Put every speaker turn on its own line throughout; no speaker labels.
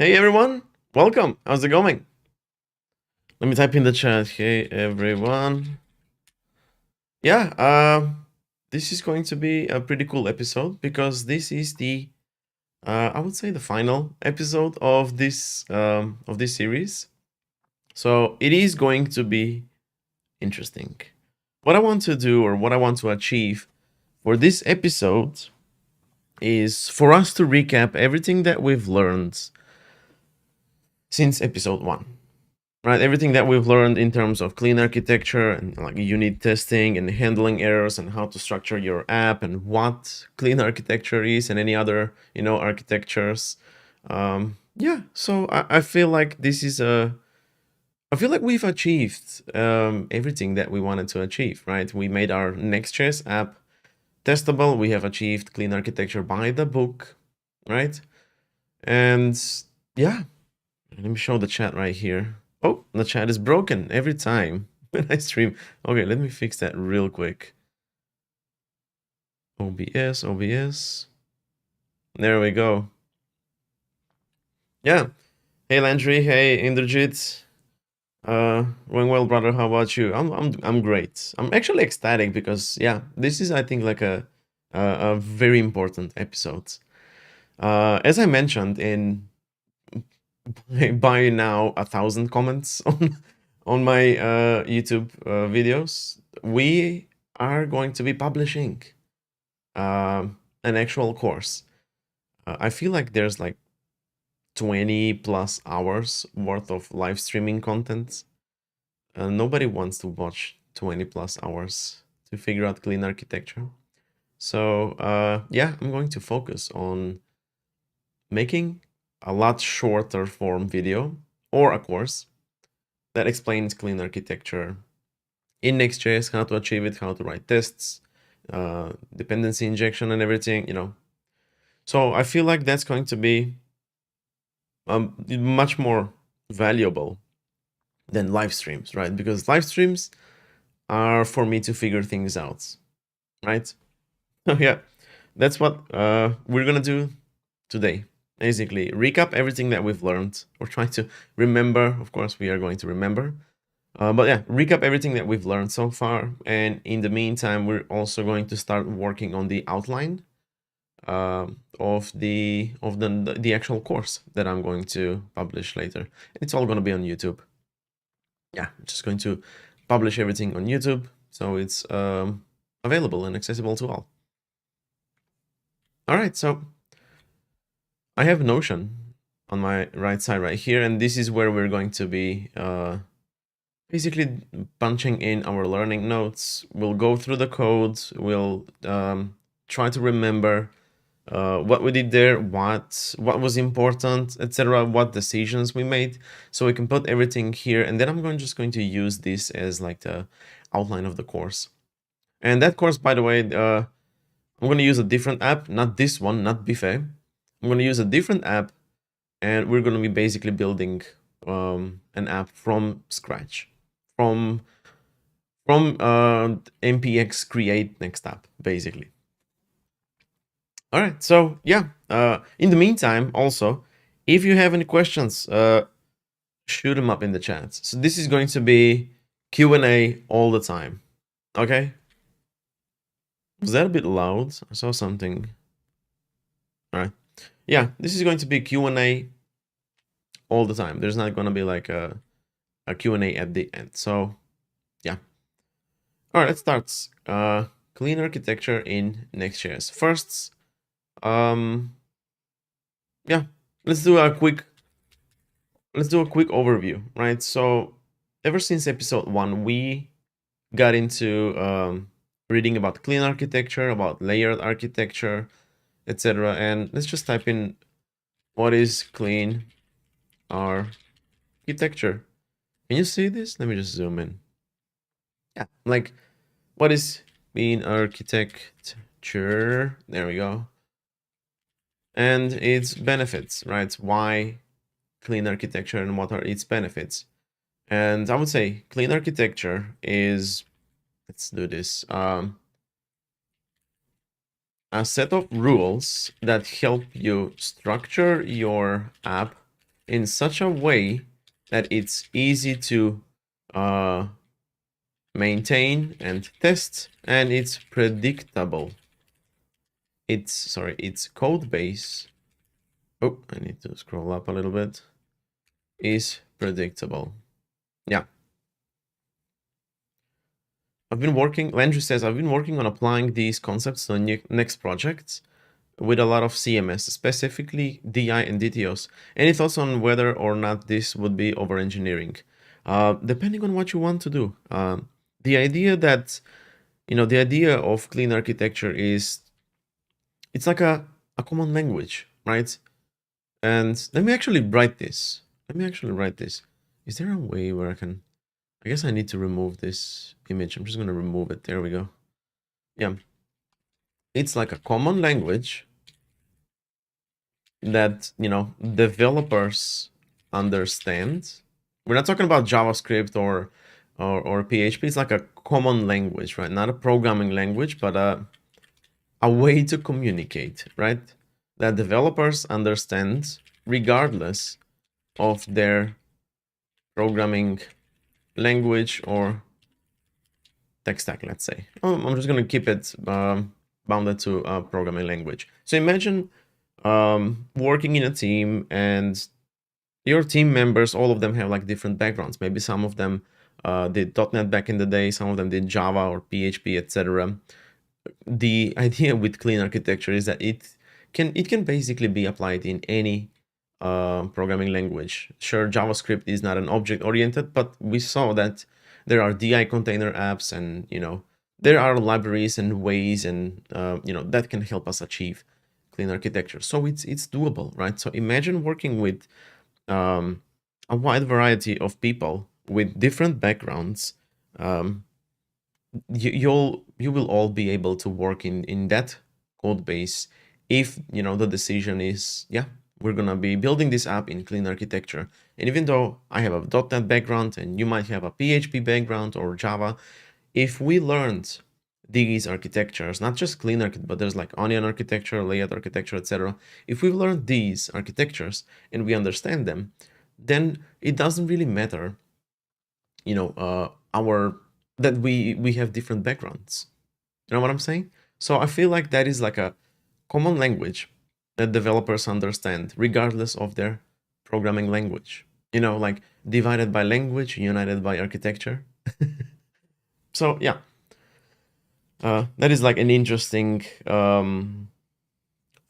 Hey everyone, welcome. How's it going? Let me type in the chat. Hey everyone. Yeah, this is going to be a pretty cool episode because this is the I would say the final episode of this series. So it is going to be interesting. What I want to do or what I want to achieve for this episode is for us to recap everything that we've learned since episode 1. Right, everything that we've learned in terms of clean architecture and like unit testing and handling errors and how to structure your app and what clean architecture is and any other architectures. Yeah, so I feel like this is a I feel like we've achieved everything that we wanted to achieve. Right, we made our Next.js app testable. We have achieved clean architecture by the book, right? And yeah, let me show the chat right here. Oh, the chat is broken every time when I stream. Okay, let me fix that real quick. OBS. There we go. Yeah. Hey Landry, hey Indrajit. Going well, brother. How about you? I'm great. I'm actually ecstatic because yeah, this is I think like a very important episode. As I mentioned in by now 1,000 comments on my YouTube videos, we are going to be publishing an actual course. I feel like there's like 20 plus hours worth of live streaming content. Nobody wants to watch 20 plus hours to figure out clean architecture. So yeah, I'm going to focus on making a lot shorter form video or a course that explains clean architecture in Next.js, how to achieve it, how to write tests, dependency injection and everything. So I feel like that's going to be much more valuable than live streams, right? Because live streams are for me to figure things out, right? So yeah, that's what we're gonna do today. Basically, recap everything that we've learned, or try to remember. Of course, we are going to remember. But yeah, recap everything that we've learned so far. And in the meantime, we're also going to start working on the outline of the actual course that I'm going to publish later. It's all going to be on YouTube. Yeah, I'm just going to publish everything on YouTube, so it's available and accessible to all. All right, so I have Notion on my right side right here, and this is where we're going to be basically punching in our learning notes. We'll go through the code. We'll try to remember what we did there, what was important, etc., what decisions we made, so we can put everything here. And then I'm just going to use this as like the outline of the course. And that course, by the way, I'm going to use a different app, not this one, not Buffet. I'm going to use a different app, and we're going to be basically building an app from scratch, from npx create next app, basically. All right, so yeah, in the meantime, also, if you have any questions, shoot them up in the chat. So this is going to be Q&A all the time, okay? Was that a bit loud? I saw something. All right, yeah, this is going to be Q&A all the time. There's not going to be like a Q&A at the end. So yeah. All right, let's start. Clean architecture in Next.js. First, yeah, let's do a quick overview, right? So ever since episode 1, we got into reading about clean architecture, about layered architecture, etc. And let's just type in what is clean architecture. Can you see this? Let me just zoom in. Yeah, like what is clean architecture? There we go. And its benefits, right? Why clean architecture and what are its benefits? And I would say clean architecture is, let's do this, a set of rules that help you structure your app in such a way that it's easy to maintain and test, and it's predictable. Its code base, oh, I need to scroll up a little bit, is predictable. Yeah. Andrew says, I've been working on applying these concepts to next projects with a lot of CMS, specifically DI and DTOs. Any thoughts on whether or not this would be over engineering? Depending on what you want to do. The idea that, the idea of clean architecture is, it's like a common language, right? And let me actually write this. Is there a way where I guess I need to remove this image. I'm just going to remove it. There we go. Yeah. It's like a common language that, developers understand. We're not talking about JavaScript or PHP. It's like a common language, right? Not a programming language, but a way to communicate, right? That developers understand regardless of their programming language or tech stack, let's say. I'm just going to keep it bounded to a programming language. So imagine working in a team, and your team members, all of them have like different backgrounds. Maybe some of them did .NET back in the day, some of them did Java or PHP, etc. The idea with clean architecture is that it can basically be applied in any programming language. Sure, JavaScript is not an object oriented, but we saw that there are DI container apps, and there are libraries and ways, and that can help us achieve clean architecture. So it's doable, right? So imagine working with a wide variety of people with different backgrounds. You will all be able to work in that code base if the decision is, yeah, we're gonna be building this app in clean architecture. And even though I have a .NET background and you might have a PHP background or Java, if we learned these architectures, not just clean architecture, but there's like onion architecture, layout architecture, etc. If we've learned these architectures and we understand them, then it doesn't really matter, our that we have different backgrounds. You know what I'm saying? So I feel like that is like a common language that developers understand regardless of their programming language. Like divided by language, united by architecture. So yeah, that is like an interesting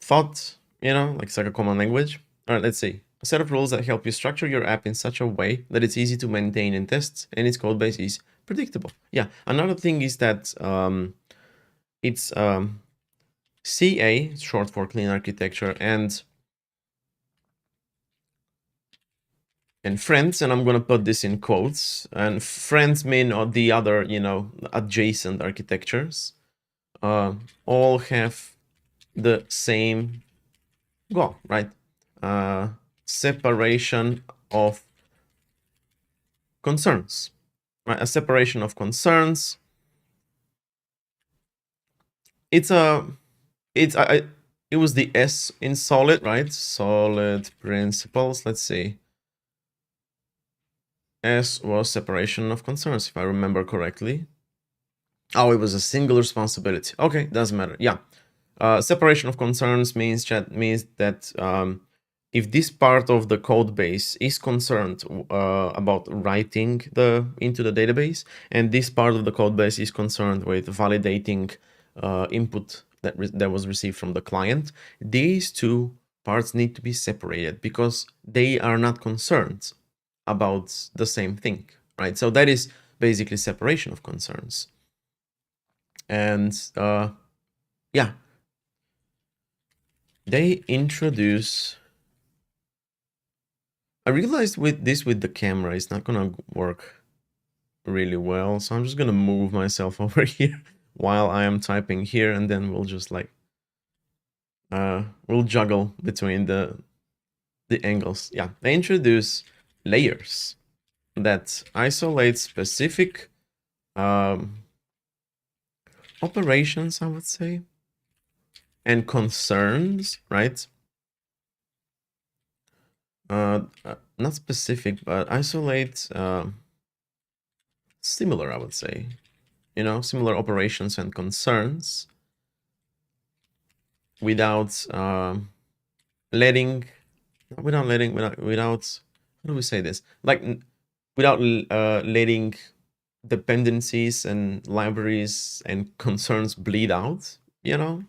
thought, like it's like a common language. All right, let's see. A set of rules that help you structure your app in such a way that it's easy to maintain and test, and its code base is predictable. Yeah, another thing is that it's CA, short for clean architecture, and friends, and I'm gonna put this in quotes, and friends mean the other, adjacent architectures, all have the same goal, right? Separation of concerns, right? A separation of concerns. It was the S in solid, right? Solid principles. Let's see. S was separation of concerns, if I remember correctly. Oh, it was a single responsibility. Okay, doesn't matter. Yeah. Separation of concerns means that if this part of the code base is concerned about writing into the database, and this part of the code base is concerned with validating input that was received from the client, these two parts need to be separated because they are not concerned about the same thing, right? So that is basically separation of concerns. And yeah, they introduce. I realized with the camera, it's not gonna work really well, so I'm just gonna move myself over here while I am typing here, and then we'll just like we'll juggle between the angles. Yeah, they introduce layers that isolate specific operations, I would say, and concerns, right? not specific, but isolate similar, I would say. Similar operations and concerns without letting, without, how do we say this? Like without letting dependencies and libraries and concerns bleed out, Yeah.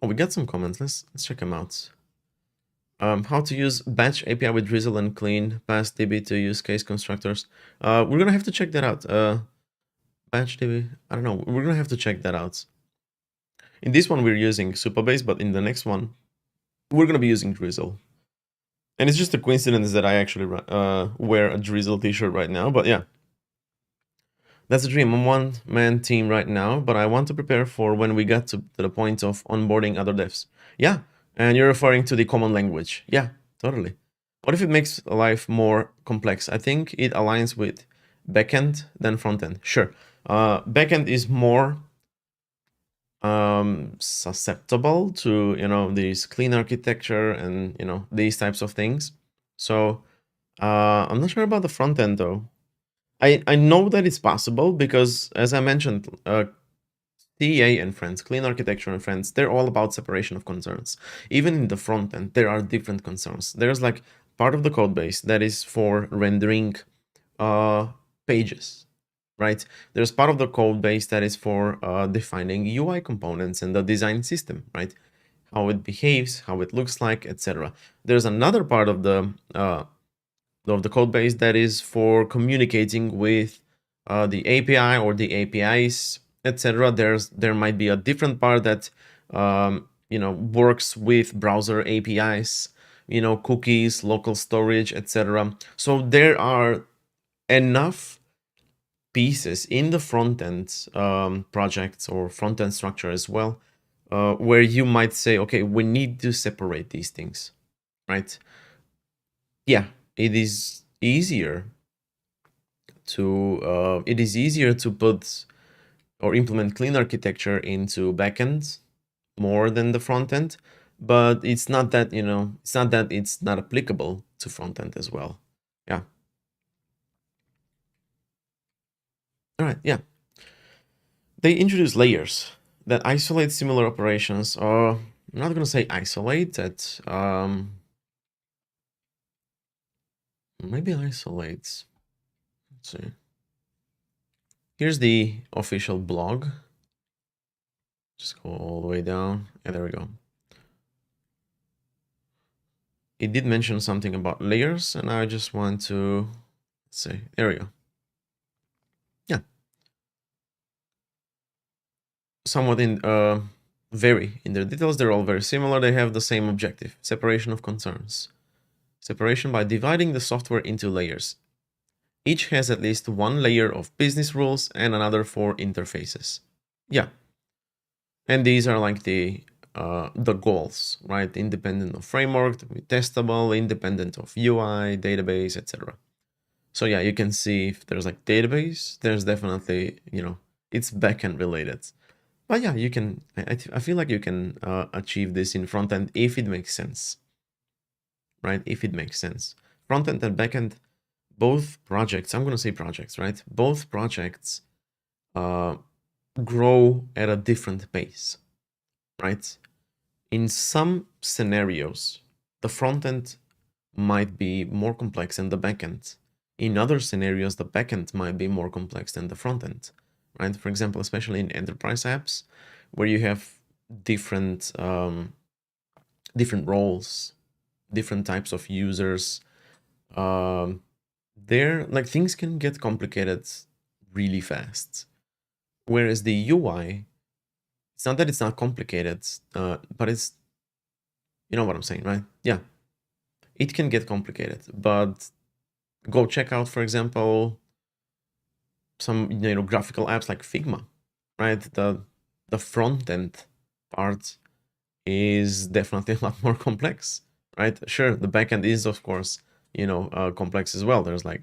Oh, we got some comments. Let's check them out. How to use batch API with drizzle and clean past DB to use case constructors. We're gonna have to check that out. Batch DB. I don't know. We're gonna have to check that out. In this one, we're using Supabase, but in the next one, we're gonna be using drizzle. And it's just a coincidence that I actually wear a drizzle t-shirt right now. But yeah, that's a dream. I'm one-man team right now, but I want to prepare for when we get to the point of onboarding other devs. Yeah, and you're referring to the common language. Yeah, totally. What if it makes life more complex? I think it aligns with backend than frontend. Sure. Backend is more susceptible to, this clean architecture and, these types of things. So I'm not sure about the front end though. I know that it's possible because, as I mentioned, CA and friends, clean architecture and friends, they're all about separation of concerns. Even in the front end, there are different concerns. There's like part of the code base that is for rendering pages, right? There's part of the code base that is for defining UI components and the design system, right? How it behaves, how it looks like, etc. There's another part of the code base that is for communicating with the API or the APIs, etc. There might be a different part that works with browser APIs, cookies, local storage, etc. So there are enough pieces in the front end projects or front end structure as well, where you might say, okay, we need to separate these things, right? Yeah, it is easier to put or implement clean architecture into backend more than the front end, but it's not that it's not applicable to front end as well. Yeah. All right. Yeah. They introduce layers that isolate similar operations, or I'm not going to say isolate that. Maybe isolates. Let's see. Here's the official blog. Just go all the way down. Yeah, there we go. It did mention something about layers, and I just want to say, there we go. Yeah. Somewhat vary in their details. They're all very similar. They have the same objective: separation of concerns. Separation by dividing the software into layers. Each has at least one layer of business rules and another for interfaces. Yeah. And these are like the goals, right? Independent of framework, testable, independent of UI, database, etc. So yeah, you can see if there's like database, there's definitely, it's backend related. But yeah, you can, I feel like you can achieve this in front end if it makes sense, right? If it makes sense. Front end and back end, both projects, I'm going to say projects, right? Both projects grow at a different pace, right? In some scenarios, the front end might be more complex than the back end. In other scenarios, the back end might be more complex than the front end, right? For example, especially in enterprise apps, where you have different different roles, different types of users. There, like, things can get complicated really fast. Whereas the UI, it's not that it's not complicated, but it's, you know what I'm saying, right? Yeah, it can get complicated, but go check out, for example, some graphical apps like Figma, right? The front end part is definitely a lot more complex, right? Sure, the backend is of course complex as well. There's like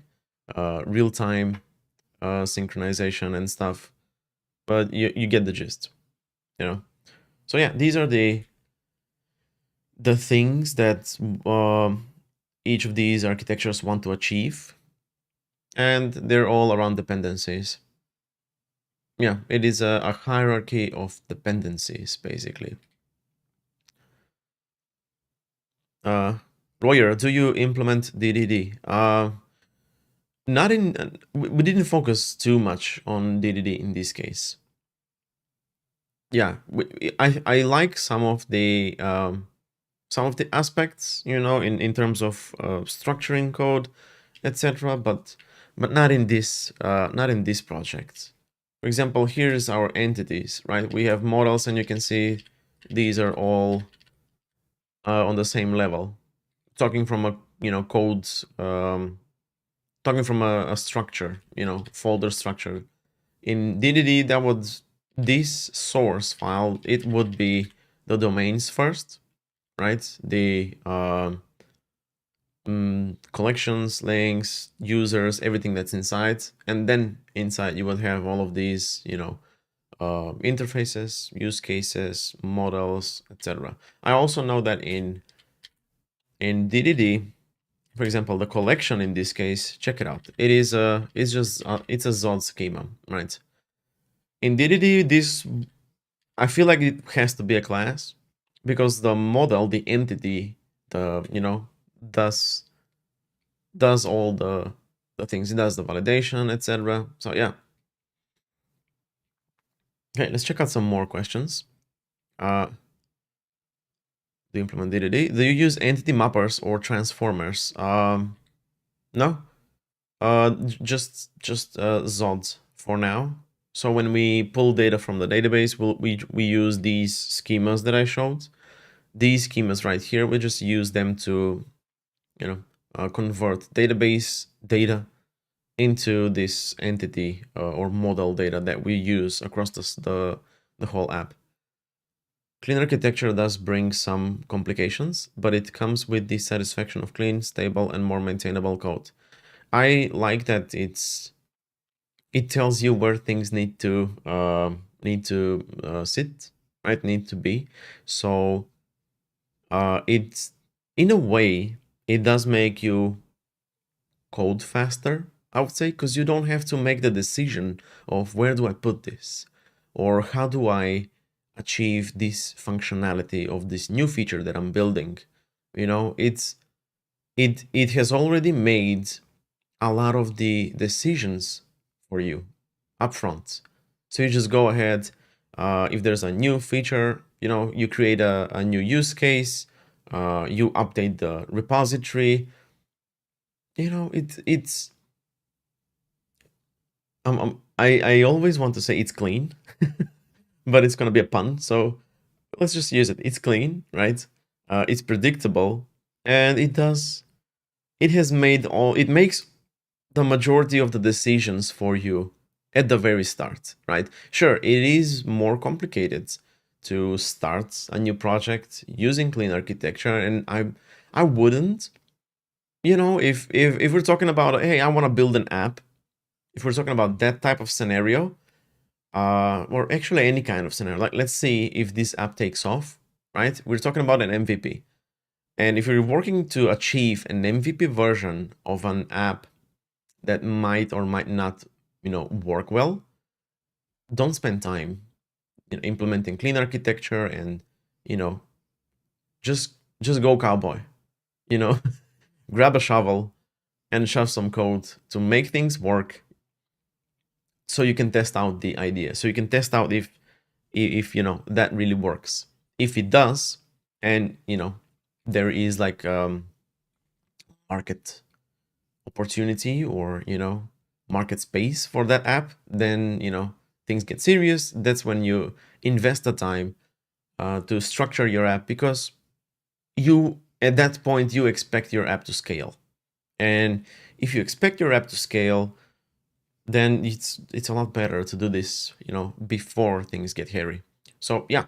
real time synchronization and stuff, but you get the gist, So yeah, these are the the things that each of these architectures want to achieve, and they're all around dependencies. Yeah, it is a hierarchy of dependencies, basically. Uh, Royer, do you implement DDD? Not in. We didn't focus too much on DDD in this case. Yeah, I like some of the aspects, you know, in terms of structuring code, etc. But not in this project. For example, here's our entities, right? We have models, and you can see these are all on the same level. Talking from a codes, talking from a structure, folder structure. In DDD, that would this source file. It would be the domains first, right? The collections, links, users, everything that's inside, and then inside you would have all of these, interfaces, use cases, models, etc. I also know that in DDD, for example, the collection in this case, check it out. It's a Zod schema, right? In DDD, this I feel like it has to be a class because the model, the entity, the does all the things. It does the validation, etc. So yeah. Okay, let's check out some more questions. Do you implement DDD? Do you use entity mappers or transformers? No. Just Zod for now. So when we pull data from the database, we use these schemas that I showed. These schemas right here, we just use them to, convert database data into this entity or model data that we use across the whole app. Clean architecture does bring some complications, but it comes with the satisfaction of clean, stable, and more maintainable code. I like that it tells you where things need to sit, right? Need to be. So it's in a way it does make you code faster, I would say, because you don't have to make the decision of where do I put this or how do I achieve this functionality of this new feature that I'm building. It has already made a lot of the decisions for you upfront. So you just go ahead. If there's a new feature, you create a new use case. You update the repository. It's I always want to say it's clean, but it's gonna be a pun. So let's just use it. It's clean, right? It's predictable, and it makes the majority of the decisions for you at the very start, right? Sure, it is more complicated to start a new project using clean architecture, and I wouldn't, if we're talking about, hey, I want to build an app, if we're talking about that type of scenario, or actually any kind of scenario, like let's see if this app takes off, right? We're talking about an MVP. And if you're working to achieve an MVP version of an app that might or might not, work well, don't spend time implementing clean architecture and, you know, just go cowboy, you know, grab a shovel and shove some code to make things work so you can test out the idea. So you can test out if that really works. If it does, and there is like market opportunity or market space for that app, then things get serious. That's when you invest the time to structure your app, because you at that point you expect your app to scale. And if you expect your app to scale, then it's a lot better to do this before things get hairy. So yeah,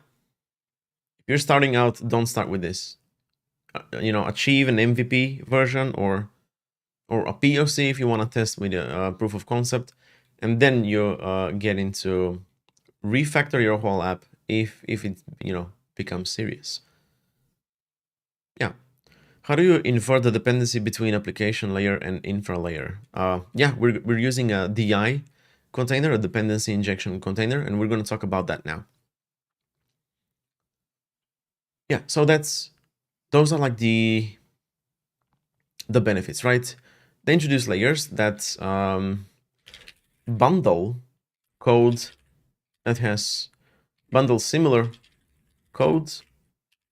if you're starting out, don't start with this. Achieve an MVP version or a POC if you want to test with a proof of concept, and then you get into refactor your whole app if it becomes serious. How do you infer the dependency between application layer and infra layer? Yeah, we're using a DI container, a dependency injection container, and we're going to talk about that now. Yeah, so those are like the benefits, right? They introduce layers that bundle code that has bundle similar codes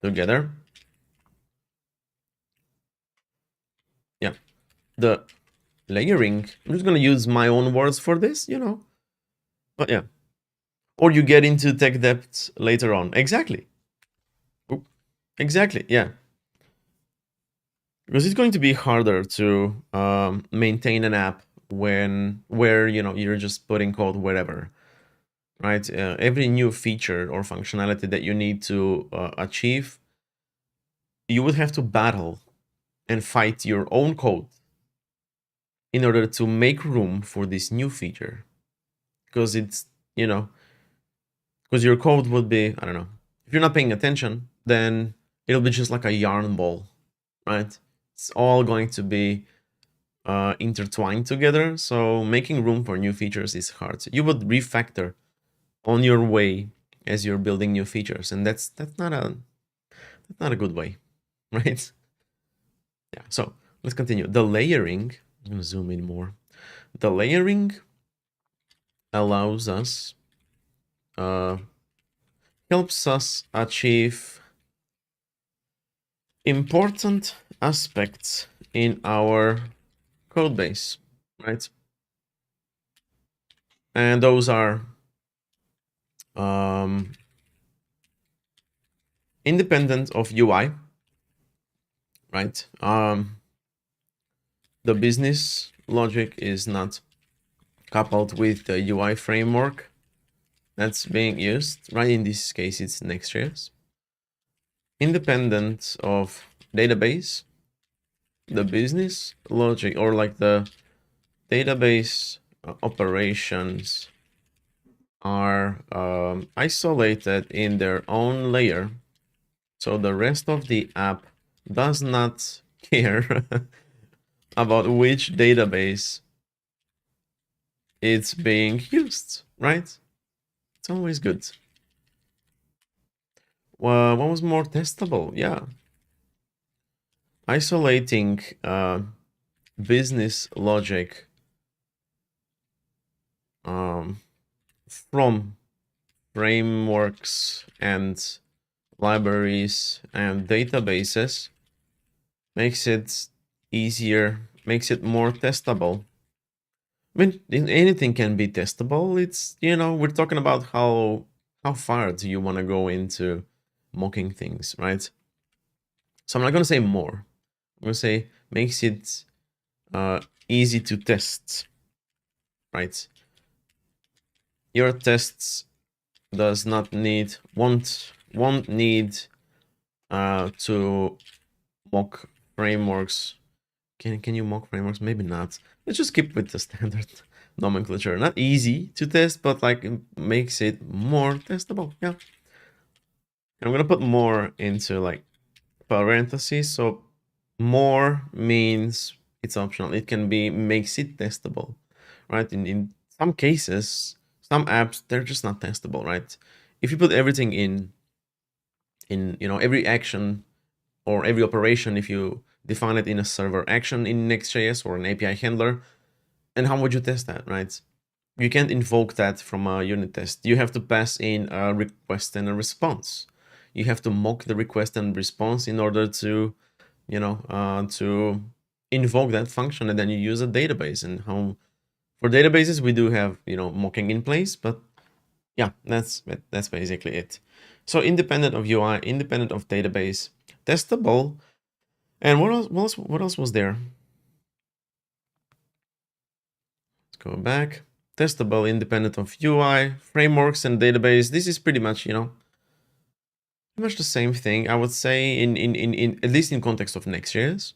together. Yeah, the layering, I'm just going to use my own words for this, but yeah. Or you get into tech depth later on. Exactly. Oop. Exactly, yeah. Because it's going to be harder to maintain an app where you're just putting code wherever, right? Every new feature or functionality that you need to achieve, you would have to battle and fight your own code in order to make room for this new feature. Because it's, because your code would be, I don't know, if you're not paying attention, then it'll be just like a yarn ball, right? It's all going to be intertwined together. So making room for new features is hard. You would refactor on your way as you're building new features, and that's not a good way, right? Yeah. So let's continue. The layering. I'm gonna zoom in more. The layering allows us, uh, helps us achieve important aspects in our code base, right? And those are um, independent of UI, right? The business logic is not coupled with the UI framework that's being used, right? In this case, it's Next.js. Independent of database, the business logic, or like the database operations are isolated in their own layer. So the rest of the app does not care about which database it's being used, right? It's always good. Well, what was more testable? Yeah. Isolating business logic from frameworks and libraries and databases makes it easier, makes it more testable. I mean, anything can be testable. It's, we're talking about how far do you want to go into mocking things, right? So I'm not going to say more. I'm going to say makes it easy to test, right? Your tests does not need won't need to mock frameworks. Can you mock frameworks? Maybe not. Let's just keep with the standard nomenclature. Not easy to test, but like it makes it more testable. Yeah. I'm gonna put more into like parentheses. So more means it's optional. It can be makes it testable, right? In some cases, some apps they're just not testable, right? If you put everything in every action or every operation, if you define it in a server action in Next.js or an API handler, and how would you test that, right? You can't invoke that from a unit test. You have to pass in a request and a response. You have to mock the request and response in order to, to invoke that function, and then you use a database. And how for databases we do have mocking in place, but yeah, that's basically it. So independent of UI, independent of database, testable. And what else was there? Let's go back. Testable, independent of UI, frameworks, and database. This is pretty much, pretty much the same thing, I would say, in at least in context of Next.js.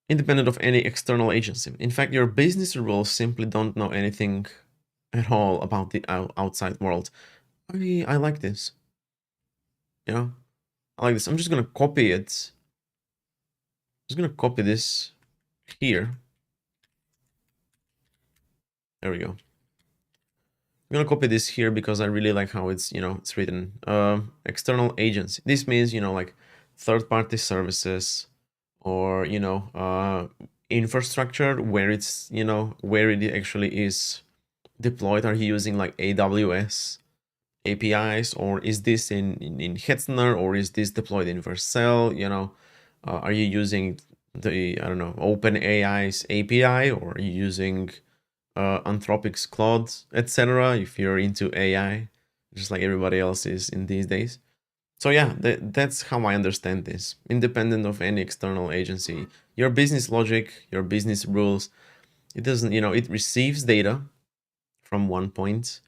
Independent of any external agency. In fact, your business rules simply don't know anything at all about the outside world. I like this. You know, I like this. I'm just gonna copy it. I'm just gonna copy this here. There we go. I'm gonna copy this here because I really like how it's, it's written. External agency. This means, like third-party services or, infrastructure where it's, where it actually is deployed. Are you using like AWS APIs, or is this in Hetzner, or is this deployed in Vercel? Are you using the, I don't know, OpenAI's API, or are you using Anthropic's Claude, etc. if you're into AI, just like everybody else is in these days. So yeah, that's how I understand this. Independent of any external agency, your business logic, your business rules, it doesn't, it receives data from one point.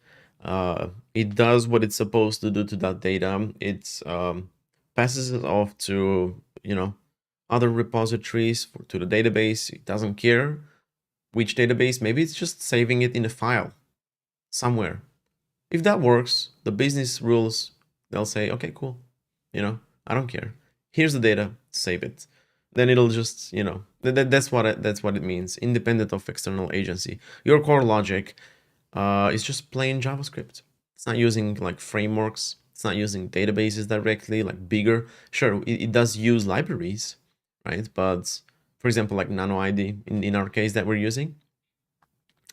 It does what it's supposed to do to that data. It passes it off to, other repositories, to the database. It doesn't care which database. Maybe it's just saving it in a file somewhere. If that works, the business rules, they'll say, okay, cool. I don't care. Here's the data, save it. Then it'll just, that's what it means. Independent of external agency. Your core logic is just plain JavaScript. It's not using like frameworks. It's not using databases directly, like bigger. Sure, it does use libraries, right? But for example, like NanoID in our case that we're using,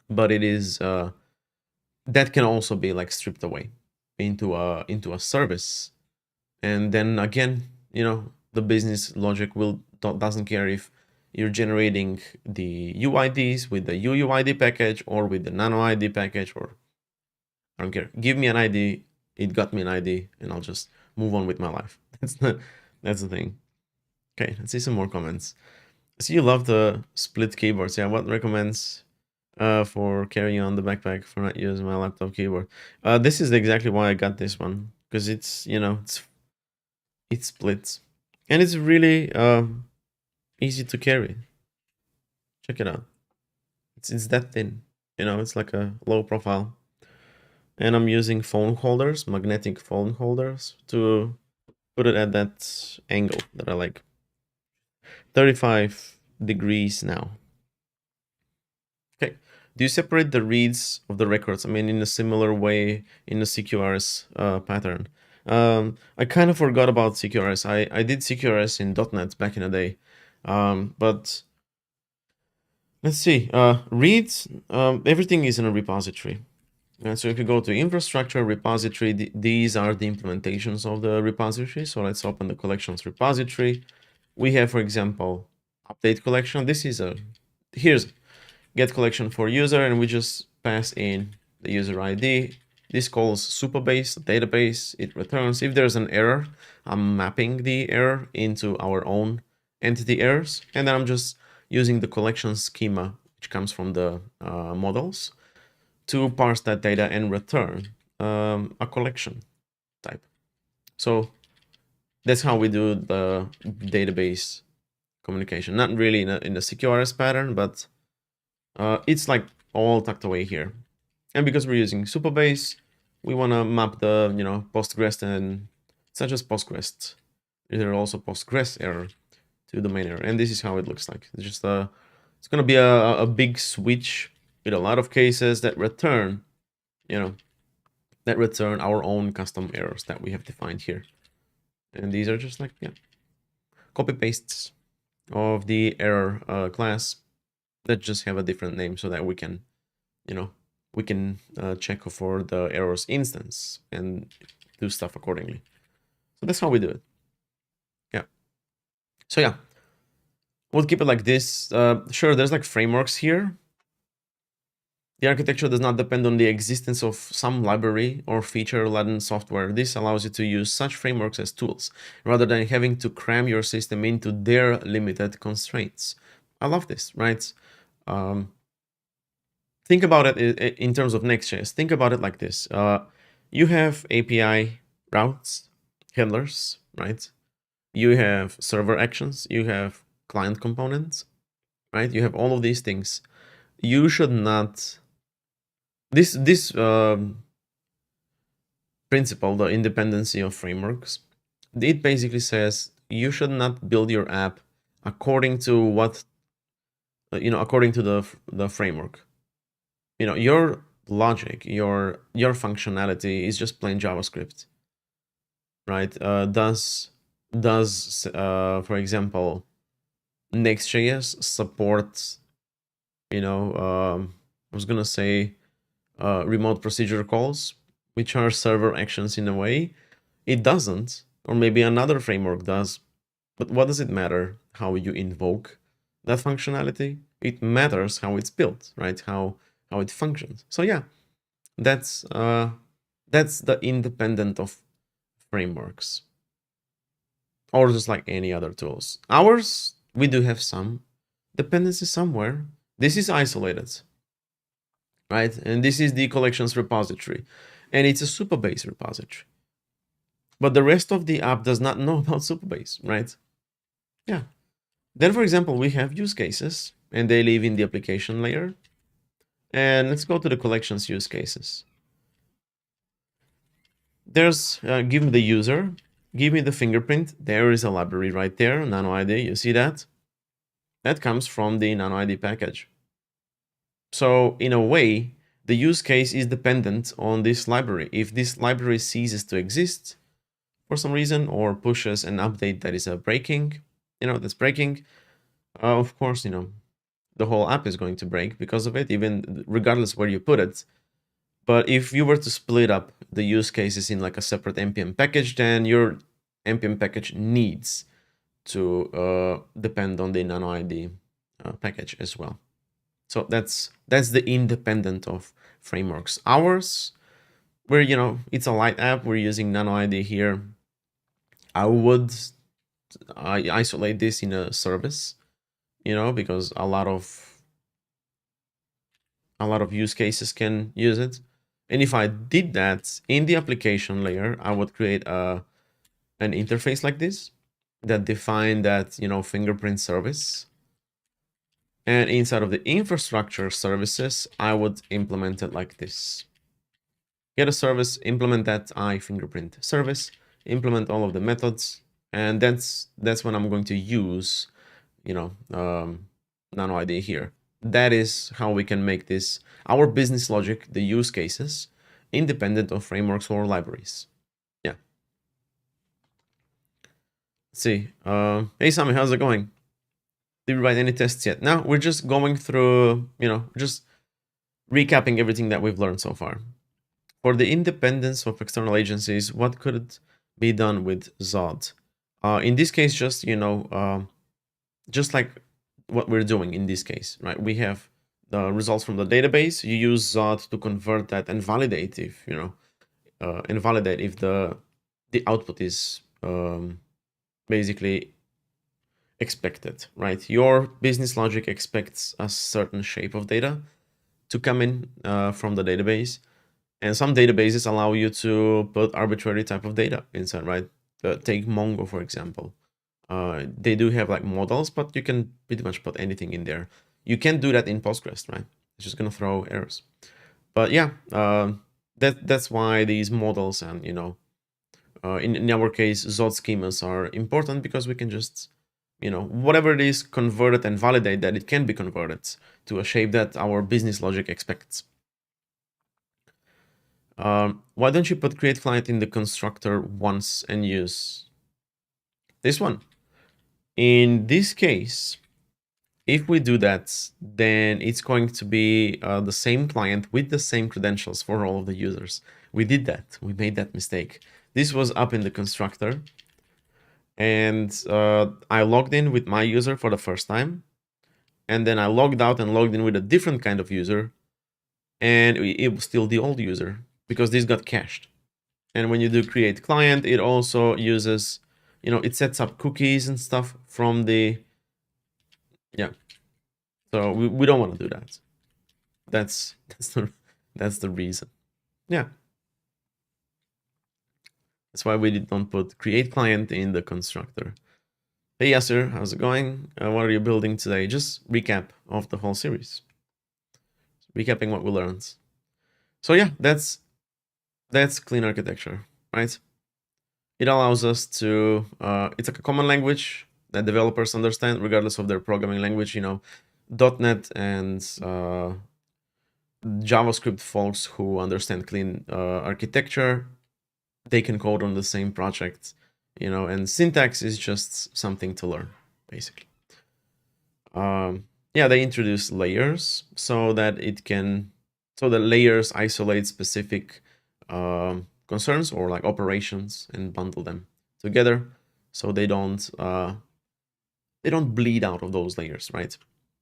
but it is that can also be like stripped away into a service, and then again, the business logic doesn't care if you're generating the UIDs with the UUID package or with the NanoID package, or I don't care. Give me an ID, it got me an ID, and I'll just move on with my life. That's the thing. Okay, let's see some more comments. So you love the split keyboards. Yeah, what recommends for carrying on the backpack for not using my laptop keyboard? This is exactly why I got this one, because it's, it splits, and it's really easy to carry. Check it out. It's that thin. It's like a low profile, and I'm using phone holders, magnetic phone holders, to put it at that angle that I like. 35 degrees now. Okay. Do you separate the reads of the records? I mean, in a similar way in the CQRS pattern. I kind of forgot about CQRS. I did CQRS in .NET back in the day. But let's see. Reads, everything is in a repository. And so if you go to infrastructure repository, these are the implementations of the repository. So let's open the collections repository. We have, for example, update collection. Here's get collection for user, and we just pass in the user ID. This calls Supabase, database. It returns. If there's an error, I'm mapping the error into our own entity errors, and then I'm just using the collection schema, which comes from the models, to parse that data and return a collection type. So that's how we do the database communication. Not really in a CQRS pattern, but it's like all tucked away here. And because we're using Supabase, we want to map the, Postgres, and it's not just Postgres. There are also Postgres error to the main error. And this is how it looks like. It's just it's going to be a big switch with a lot of cases that return, our own custom errors that we have defined here. And these are just like, copy pastes of the error class that just have a different name, so that we can, check for the errors instance and do stuff accordingly. So that's how we do it. Yeah. So yeah, we'll keep it like this. Sure, there's like frameworks here. The architecture does not depend on the existence of some library or feature-laden software. This allows you to use such frameworks as tools, rather than having to cram your system into their limited constraints. I love this, right? Think about it in terms of Next.js. Think about it like this. You have API routes, handlers, right? You have server actions, you have client components, right? You have all of these things. You should not... This principle, the independency of frameworks, it basically says you should not build your app according to what according to the framework. Your logic, your functionality is just plain JavaScript, right? Does for example, Next.js support, I was gonna say remote procedure calls, which are server actions in a way. It doesn't, or maybe another framework does. But what does it matter how you invoke that functionality? It matters how it's built, right? How it functions. So yeah, that's the independent of frameworks, or just like any other tools. Ours, we do have some dependency somewhere. This is isolated, right? And this is the collections repository, and it's a Supabase repository. But the rest of the app does not know about Supabase, right? Yeah. Then, for example, we have use cases, and they live in the application layer. And let's go to the collections use cases. There's give me the user, give me the fingerprint. There is a library right there, Nano ID. You see that? That comes from the Nano ID package. So in a way, the use case is dependent on this library. If this library ceases to exist for some reason or pushes an update that is breaking, that's breaking, of course, the whole app is going to break because of it, even regardless where you put it. But if you were to split up the use cases in like a separate npm package, then your npm package needs to depend on the Nano ID package as well. So that's the independent of frameworks. Ours, it's a light app. We're using Nano ID here. I would isolate this in a service, because a lot of use cases can use it. And if I did that in the application layer, I would create an interface like this that define that fingerprint service. And inside of the infrastructure services, I would implement it like this. Get a service, implement that fingerprint service, implement all of the methods, and that's when I'm going to use Nano ID here. That is how we can make this our business logic, the use cases, independent of frameworks or libraries. Yeah. Let's see. Hey Sammy, how's it going? Did we write any tests yet? No, we're just going through, just recapping everything that we've learned so far. For the independence of external agencies, what could be done with Zod? In this case, just just like what we're doing in this case, right? We have the results from the database. You use Zod to convert that and validate if if the output is basically expected, right? Your business logic expects a certain shape of data to come in from the database. And some databases allow you to put arbitrary type of data inside, right? Take Mongo, for example. They do have like models, but you can pretty much put anything in there. You can't do that in Postgres, right? It's just gonna throw errors. But yeah, that's why these models and in our case, Zod schemas are important because we can just whatever it is, convert it and validate that it can be converted to a shape that our business logic expects. Why don't you put create client in the constructor once and use this one? In this case, if we do that, then it's going to be the same client with the same credentials for all of the users. We did that. We made that mistake. This was up in the constructor. And I logged in with my user for the first time. And then I logged out and logged in with a different kind of user. And it was still the old user because this got cached. And when you do create client, it also uses, it sets up cookies and stuff from the, yeah. So we don't want to do that. That's the reason. Yeah. That's why we did not put create client in the constructor. Hey Yasser, how's it going? What are you building today? Just recap of the whole series. Recapping what we learned. So yeah, that's clean architecture, right? it allows us to, it's like a common language that developers understand regardless of their programming language. .NET and JavaScript folks who understand clean architecture, they can code on the same project, and syntax is just something to learn, basically. Yeah, they introduce layers so that the layers isolate specific concerns or like operations and bundle them together, so they don't bleed out of those layers, right?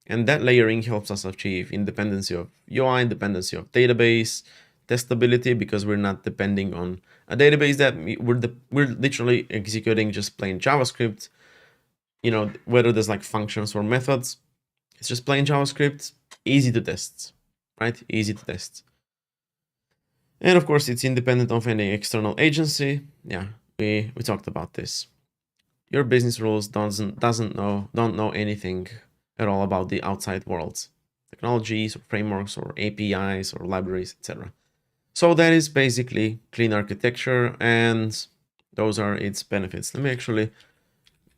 And that layering helps us achieve independency of UI, independency of database, testability, because we're not depending on a database that we're literally executing just plain JavaScript. Whether there's like functions or methods, it's just plain JavaScript, easy to test, right? Easy to test. And of course, it's independent of any external agency. Yeah, we talked about this. Your business rules don't know anything at all about the outside world, technologies or frameworks or APIs or libraries, etc. So that is basically clean architecture, and those are its benefits. Let me actually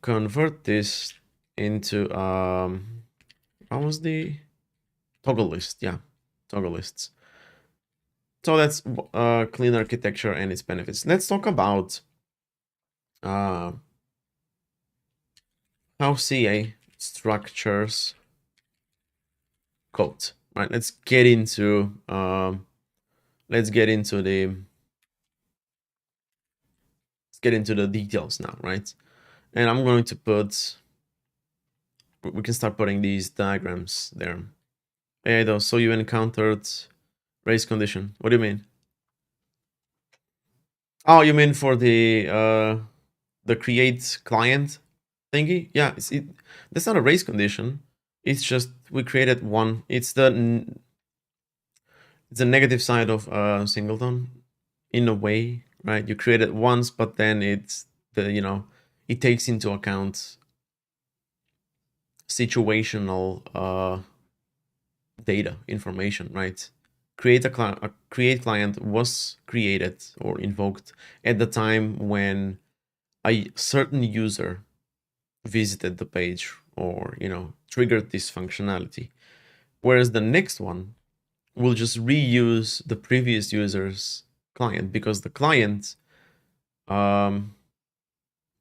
convert this into what was the toggle list? Yeah, toggle lists. So that's clean architecture and its benefits. Let's talk about how CA structures code. Right. Let's get into the details now, right? And I'm going to put. We can start putting these diagrams there. Hey, though, so you encountered race condition. What do you mean? Oh, you mean for the create client thingy? Yeah, that's not a race condition. It's just we created one. It's the negative side of singleton, in a way, right? You create it once, but then it takes into account situational data information, right? Create client was created or invoked at the time when a certain user visited the page or triggered this functionality, whereas the next one will just reuse the previous user's client, because the client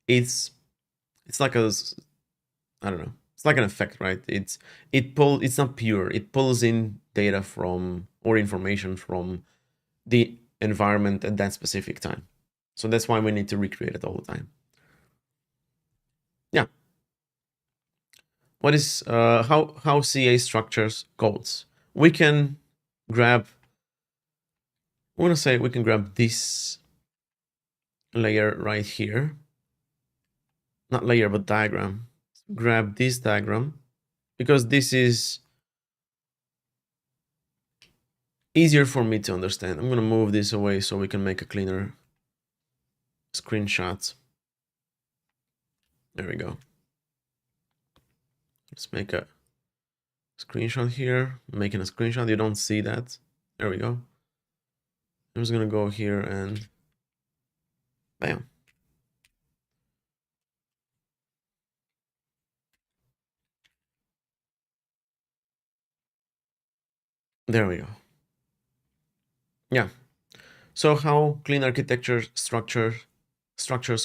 it's like I don't know, it's like an effect, right? It's not pure. It pulls in data from or information from the environment at that specific time. So that's why we need to recreate it all the time. Yeah. What is how CA structures codes? We can grab. I want to say we can grab this layer right here. Not layer, but diagram. Grab this diagram because this is easier for me to understand. I'm going to move this away so we can make a cleaner screenshot. There we go. Let's make a screenshot here. I'm making a screenshot. You don't see that. There we go. I'm just going to go here and bam. There we go. Yeah. So how clean architecture structures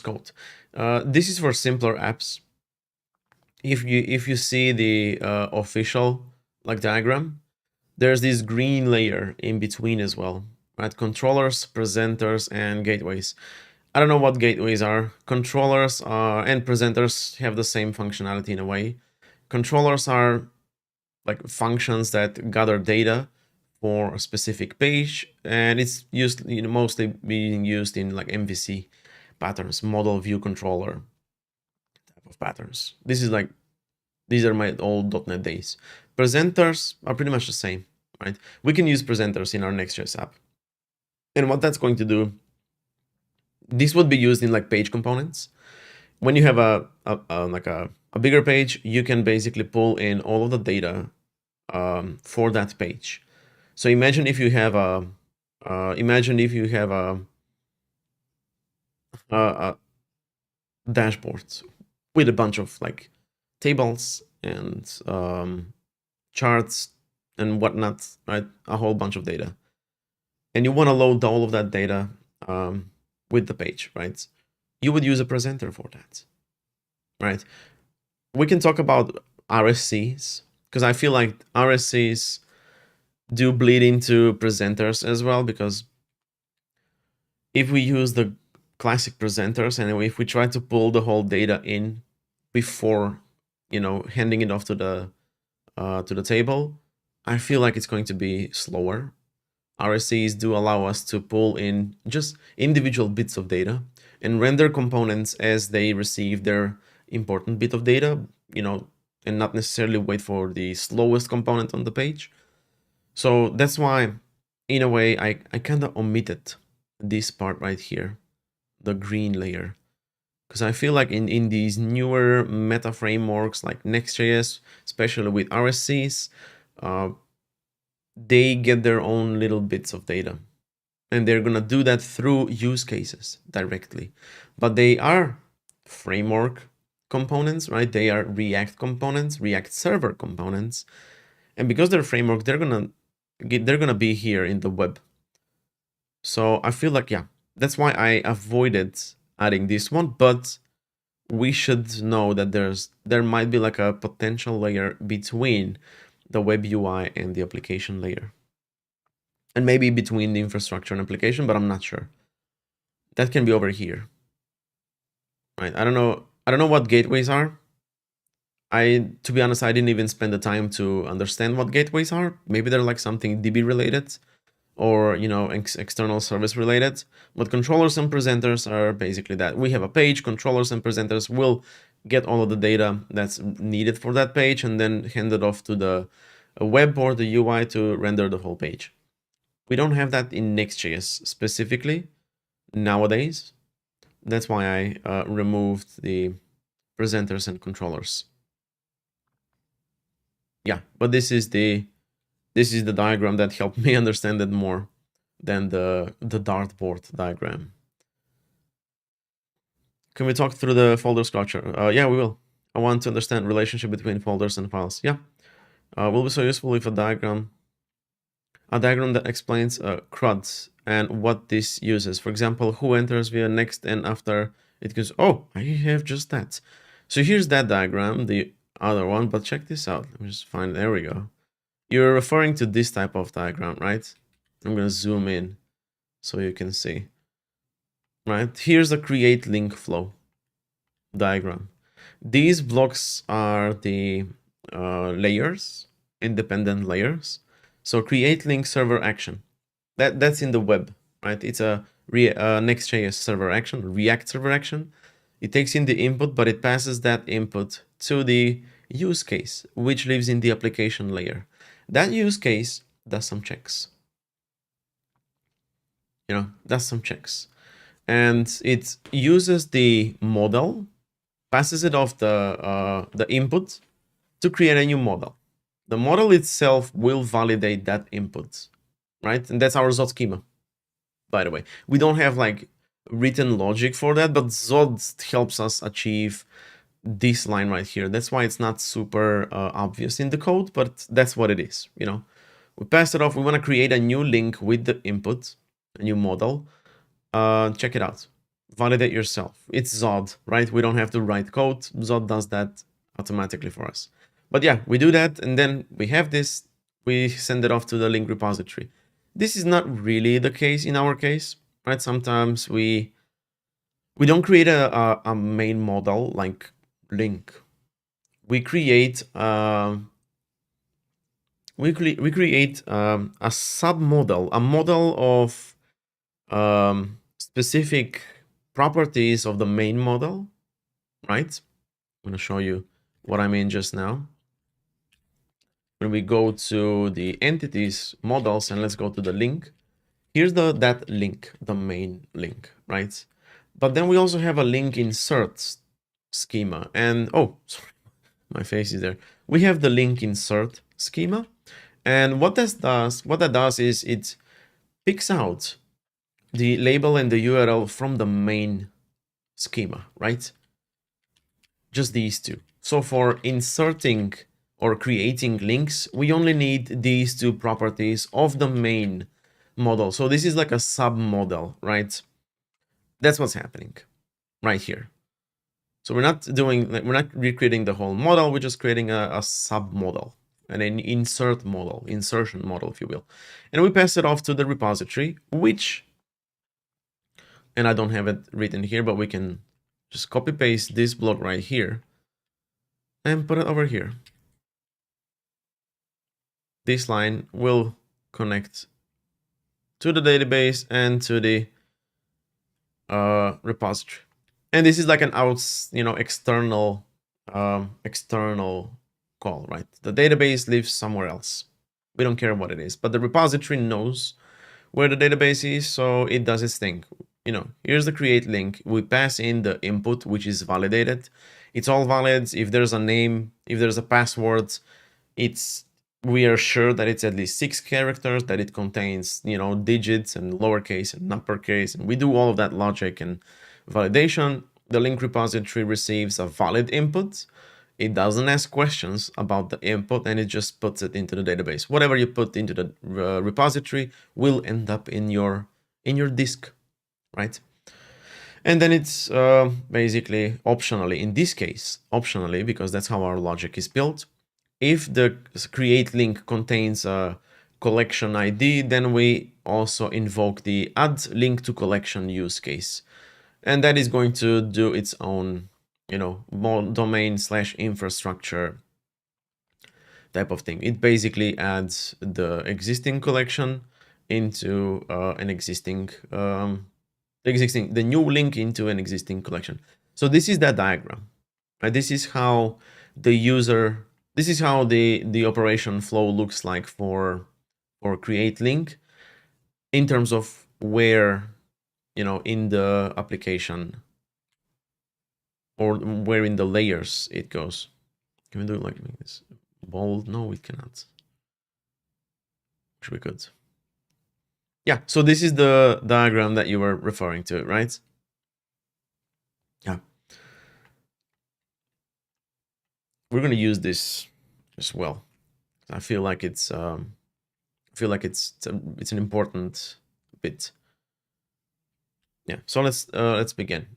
code. This is for simpler apps. If you see the official like diagram, there's this green layer in between as well, right? Controllers, presenters, and gateways. I don't know what gateways are. Controllers and presenters have the same functionality in a way. Controllers are like functions that gather data for a specific page, and it's used, mostly being used in like MVC patterns, model view controller type of patterns. These are my old .NET days. Presenters are pretty much the same, right? We can use presenters in our Next.js app. And what that's going to do, this would be used in like page components. When you have a bigger page, you can basically pull in all of the data for that page. So imagine if you have a dashboard with a bunch of like tables and charts and whatnot, right? A whole bunch of data. And you want to load all of that data with the page, right? You would use a presenter for that, right? We can talk about RSCs because I feel like RSCs do bleed into presenters as well, because if we use the classic presenters and if we try to pull the whole data in before, you know, handing it off to the table, I feel like it's going to be slower. RSCs do allow us to pull in just individual bits of data and render components as they receive their important bit of data, you know, and not necessarily wait for the slowest component on the page. So that's why, in a way, I kind of omitted this part right here, the green layer. Because I feel like in these newer meta frameworks like Next.js, especially with RSCs, they get their own little bits of data. And they're going to do that through use cases directly. But they are framework components, right? They are React components, React server components. And because they're framework, they're going to be here in the web. So I feel like, yeah, that's why I avoided adding this one. But we should know that there might be like a potential layer between the web UI and the application layer. And maybe between the infrastructure and application, but I'm not sure. That can be over here. Right? I don't know what gateways are. To be honest, I didn't even spend the time to understand what gateways are. Maybe they're like something DB related or, you know, external service related. But controllers and presenters are basically that. We have a page, controllers and presenters will get all of the data that's needed for that page and then hand it off to the web or the UI to render the whole page. We don't have that in Next.js specifically nowadays. That's why I removed the presenters and controllers. Yeah, but this is the diagram that helped me understand it more than the dartboard diagram. Can we talk through the folder structure? Yeah, we will. I want to understand relationship between folders and files. Yeah, will be so useful if a diagram that explains CRUD and what this uses. For example, who enters via next and after it goes, oh, I have just that. So here's that diagram, the other one, but check this out. Let me just find, there we go. You're referring to this type of diagram, right? I'm going to zoom in so you can see. Right, here's the create link flow diagram. These blocks are the layers, independent layers. So create link server action. That's in the web, right? It's a Next.js server action, React server action. It takes in the input, but it passes that input to the use case, which lives in the application layer. That use case does some checks. You know, does some checks. And it uses the model, passes it off the input to create a new model. The model itself will validate that input, right? And that's our Zod schema, by the way. We don't have like written logic for that, but Zod helps us achieve this line right here. That's why it's not super obvious in the code, but that's what it is, you know. We pass it off. We want to create a new link with the input, a new model. Check it out. Validate yourself. It's Zod, right? We don't have to write code. Zod does that automatically for us. But yeah, we do that, and then we have this. We send it off to the link repository. This is not really the case in our case, right? Sometimes we don't create a main model like link. We create a sub model, a model of specific properties of the main model, right? I'm going to show you what I mean just now. When we go to the entities models and let's go to the link, here's that link, the main link, right? But then we also have a link insert schema. And oh, sorry, my face is there. We have the link insert schema. And what that does is it picks out the label and the URL from the main schema, right? just these two. So for inserting or creating links, we only need these two properties of the main model. So this is like a sub-model, right? That's what's happening right here. So we're not recreating the whole model, we're just creating a sub-model, and an insertion model, if you will. And we pass it off to the repository, which, and I don't have it written here, but we can just copy paste this block right here and put it over here. This line will connect to the database and to the repository. And this is like an external call, right? The database lives somewhere else. We don't care what it is, but the repository knows where the database is, so it does its thing. Here's the create link. We pass in the input, which is validated. It's all valid. If there's a name, if there's a password, we are sure that it's at least 6 characters, that it contains, digits and lowercase and uppercase, and we do all of that logic and validation. The link repository receives a valid input. It doesn't ask questions about the input, and it just puts it into the database. Whatever you put into the repository will end up in your disk, right? And then it's basically optionally, in this case, optionally, because that's how our logic is built. If the create link contains a collection ID, then we also invoke the add link to collection use case. And that is going to do its own, domain/infrastructure type of thing. It basically adds the existing collection into the new link into an existing collection. So this is that diagram, right? This is how the operation flow looks like for create link in terms of where, in the application or where in the layers it goes. Can we do it like this? Bold? No, we cannot. Which we could. Yeah, so this is the diagram that you were referring to, right? Yeah. We're going to use this as well. I feel like it's an important bit. Yeah, so let's begin.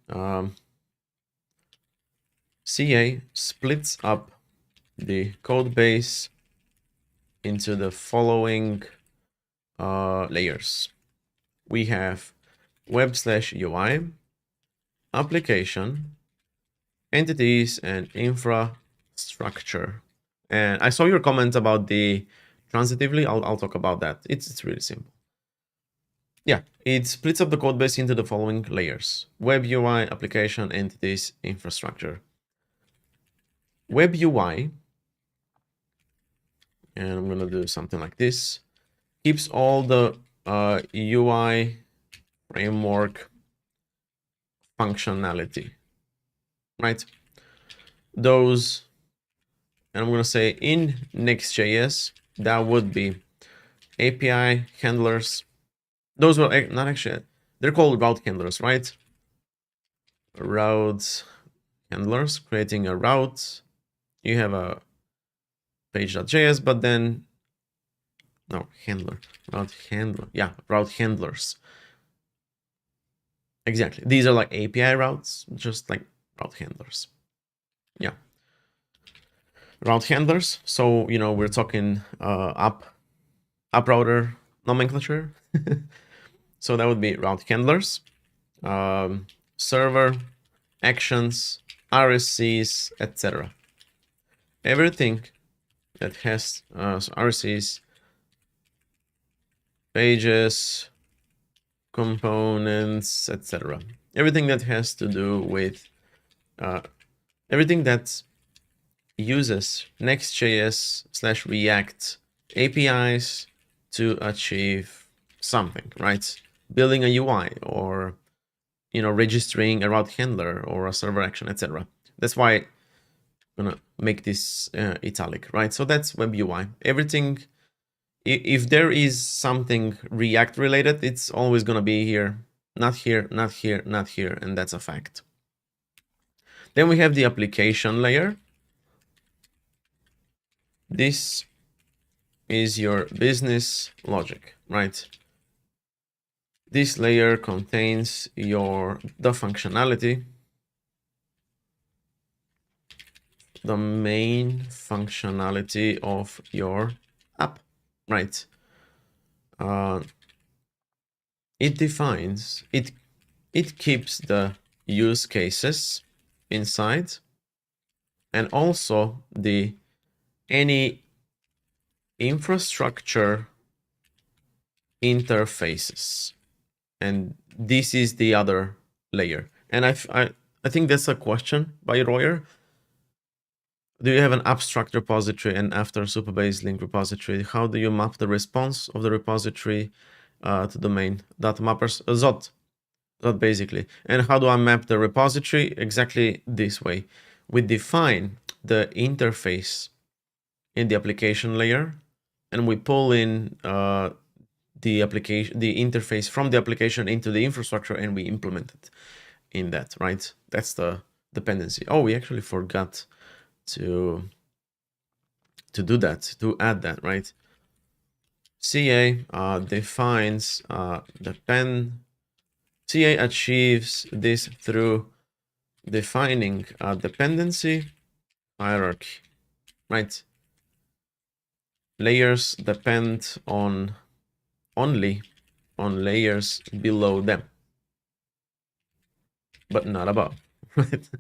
CA splits up the code base into the following layers. We have web/UI, application, entities, and infrastructure. And I saw your comment about the transitively. I'll talk about that. It's really simple. Yeah, it splits up the code base into the following layers: web UI, application, entities, infrastructure. Web UI, and I'm gonna do something like this, keeps all the UI framework functionality, right? Those, and I'm gonna say in Next.js, that would be API handlers. Those were not actually, they're called route handlers, right? Route handlers, creating a route. You have a page.js, but then, no, handler, route handler. Yeah, route handlers. Exactly. These are like API routes, just like route handlers. Yeah. Route handlers. So, we're talking app router nomenclature. So that would be route handlers, server, actions, RSCs, etc. Everything that has RSCs, pages, components, etc. Everything that has to do with everything that uses Next.js/React APIs to achieve something, right? Building a UI or registering a route handler or a server action, etc. That's why I'm gonna make this italic, right? So that's web UI. Everything, if there is something React related, it's always gonna be here, not here, not here, not here, and that's a fact. Then we have the application layer. This is your business logic, right? This layer contains the functionality, the main functionality of your app, right? It defines, it keeps the use cases inside, and also any infrastructure interfaces. And this is the other layer. And I think that's a question by Royer. Do you have an abstract repository and after Supabase link repository? How do you map the response of the repository to the main data mappers? Zot basically. And how do I map the repository? Exactly this way. We define the interface in the application layer, and we pull in the interface from the application into the infrastructure, and we implement it in that, right? That's the dependency. Oh, we actually forgot to do that, to add that, right? CA defines CA achieves this through defining a dependency hierarchy, right? Layers depend only on layers below them, but not above, right?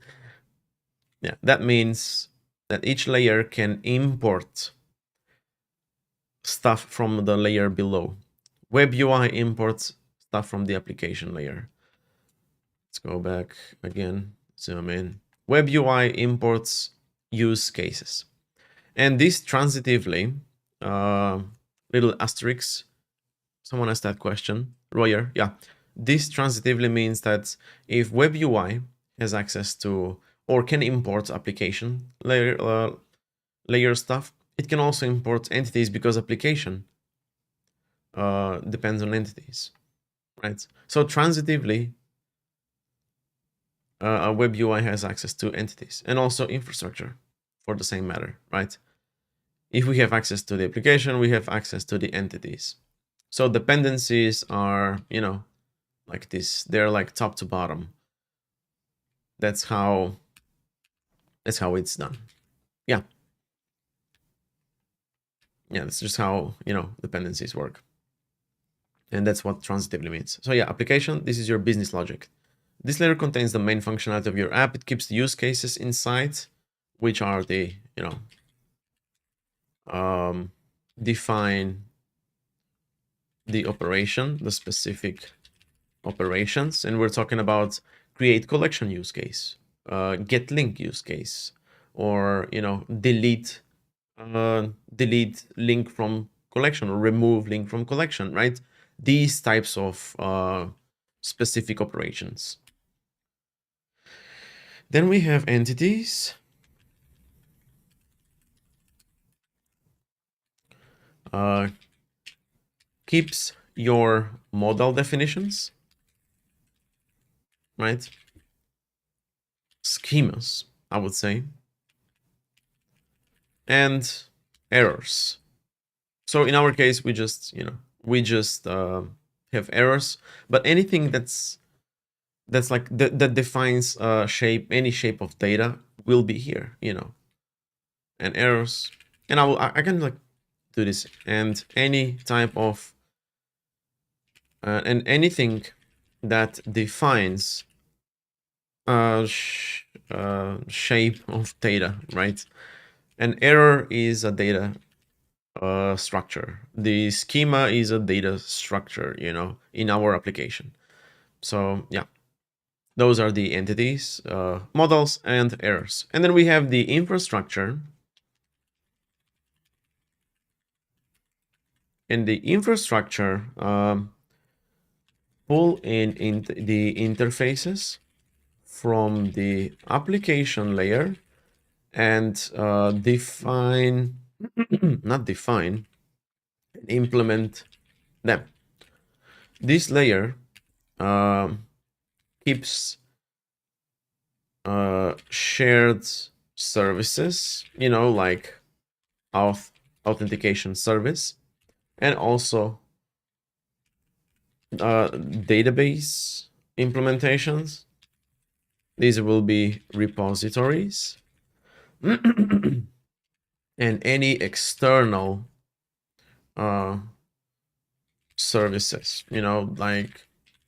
Yeah, that means that each layer can import stuff from the layer below. Web UI imports stuff from the application layer. Let's go back again, zoom in. Web UI imports use cases. And this transitively, little asterisk, someone asked that question, Royer, yeah. This transitively means that if Web UI has access to or can import application layer stuff, it can also import entities because application depends on entities, right? So transitively, a Web UI has access to entities and also infrastructure for the same matter, right? If we have access to the application, we have access to the entities. So dependencies are, you know, like this. They're like top to bottom. That's how it's done. Yeah. Yeah, that's just how, you know, dependencies work. And that's what transitively means. So yeah, application, this is your business logic. This layer contains the main functionality of your app. It keeps the use cases inside, which are the, you know, define the operation, the specific operations. And we're talking about create collection use case, get link use case, or, you know, delete link from collection or remove link from collection, right? These types of specific operations. Then we have entities. Keeps your model definitions, right? Schemas, I would say, and errors. So in our case, we just, you know, have errors, but anything that's like that defines shape, any shape of data will be here, you know, and errors. And I can like do this, and any type of and anything that defines shape of data, right? An error is a data structure. The schema is a data structure, you know, in our application. So yeah, those are the entities, models, and errors. And then we have the infrastructure. And the infrastructure pull in the interfaces from the application layer and define, not define, implement them. This layer keeps shared services, you know, like authentication service, and also database implementations. These will be repositories. And any external services, you know, like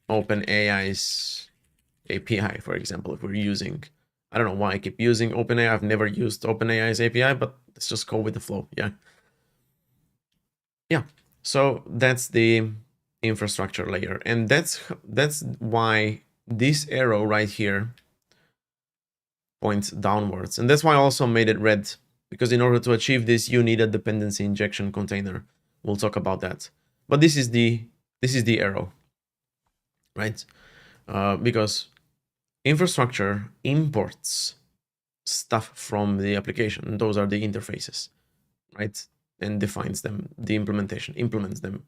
OpenAI's API, for example, if we're using, I don't know why I keep using OpenAI. I've never used OpenAI's API, but let's just go with the flow. Yeah. Yeah. So that's the infrastructure layer. And that's why this arrow right here points downwards. And that's why I also made it red, because in order to achieve this, you need a dependency injection container. We'll talk about that. But this is the arrow, right? Because infrastructure imports stuff from the application. Those are the interfaces, right? And defines them. The implementation implements them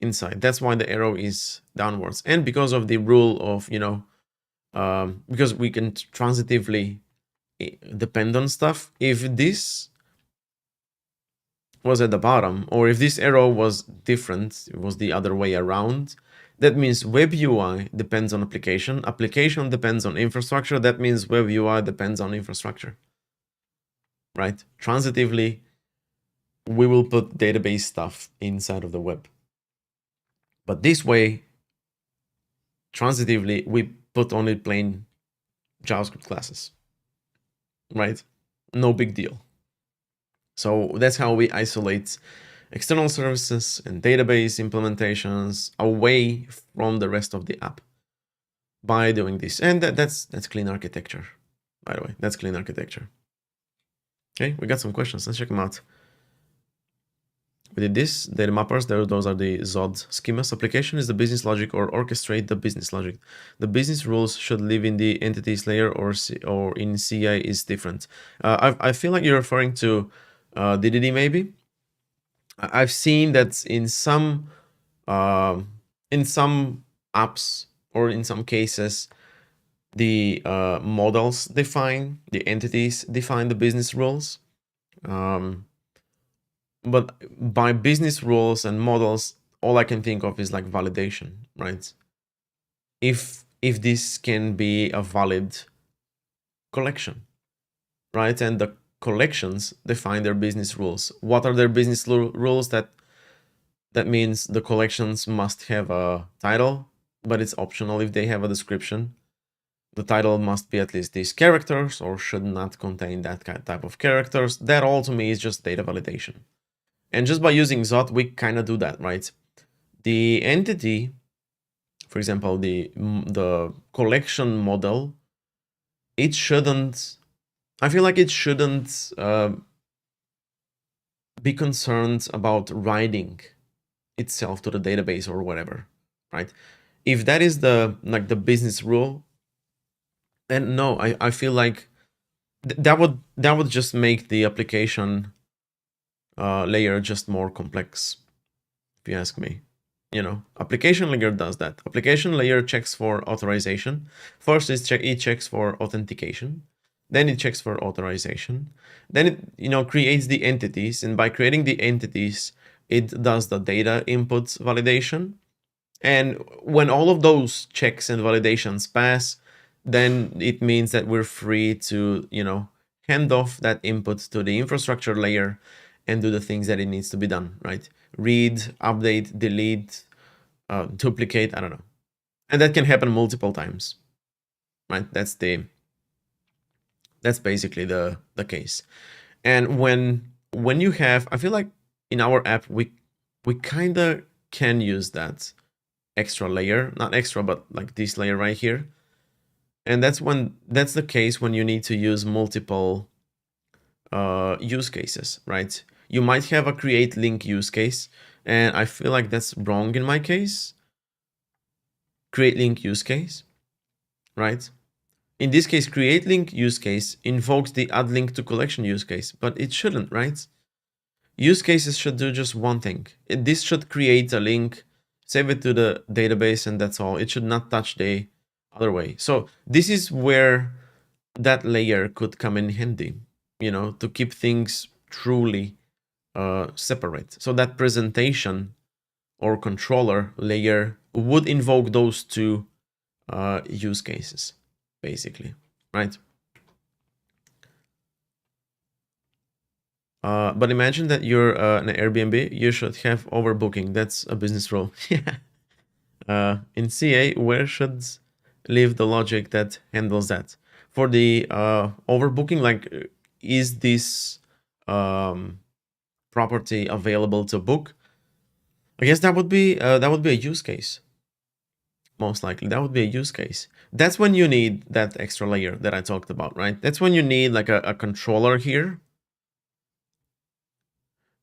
inside. That's why the arrow is downwards. And because of the rule of, you know, because we can transitively depend on stuff. If this was at the bottom, or if this arrow was different, it was the other way around, that means web UI depends on application. Application depends on infrastructure. That means web UI depends on infrastructure, right? Transitively, we will put database stuff inside of the web. But this way, transitively, we put only plain JavaScript classes, right? No big deal. So that's how we isolate external services and database implementations away from the rest of the app by doing this. And that's clean architecture, by the way. That's clean architecture. Okay, we got some questions. Let's check them out. We did this, data mappers, those are the ZOD schemas. Application is the business logic or orchestrate the business logic. The business rules should live in the entities layer or in CI is different. I feel like you're referring to DDD maybe. I've seen that in some apps or in some cases, the models define, the entities define the business rules. But by business rules and models, all I can think of is like validation, right? If this can be a valid collection, right? And the collections define their business rules. What are their business rules? That means the collections must have a title, but it's optional if they have a description. The title must be at least these characters or should not contain that type of characters. That all to me is just data validation. And just by using ZOT, we kind of do that, right? The entity, for example, the collection model, it shouldn't, I feel like it shouldn't be concerned about writing itself to the database or whatever, right? If that is the business rule, then no, I feel like that would just make the application layer just more complex, if you ask me. You know, application layer does that. Application layer checks for authorization. First, it checks for authentication. Then it checks for authorization. Then it, you know, creates the entities, and by creating the entities, it does the data inputs validation. And when all of those checks and validations pass, then it means that we're free to, you know, hand off that input to the infrastructure layer and do the things that it needs to be done, right? Read, update, delete, duplicate, I don't know. And that can happen multiple times, right? That's basically the case. And when you have, I feel like in our app, we kind of can use that extra layer, not extra, but like this layer right here. And that's the case when you need to use multiple use cases, right? You might have a create link use case, and I feel like that's wrong in my case. Create link use case, right? In this case, create link use case invokes the add link to collection use case, but it shouldn't, right? Use cases should do just one thing. This should create a link, save it to the database, and that's all. It should not touch the other way. So this is where that layer could come in handy, you know, to keep things truly separate. So that presentation or controller layer would invoke those two use cases, basically, right? But imagine that you're an Airbnb, you should have overbooking. That's a business rule. Yeah. In CA, where should live the logic that handles that? For the overbooking, like, is this property available to book? I guess that would be a use case. Most likely, that would be a use case. That's when you need that extra layer that I talked about, right? That's when you need like a controller here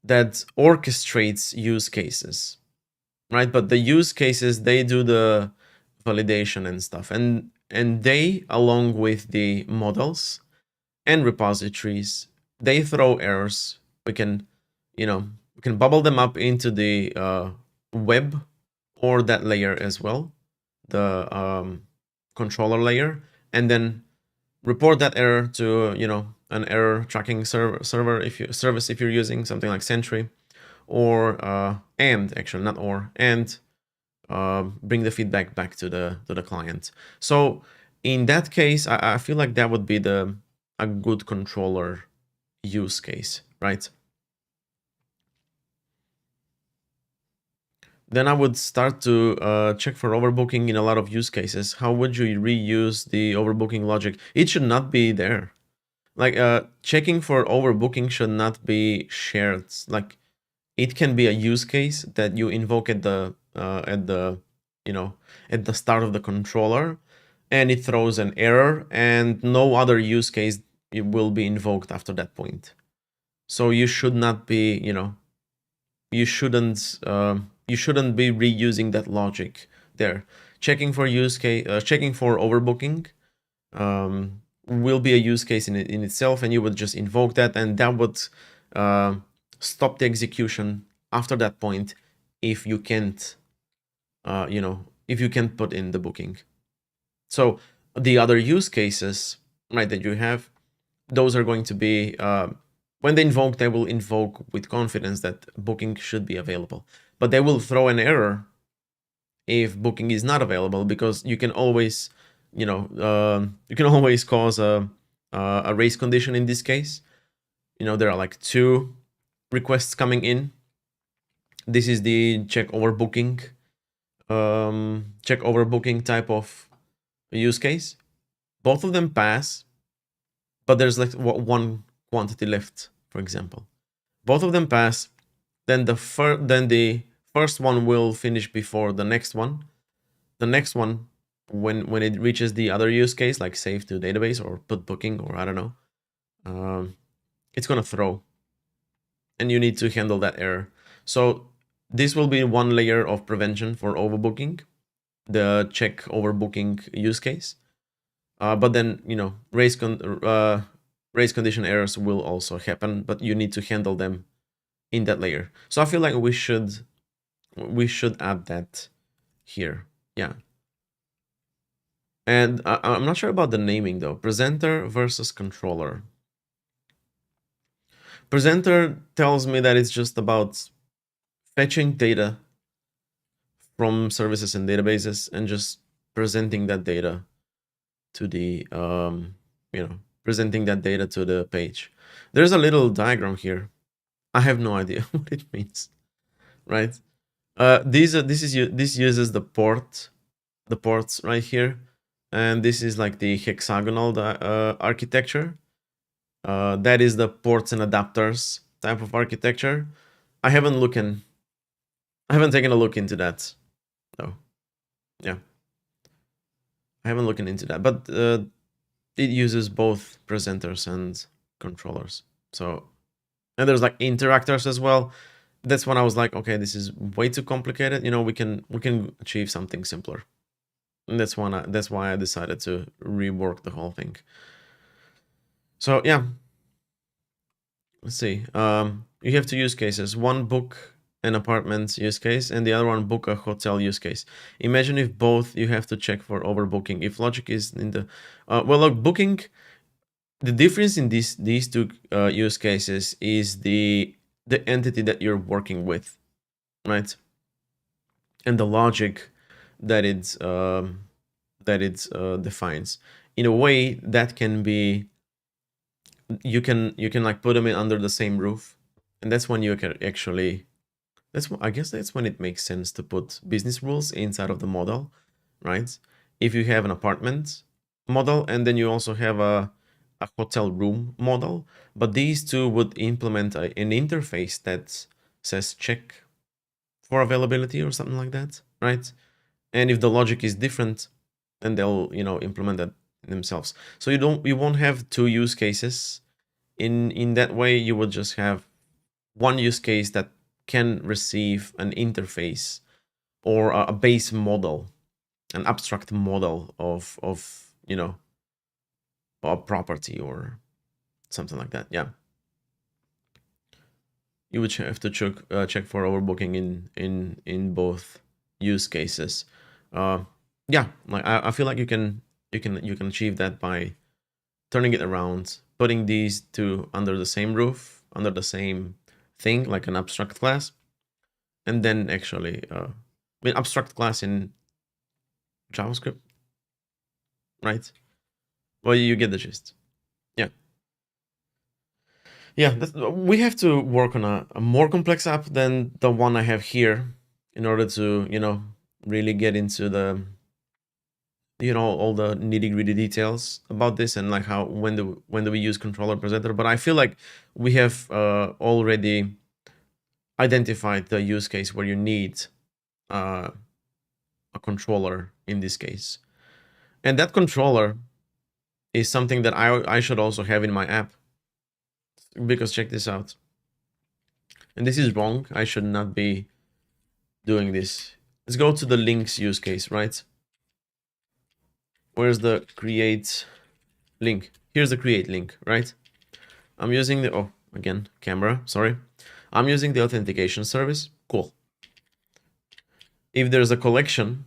that orchestrates use cases, right? But the use cases, they do the validation and stuff, and they, along with the models and repositories, they throw errors. We can, you know, we can bubble them up into the web or that layer as well, the controller layer, and then report that error to, you know, an error tracking server if you service if you're using something like Sentry, or and actually not or and bring the feedback back to the client. So in that case, I feel like that would be a good controller use case, right? Then I would start to check for overbooking in a lot of use cases. How would you reuse the overbooking logic? It should not be there. Like checking for overbooking should not be shared. Like it can be a use case that you invoke at the you know, at the start of the controller, and it throws an error, and no other use case it will be invoked after that point. So you should not be, you know, you shouldn't be reusing that logic there. Checking for checking for overbooking will be a use case in itself, and you would just invoke that, and that would stop the execution after that point if you can't, you know, if you can't put in the booking. So the other use cases, right, that you have, those are going to be when they invoke, they will invoke with confidence that booking should be available, but they will throw an error if booking is not available, because you can always, you know, you can always cause a race condition in this case. You know, there are like two requests coming in. This is the check overbooking type of use case. Both of them pass, but there's like one quantity left, for example. Both of them pass, then the first one will finish before the next one. The next one, when it reaches the other use case, like save to database or put booking, or I don't know, it's gonna throw, and you need to handle that error. So this will be one layer of prevention for overbooking, the check overbooking use case. But then, you know, race condition errors will also happen, but you need to handle them in that layer. So I feel like we should add that here. Yeah. And I'm not sure about the naming though. Presenter versus controller. Presenter tells me that it's just about fetching data from services and databases and just presenting that data to the you know, presenting that data to the page. There's a little diagram here. I have no idea what it means, right? This uses the ports right here, and this is like the hexagonal architecture. That is the ports and adapters type of architecture. I haven't taken a look into that though. Yeah, I haven't looked into that, but it uses both presenters and controllers. So, and there's like interactors as well. That's when I was like, okay, this is way too complicated. You know, we can achieve something simpler. And that's why I decided to rework the whole thing. So yeah, let's see. You have two use cases: one book an apartment use case, and the other one book a hotel use case. Imagine if both you have to check for overbooking. If logic is in the well, look, booking the difference in these two use cases is the entity that you're working with, right? And the logic that it defines. In a way, that can be, you can like put them in under the same roof, and that's when you can actually, I guess that's when it makes sense to put business rules inside of the model, right? If you have an apartment model and then you also have a hotel room model, but these two would implement an interface that says check for availability or something like that, right? And if the logic is different, then they'll implement that themselves. So you won't have two use cases. In that way, you would just have one use case that can receive an interface or a base model, an abstract model of a property or something like that. Yeah, you would have to check for overbooking in both use cases. Uh, yeah, like I feel like you can achieve that by turning it around, putting these two under the same roof, under the same thing, like an abstract class, and then actually, abstract class in JavaScript, right? Well, you get the gist. Yeah, yeah. We have to work on a more complex app than the one I have here in order to really get into the all the nitty gritty details about this, and like how when do we use controller presenter. But I feel like we have already identified the use case where you need uh, a controller in this case, and that controller is something that I should also have in my app, because check this out. And this is wrong. I should not be doing this. Let's go to the links use case, right? Where's the create link? Here's the create link, right? I'm using the, oh, again, camera, sorry. I'm using the authentication service. Cool. If there's a collection,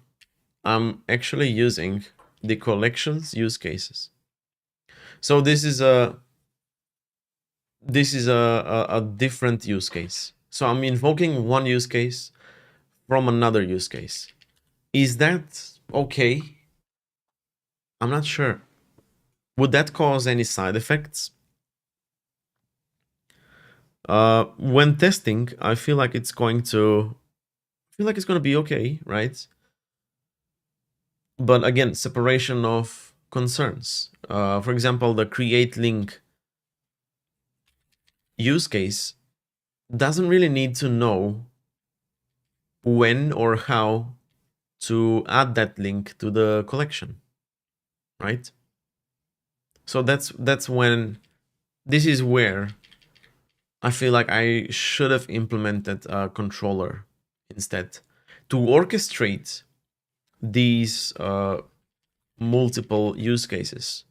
I'm actually using the collections use cases. So this is a different use case. So I'm invoking one use case from another use case. Is that okay? I'm not sure. Would that cause any side effects? When testing, I feel like it's going to be okay, right? But again, separation of concerns. For example, the create link use case doesn't really need to know when or how to add that link to the collection, right? So that's when, this is where I feel like I should have implemented a controller instead to orchestrate these multiple use cases.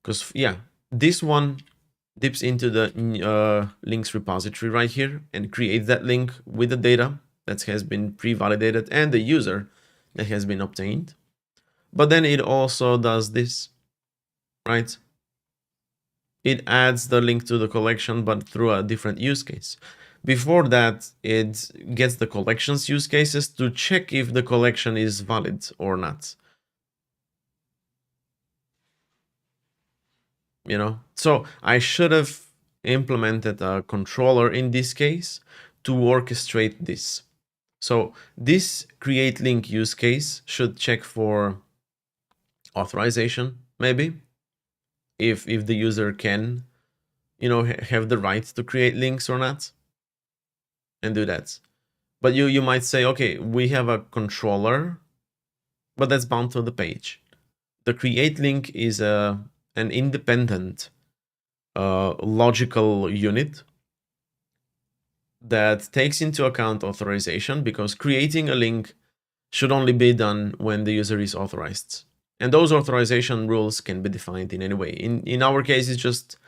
Because yeah, this one dips into the links repository right here and creates that link with the data that has been pre-validated and the user that has been obtained. But then it also does this, right? It adds the link to the collection, but through a different use case. Before that, it gets the collections use cases to check if the collection is valid or not. So I should have implemented a controller in this case to orchestrate this. So this create link use case should check for authorization, maybe, if the user can have the right to create links or not, and do that. But you might say, okay, we have a controller, but that's bound to the page. The create link is an independent logical unit that takes into account authorization, because creating a link should only be done when the user is authorized. And those authorization rules can be defined in any way. In our case, it's just,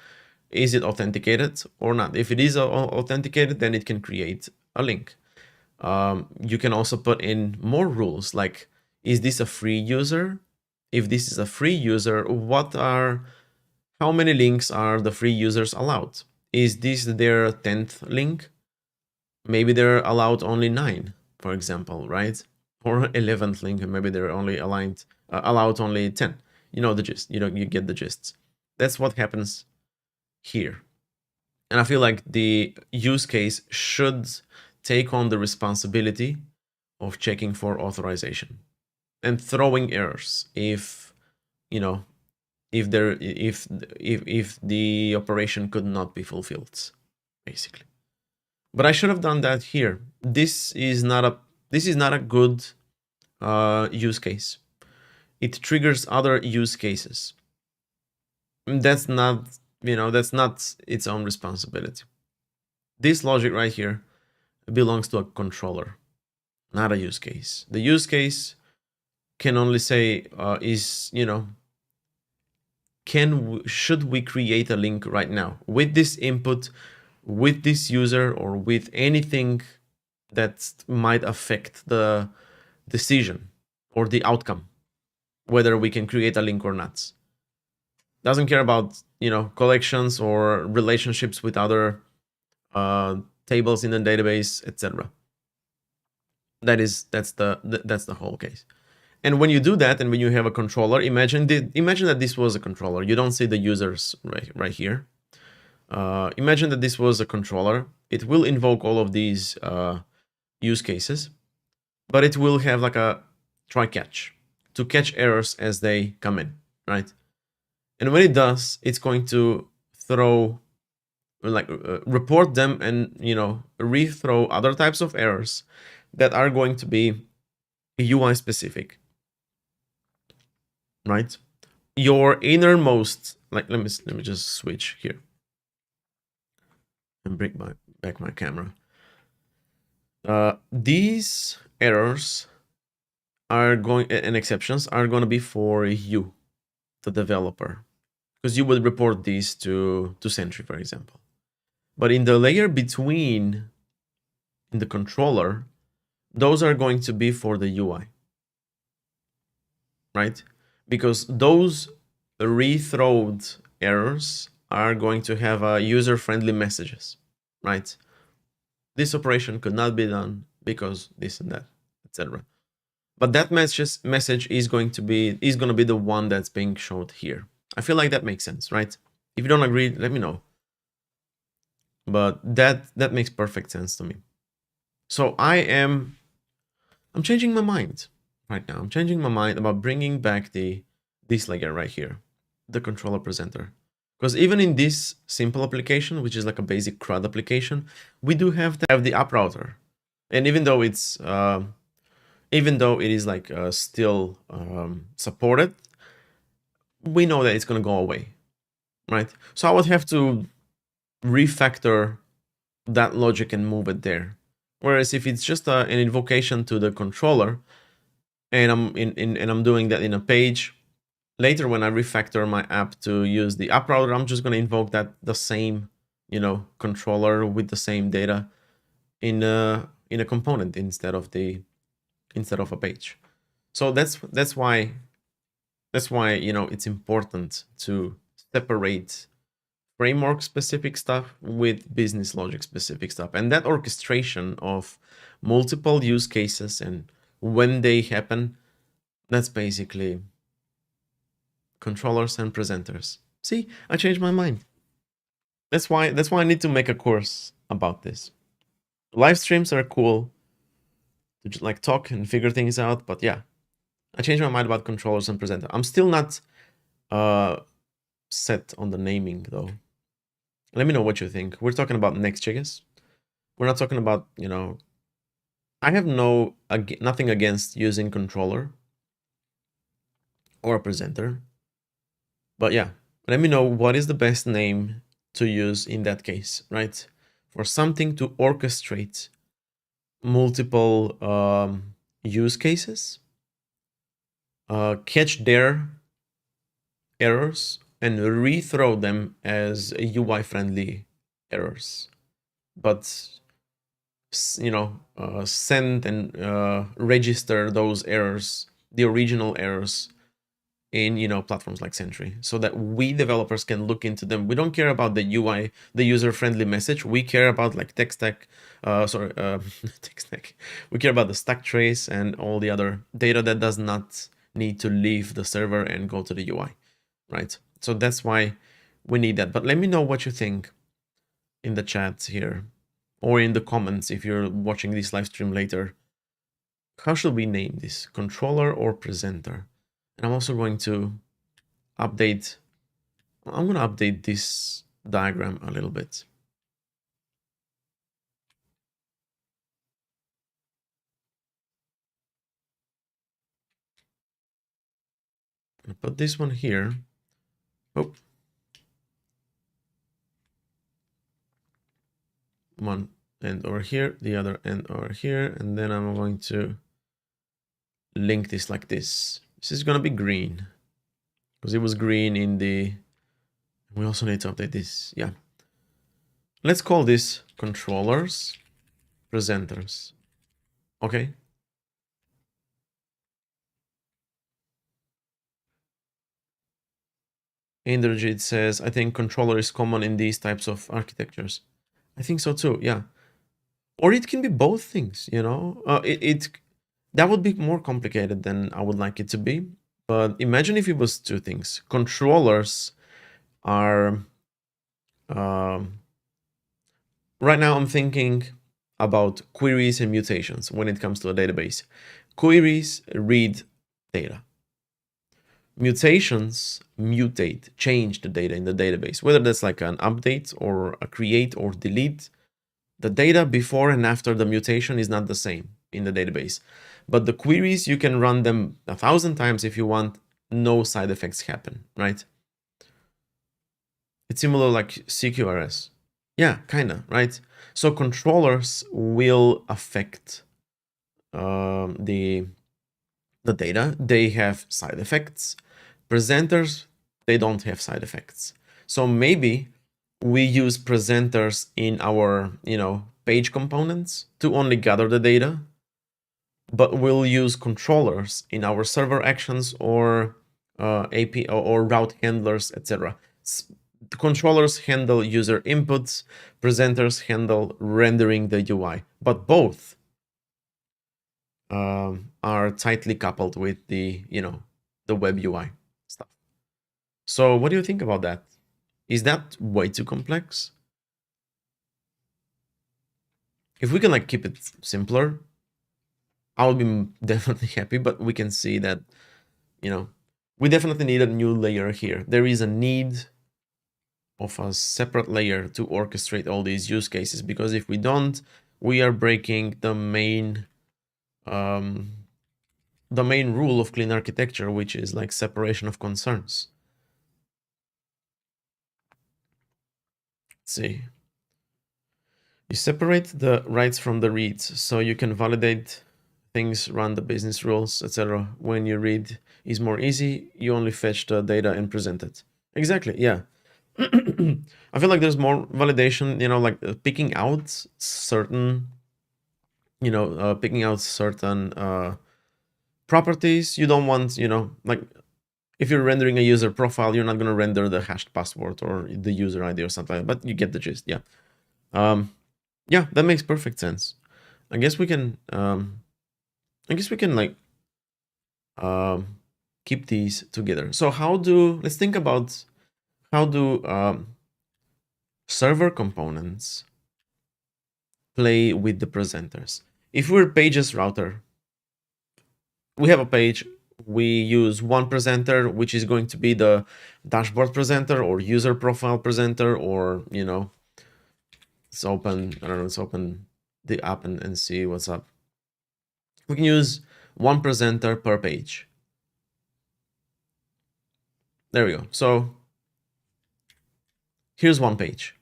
is it authenticated or not? If it is authenticated, then it can create a link. You can also put in more rules, like, is this a free user? If this is a free user, what are how many links are the free users allowed? Is this their 10th link? Maybe they're allowed only 9, for example, right? Or 11th link, and maybe they're only allowed only 10. You know the gist. You get the gist. That's what happens here. And I feel like the use case should take on the responsibility of checking for authorization and throwing errors if, you know, if the operation could not be fulfilled, basically. But I should have done that here. This is not a good use case. It triggers other use cases. That's not its own responsibility. This logic right here belongs to a controller, not a use case. The use case can only say should we create a link right now with this input, with this user, or with anything that might affect the decision or the outcome, whether we can create a link or not. Doesn't care about collections or relationships with other tables in the database, etc. That's the whole case. And when you do that, and when you have a controller, imagine that this was a controller. You don't see the users right here. Imagine that this was a controller. It will invoke all of these use cases, but it will have like a try catch to catch errors as they come in, right? And when it does, it's going to throw report them and rethrow other types of errors that are going to be UI specific, right? Your innermost, let me just switch here and bring back my camera. These errors and exceptions are going to be for you, the developer, because you would report these to Sentry, for example. But in the layer between, in the controller, those are going to be for the UI, right? Because those rethrowed errors are going to have user-friendly messages, right? This operation could not be done because this and that, etc. But that message is going to be the one that's being showed here. I feel like that makes sense, right? If you don't agree, let me know. But that makes perfect sense to me. So I'm changing my mind right now. I'm changing my mind about bringing back this layer right here, the controller presenter. Because even in this simple application, which is like a basic CRUD application, we do have to have the app router. And even though it is like still supported, we know that it's going to go away, right? So I would have to refactor that logic and move it there. Whereas if it's just an invocation to the controller, and I'm doing that in a page, later when I refactor my app to use the app router, I'm just going to invoke the same controller with the same data in a component instead of a page. So that's why it's important to separate framework specific stuff with business logic specific stuff, and that orchestration of multiple use cases and when they happen, that's basically controllers and presenters. See, I changed my mind. That's why I need to make a course about this. Live streams are cool to just like talk and figure things out, but yeah, I changed my mind about controllers and presenter. I'm still not set on the naming though. Let me know what you think. We're talking about Next.js. We're not talking about, I have nothing against using controller or a presenter. But yeah, let me know what is the best name to use in that case, right? For something to orchestrate multiple use cases, catch their errors, and rethrow them as UI-friendly errors. But send and register those errors, the original errors, in, you know, platforms like Sentry, so that we developers can look into them. We don't care about the UI, the user-friendly message. We care about like tech stack, tech stack. We care about the stack trace and all the other data that does not need to leave the server and go to the UI, right? So that's why we need that. But let me know what you think in the chat here, or in the comments if you're watching this live stream later. How should we name this? Controller or presenter? And I'm also going to update. I'm going to update this diagram a little bit. I'm going to put this one here. Oh. One end over here, the other end over here, and then I'm going to link this like this. This is going to be green because it was green in the... We also need to update this. Yeah. Let's call this controllers, presenters. Okay. Inderjit says, I think controller is common in these types of architectures. I think so too, yeah. Or it can be both things, you know? That would be more complicated than I would like it to be. But imagine if it was two things. Controllers are... right now I'm thinking about queries and mutations when it comes to a database. Queries read data. Mutations mutate, change the data in the database, whether that's like an update or a create or delete. The data before and after the mutation is not the same in the database. But the queries, you can run them 1,000 times if you want, no side effects happen, right? It's similar like CQRS. Yeah, kind of, right? So controllers will affect the data. They have side effects. Presenters, they don't have side effects. So maybe we use presenters in our, you know, page components to only gather the data, but we'll use controllers in our server actions or API or route handlers, etc. The controllers handle user inputs, presenters handle rendering the UI, but both are tightly coupled with the, you know, the web UI stuff. So what do you think about that? Is that way too complex? If we can like keep it simpler, I would be definitely happy, but we can see that, you know, we definitely need a new layer here. There is a need of a separate layer to orchestrate all these use cases, because if we don't, we are breaking the main rule of clean architecture, which is like separation of concerns. Let's see. You separate the writes from the reads, so you can validate things, run the business rules, etc. When you read is more easy, you only fetch the data and present it. Exactly, yeah. I feel like there's more validation, you know, like picking out certain, you know, properties. You don't want, you know, like if you're rendering a user profile, you're not going to render the hashed password or the user ID or something like that, but you get the gist, yeah. Yeah, that makes perfect sense. I guess we can like keep these together. So let's think about how do server components play with the presenters. If we're pages router, we have a page, we use one presenter, which is going to be the dashboard presenter or user profile presenter, or, you know, let's open the app and see what's up. We can use one presenter per page. There we go. So here's one page,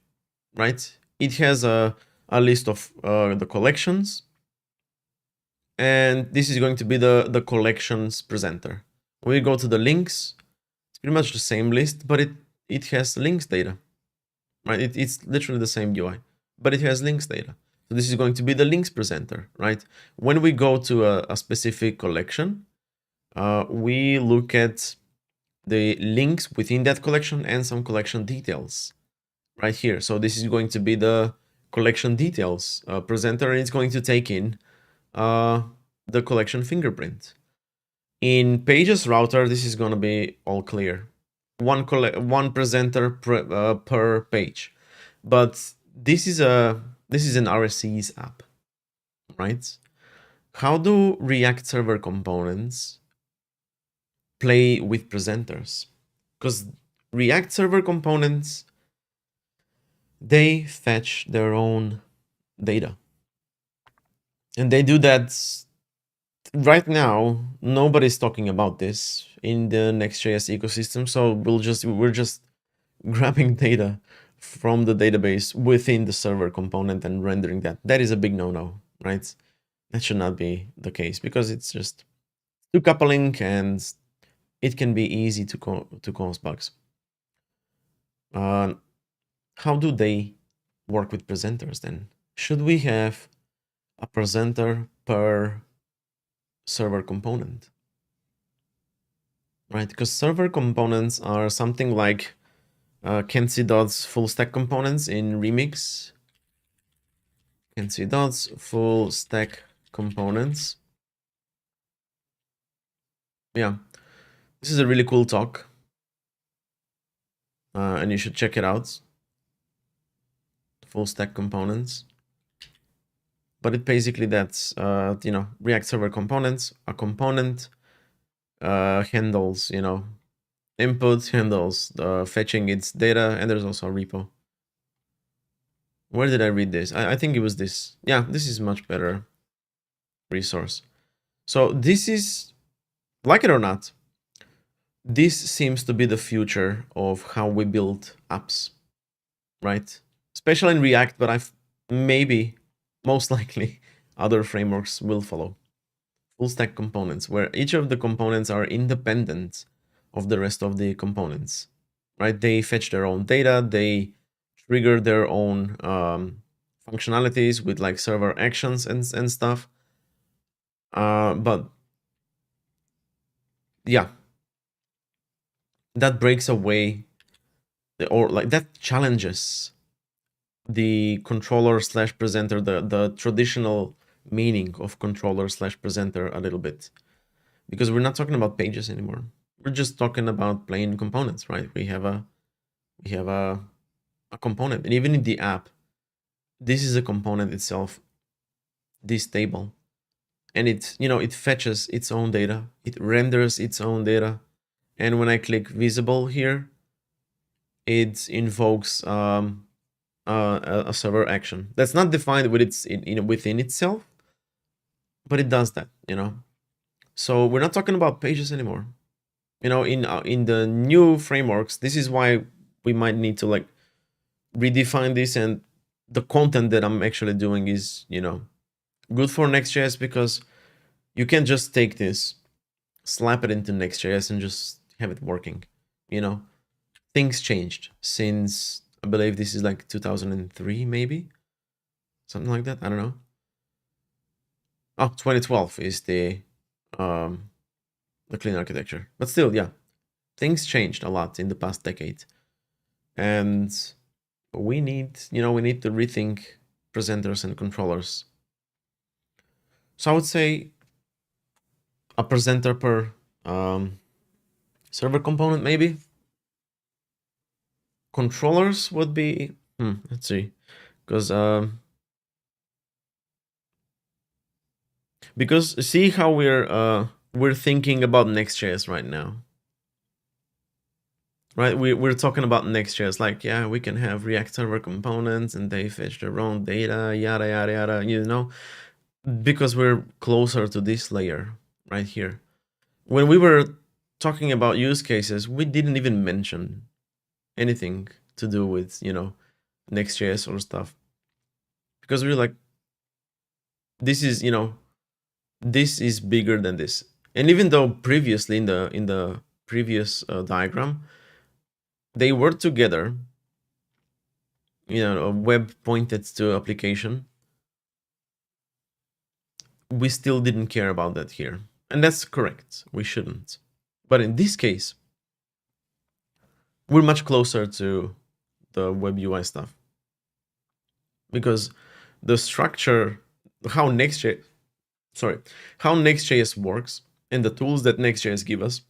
right? It has a list of the collections, and this is going to be the collections presenter. When we go to the links, it's pretty much the same list, but it has links data, right? It's literally the same UI, but it has links data. So this is going to be the links presenter, right? When we go to a specific collection, we look at the links within that collection and some collection details right here. So this is going to be the collection details presenter, and it's going to take in the collection fingerprint. In Pages router, this is going to be all clear. One presenter per page. But this is an RSC's app, right? How do React server components play with presenters? Because React server components, they fetch their own data. And they do that right now. Nobody's talking about this in the Next.js ecosystem, so we're just grabbing data from the database within the server component and rendering that. That is a big no-no, right? That should not be the case because it's just two coupling and it can be easy to cause bugs. How do they work with presenters then? Should we have a presenter per server component? Right, because server components are something like Kenzie Dodd's full stack components in Remix. Kenzie Dodd's full stack components. Yeah, this is a really cool talk. And you should check it out. Full stack components. But it basically that's, React server components. A component handles, input, handles fetching its data, and there's also a repo. Where did I read this? I think it was this. Yeah, this is much better resource. So this is, like it or not, this seems to be the future of how we build apps, right? Especially in React, but maybe, most likely, other frameworks will follow. Full stack components, where each of the components are independent of the rest of the components, right? They fetch their own data, they trigger their own functionalities with like server actions and stuff. But yeah, that breaks away, or like that challenges the controller slash presenter, the traditional meaning of controller slash presenter a little bit, because we're not talking about pages anymore. We're just talking about plain components, right? We have a component, and even in the app, this is a component itself, this table, and it fetches its own data, it renders its own data, and when I click visible here, it invokes a server action that's not defined within itself, but it does that, So we're not talking about pages anymore. In the new frameworks, this is why we might need to like redefine this, and the content that I'm actually doing is, good for Next.js, because you can just take this, slap it into Next.js, and just have it working. Things changed since, I believe this is like 2003, maybe something like that. I don't know. Oh, 2012 is the clean architecture, but still, yeah, things changed a lot in the past decade, and we need to rethink presenters and controllers. So I would say a presenter per server component, maybe. Controllers would be, let's see, because see how we're thinking about Next.js right now, right? We're talking about Next.js, like, yeah, we can have React server components and they fetch their own data, yada yada yada, because we're closer to this layer right here. When we were talking about use cases, we didn't even mention anything to do with, Next.js or stuff, because we're like, this is bigger than this. And even though previously in the previous diagram, they were together, a web pointed to application, we still didn't care about that here. And that's correct. We shouldn't. But in this case, we're much closer to the web UI stuff, because the structure, how Next.js, how Next.js works and the tools that Next.js give us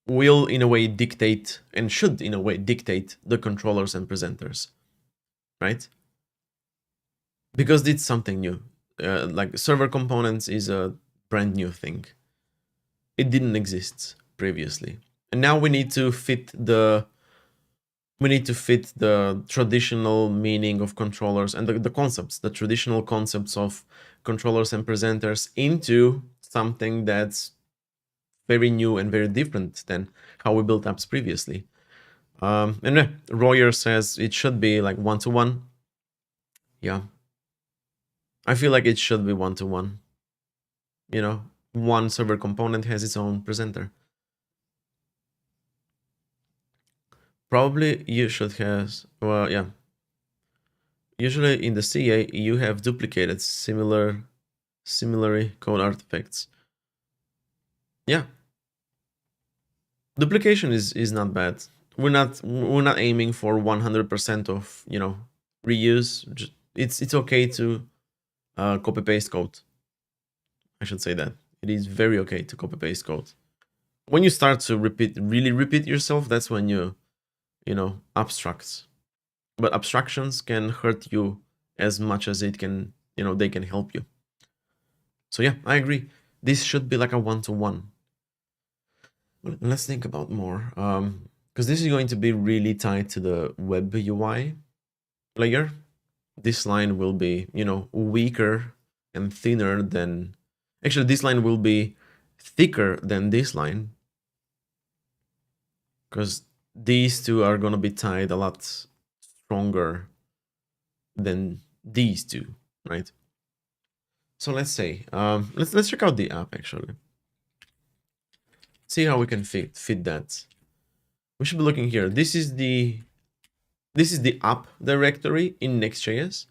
will in a way dictate, and should in a way dictate, the controllers and presenters, right? Because it's something new. Like server components is a brand new thing. It didn't exist previously. And now we need to fit the traditional meaning of controllers and the concepts, the traditional concepts of controllers and presenters into something that's very new and very different than how we built apps previously. And Royer says it should be like one-to-one. Yeah. I feel like it should be one-to-one. You know, one server component has its own presenter. Probably you should have, well, yeah. Usually in the CA, you have duplicated similar code artifacts. Yeah. Duplication is not bad. We're not aiming for 100% of, reuse. It's okay to copy paste code. I should say that. It is very okay to copy paste code. When you start to really repeat yourself, that's when you abstract. But abstractions can hurt you as much as it can, they can help you. So yeah, I agree. This should be like a one-to-one. Let's think about more. Because this is going to be really tied to the web UI layer. This line will be, weaker and thinner than... Actually, this line will be thicker than this line, because these two are going to be tied a lot stronger than these two, right? So let's say, let's check out the app actually. See how we can fit that. We should be looking here. This is the app directory in Next.js,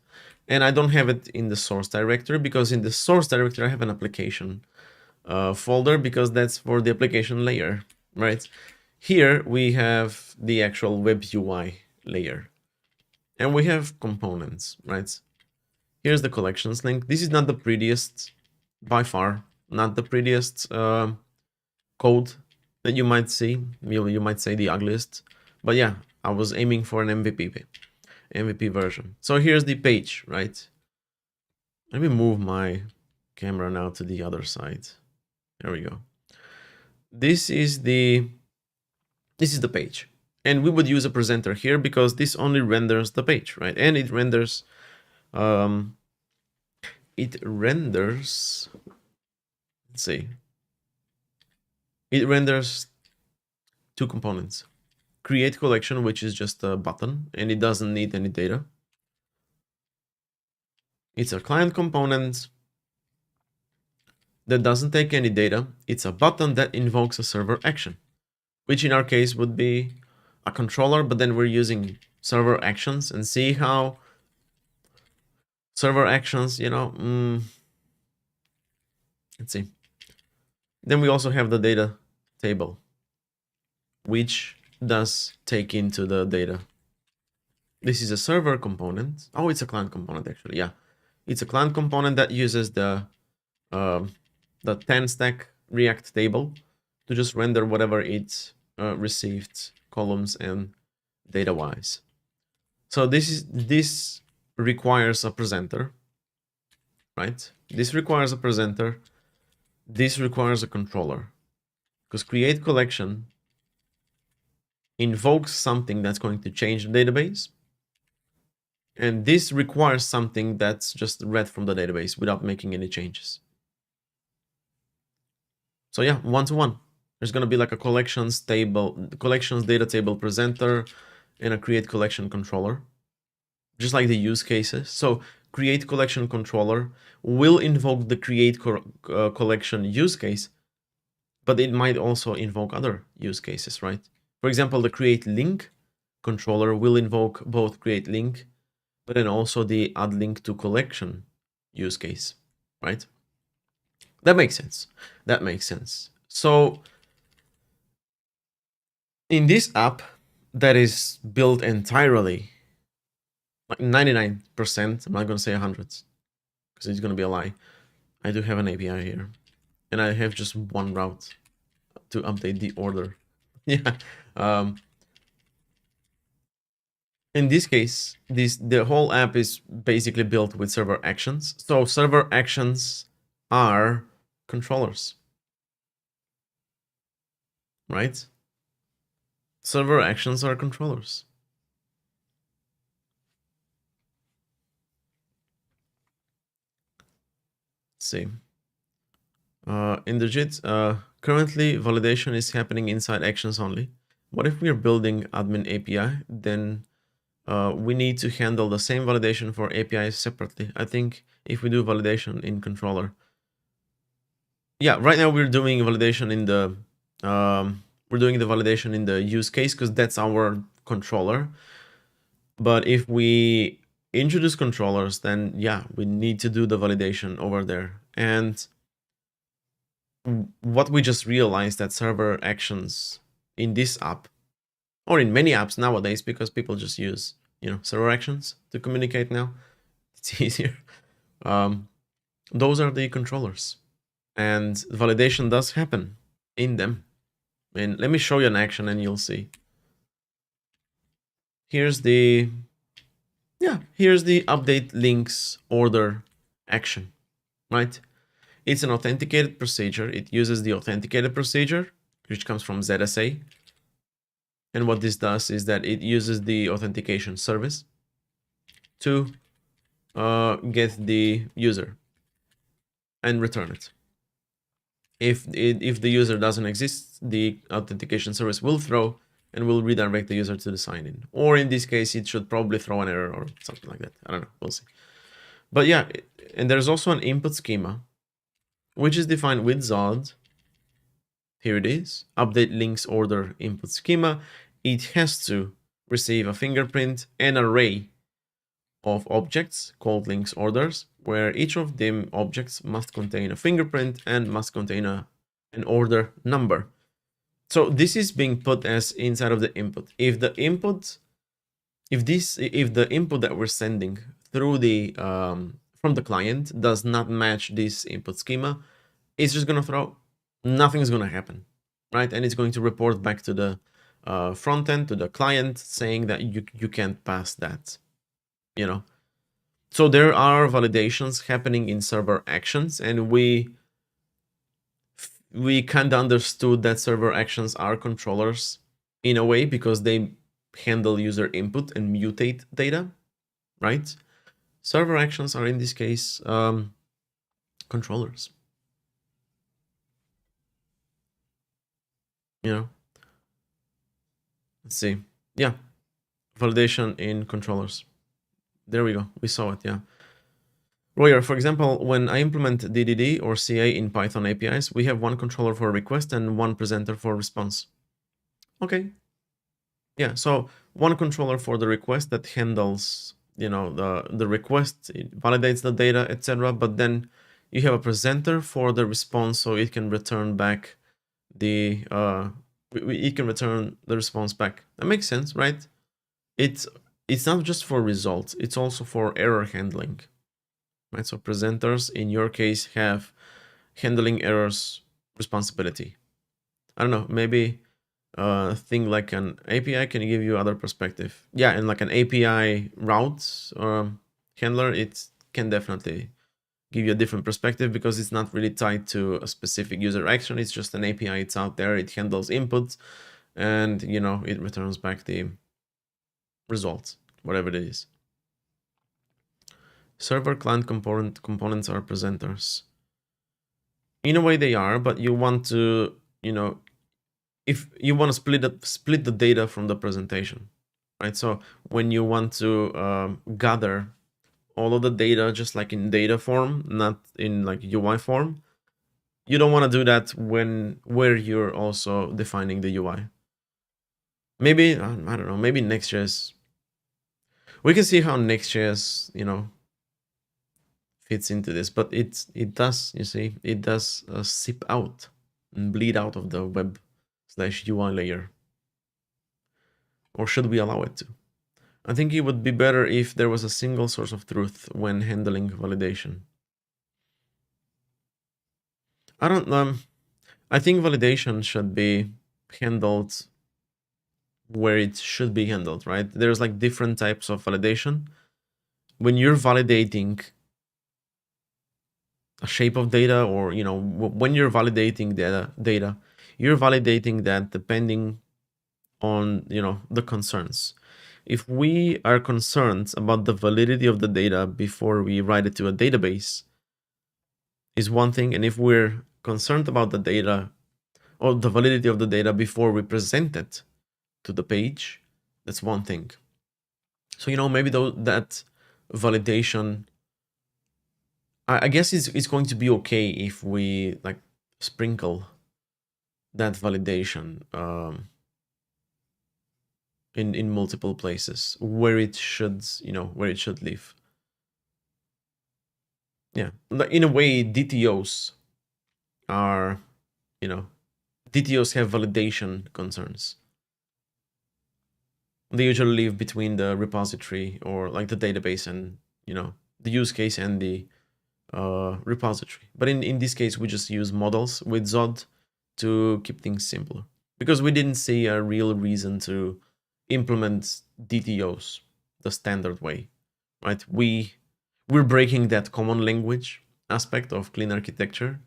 and I don't have it in the source directory, because in the source directory I have an application folder, because that's for the application layer, right? Here we have the actual web UI layer, and we have components, right? Here's the collections link. This is not the prettiest, by far, not the prettiest code that you might see. You might say the ugliest, but yeah, I was aiming for an MVP version. So here's the page, right? Let me move my camera now to the other side. There we go. This is the page, and we would use a presenter here because this only renders the page, right? And it renders let's see, it renders two components: create collection, which is just a button and it doesn't need any data. It's a client component that doesn't take any data. It's a button that invokes a server action, which in our case would be a controller, but then we're using server actions, and see how server actions, let's see. Then we also have the data table, which does take into the data. This is a server component. Oh, it's a client component actually. Yeah, it's a client component that uses the 10 stack React table to just render whatever it received, columns and data wise. So this requires a presenter, right? This requires a presenter. This requires a controller, because create collection invokes something that's going to change the database, and this requires something that's just read from the database without making any changes. So yeah, one-to-one. There's going to be like a collections data table presenter and a create collection controller, just like the use cases. So create collection controller will invoke the create collection use case, but it might also invoke other use cases, right? For example, the create link controller will invoke both create link, but then also the add link to collection use case, right? That makes sense. So in this app that is built entirely, like 99%, I'm not going to say 100 because it's going to be a lie. I do have an API here, and I have just one route to update the order. Yeah. In this case, the whole app is basically built with server actions. So server actions are controllers, right? Server actions are controllers. Let's see. In the JIT, currently validation is happening inside actions only. What if we're building admin API? Then we need to handle the same validation for APIs separately. I think if we do validation in controller, yeah, right now we're doing validation in the validation in the use case because that's our controller. But if we introduce controllers, then yeah, we need to do the validation over there. And what we just realized that server actions in this app or in many apps nowadays, because people just use server actions to communicate now, it's easier. Those are the controllers, and validation does happen in them. And let me show you an action and you'll see. Here's the update links order action, right? It's an authenticated procedure. It uses the authenticated procedure, which comes from ZSA. And what this does is that it uses the authentication service to get the user and return it. If the user doesn't exist, the authentication service will throw and will redirect the user to the sign-in. Or in this case, it should probably throw an error or something like that. I don't know. We'll see. But yeah, and there's also an input schema, which is defined with Zod. Here it is. Update links order input schema. It has to receive a fingerprint, an array of objects called links orders, where each of them objects must contain a fingerprint and must contain an order number. So this is being put as inside of the input. If the input that we're sending through the from the client does not match this input schema, it's just gonna throw. Nothing's gonna happen, right? And it's going to report back to the front end, to the client, saying that you can't pass that. So there are validations happening in server actions, and we kind of understood that server actions are controllers in a way because they handle user input and mutate data, right? Server actions are in this case controllers. Let's see. Yeah, validation in controllers. There we go. We saw it. Yeah. Royer, for example, when I implement DDD or CA in Python APIs, we have one controller for request and one presenter for response. Okay. Yeah, so one controller for the request that handles, the request, it validates the data, etc. But then you have a presenter for the response, so it can return back the it can return the response back. That makes sense, right? It's not just for results; it's also for error handling. Right, so presenters in your case have handling errors responsibility. I don't know, maybe a thing like an API can give you other perspective. Yeah, and like an API route handler, it can definitely give you a different perspective because it's not really tied to a specific user action. It's just an API. It's out there. It handles inputs, and it returns back the results, whatever it is. Server client components are presenters. In a way they are, but you want to, if you want to split the data from the presentation, right? So when you want to gather all of the data just like in data form, not in like UI form, you don't want to do that where you're also defining the UI. Maybe, I don't know, maybe Next.js. We can see how Next.js, fits into this, but it does, you see, it does sip out and bleed out of the web/UI layer. Or should we allow it to? I think it would be better if there was a single source of truth when handling validation. I don't know. I think validation should be handled where it should be handled, right? There's like different types of validation. When you're validating a shape of data, or when you're validating data, you're validating that depending on the concerns. If we are concerned about the validity of the data before we write it to a database, is one thing, and if we're concerned about the data or the validity of the data before we present it to the page, that's one thing. So maybe that validation, I guess it's going to be okay if we like sprinkle that validation in multiple places where it should live. Yeah, in a way, DTOs are, DTOs have validation concerns. They usually live between the repository or like the database and the use case and the repository. But in this case, we just use models with Zod to keep things simpler, because we didn't see a real reason to implement DTOs the standard way, right? We're breaking that common language aspect of clean architecture,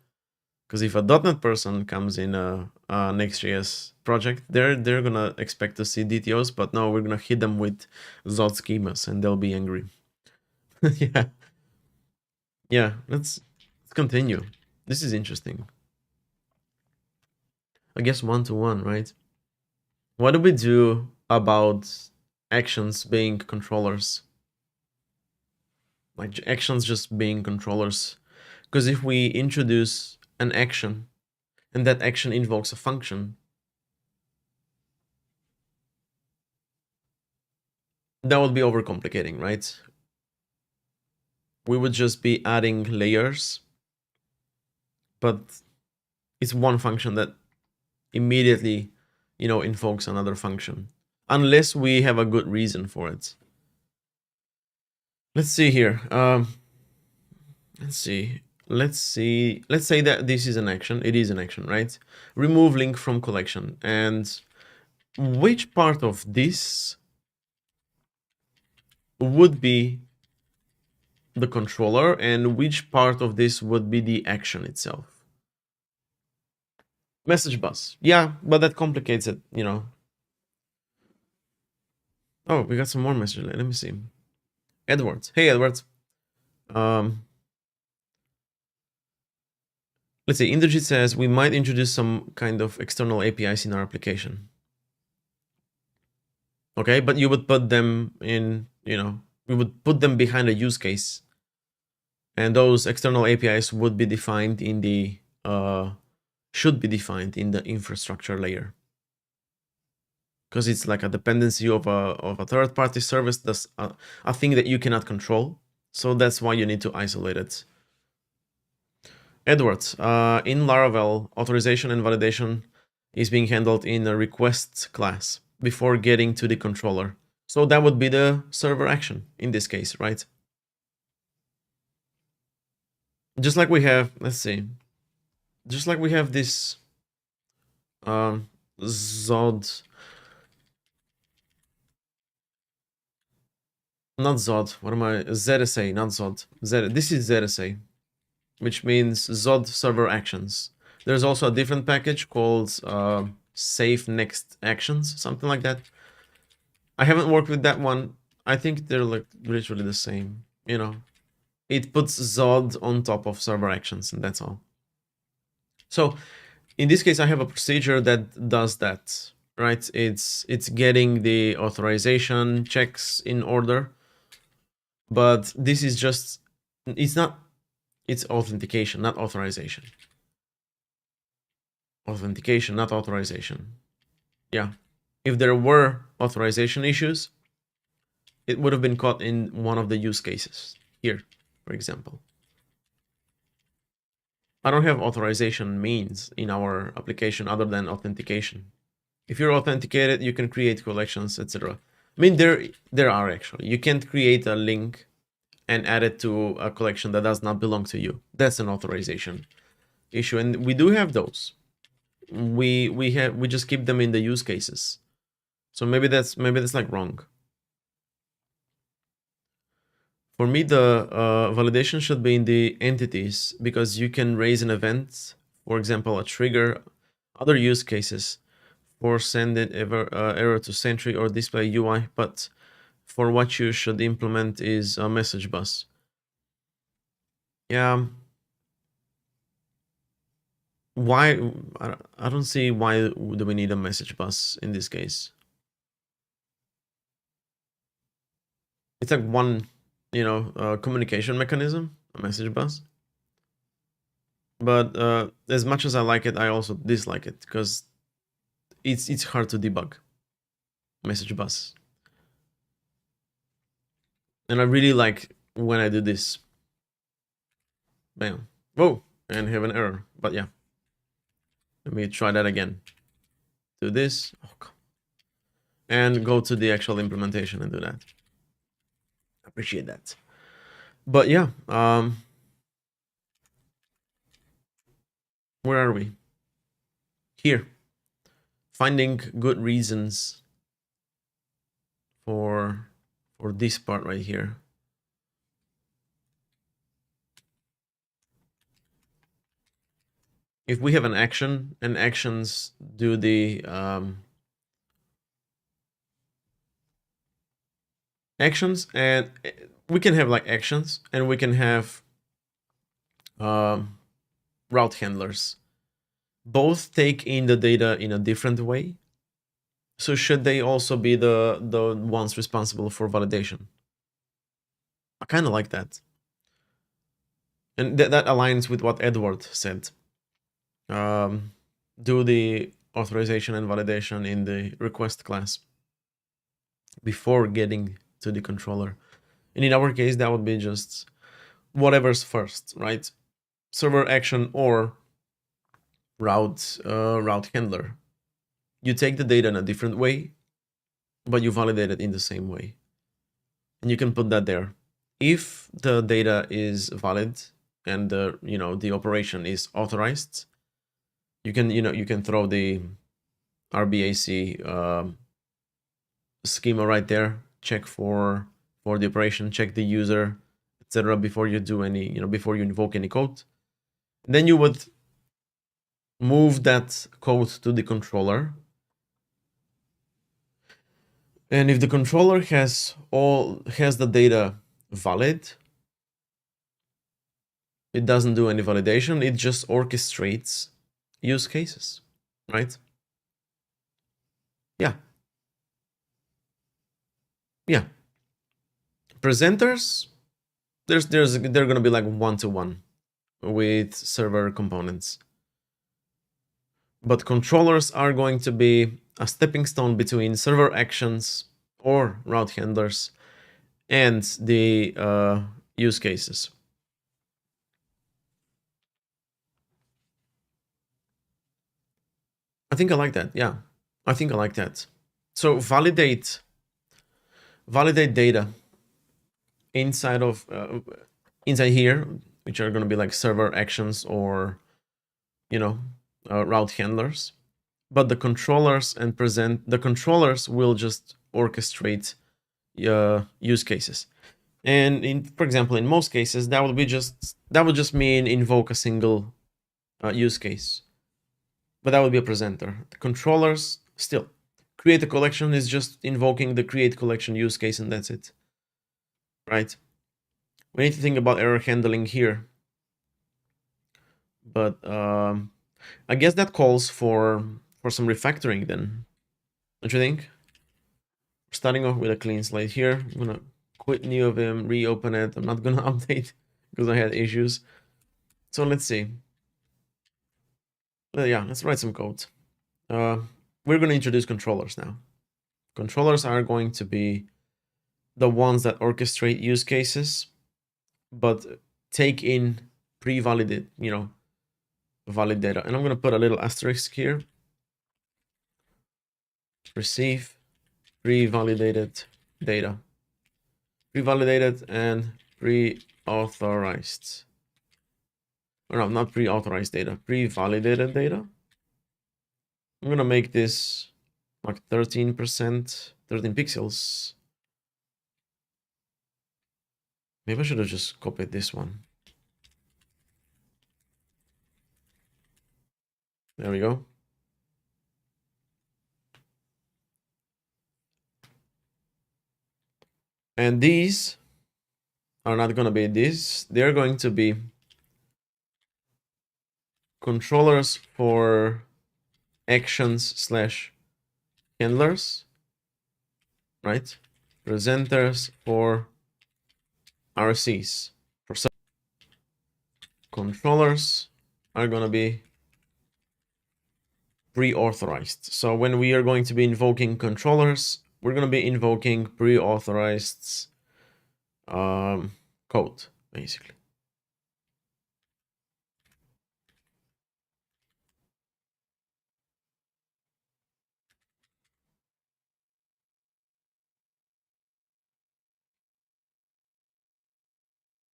because if a .NET person comes in a Next.js project, they're gonna expect to see DTOs, but no, we're gonna hit them with Zod schemas and they'll be angry. Yeah. Yeah, let's continue. This is interesting. I guess one-to-one, right? What do we do about actions being controllers? Like actions just being controllers. Because if we introduce an action and that action invokes a function, that would be overcomplicating, right? We would just be adding layers, but it's one function that immediately, invokes another function, unless we have a good reason for it. Let's see here. Let's see. Let's say that this is an action. It is an action, right? Remove link from collection. And which part of this would be the controller and which part of this would be the action itself? Message bus. Yeah, but that complicates it, Oh, we got some more messages. Let me see. Edwards. Hey, Edwards. Let's see. Inderjit says we might introduce some kind of external APIs in our application. Okay, but you would put them in, we would put them behind a use case, and those external APIs would be defined in the should be defined in the infrastructure layer, because it's like a dependency of a third-party service. That's a thing that you cannot control, so that's why you need to isolate it. Edwards, in Laravel, authorization and validation is being handled in a request class before getting to the controller. So that would be the server action in this case, right? Just like we have, let's see, just like we have this Zod, not Zod, what am I, ZSA, not Zod, this is ZSA, which means Zod server actions. There's also a different package called Safe Next Actions, something like that. I haven't worked with that one. I think they're like literally the same, It puts Zod on top of server actions, and that's all. So in this case, I have a procedure that does that, right? It's getting the authorization checks in order, but this is just, it's authentication, not authorization. Authentication, not authorization. Yeah. If there were authorization issues, it would have been caught in one of the use cases here, for example. I don't have authorization means in our application other than authentication. If you're authenticated, you can create collections, etc. I mean, there are actually. You can't create a link and add it to a collection that does not belong to you. That's an authorization issue, and we do have those. We just keep them in the use cases. So maybe that's like wrong. For me, the validation should be in the entities, because you can raise an event, for example, a trigger, other use cases for send it error to Sentry or display UI, but for what you should implement is a message bus. Yeah. Why? I don't see why do we need a message bus in this case. It's like one, communication mechanism, a message bus. But as much as I like it, I also dislike it because it's hard to debug message bus. And I really like when I do this. Bam. Whoa, and have an error. But yeah. Let me try that again. Do this. Oh, and go to the actual implementation and do that. Appreciate that. But yeah, where are we? Here. Finding good reasons for this part right here. If we have an action and actions do the actions, and we can have like actions and we can have route handlers. Both take in the data in a different way. So should they also be the ones responsible for validation? I kind of like that. And that aligns with what Edward said. Do the authorization and validation in the request class before getting to the controller. And in our case, that would be just whatever's first, right? Server action or route handler. You take the data in a different way, but you validate it in the same way. And you can put that there. If the data is valid and the operation is authorized, you can throw the RBAC schema right there. Check for the operation, check the user, etc. before you do any, before you invoke any code. Then you would move that code to the controller. And if the controller has the data valid, it doesn't do any validation, it just orchestrates use cases, right? Yeah. Yeah. Presenters, they're gonna be like one-to-one with server components. But controllers are going to be a stepping stone between server actions or route handlers and the use cases. I think I like that. Yeah, I think I like that. So validate data inside of inside here, which are going to be like server actions or route handlers. But the controllers will just orchestrate use cases. And for example, in most cases, that would just mean invoke a single use case. But that would be a presenter. The controllers still create a collection is just invoking the create collection use case, and that's it. Right? We need to think about error handling here. But I guess that calls for some refactoring then. Don't you think? Starting off with a clean slate here. I'm gonna quit new of him, reopen it. I'm not gonna update because I had issues. So let's see. Yeah, let's write some code. We're gonna introduce controllers now. Controllers are going to be the ones that orchestrate use cases, but take in pre-validated, valid data. And I'm gonna put a little asterisk here receive pre-validated data. Pre-validated and pre-authorized. Or no, not pre-authorized data, pre-validated data. I'm gonna make this like 13%, 13 pixels. Maybe I should have just copied this one. There we go. And these are not gonna be this. They're going to be controllers for actions slash handlers, right? Presenters for RCs. For controllers are gonna be pre-authorized. So when we are going to be invoking controllers, we're going to be invoking pre-authorized code, basically.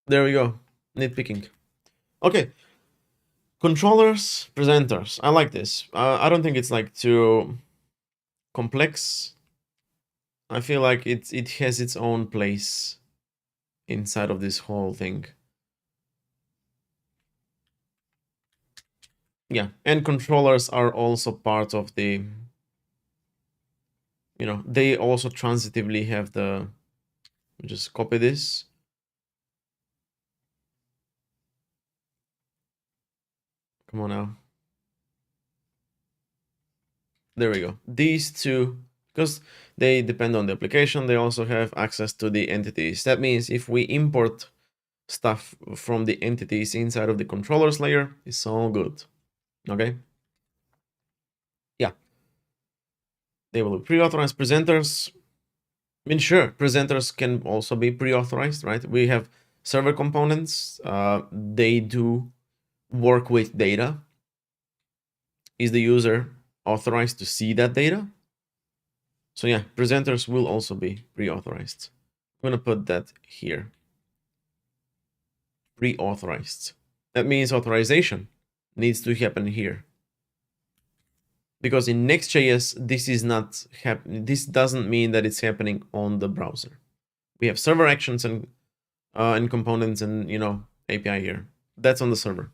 There we go. Nitpicking. Okay. Controllers, presenters. I like this. I don't think it's like too complex. I feel like it has its own place inside of this whole thing. Yeah, and controllers are also part of the, they also transitively have the, just copy this. Come on now. There we go. These two, because they depend on the application, they also have access to the entities. That means if we import stuff from the entities inside of the controllers layer, it's all good. Okay? Yeah. They will be pre-authorized presenters. I mean, sure, presenters can also be pre-authorized, right? We have server components. They do work with data. Is the user authorized to see that data? So yeah, presenters will also be pre-authorized. I'm gonna put that here. Pre-authorized. That means authorization needs to happen here. Because in Next.js, this is not happening. This doesn't mean that it's happening on the browser. We have server actions and components and API here. That's on the server,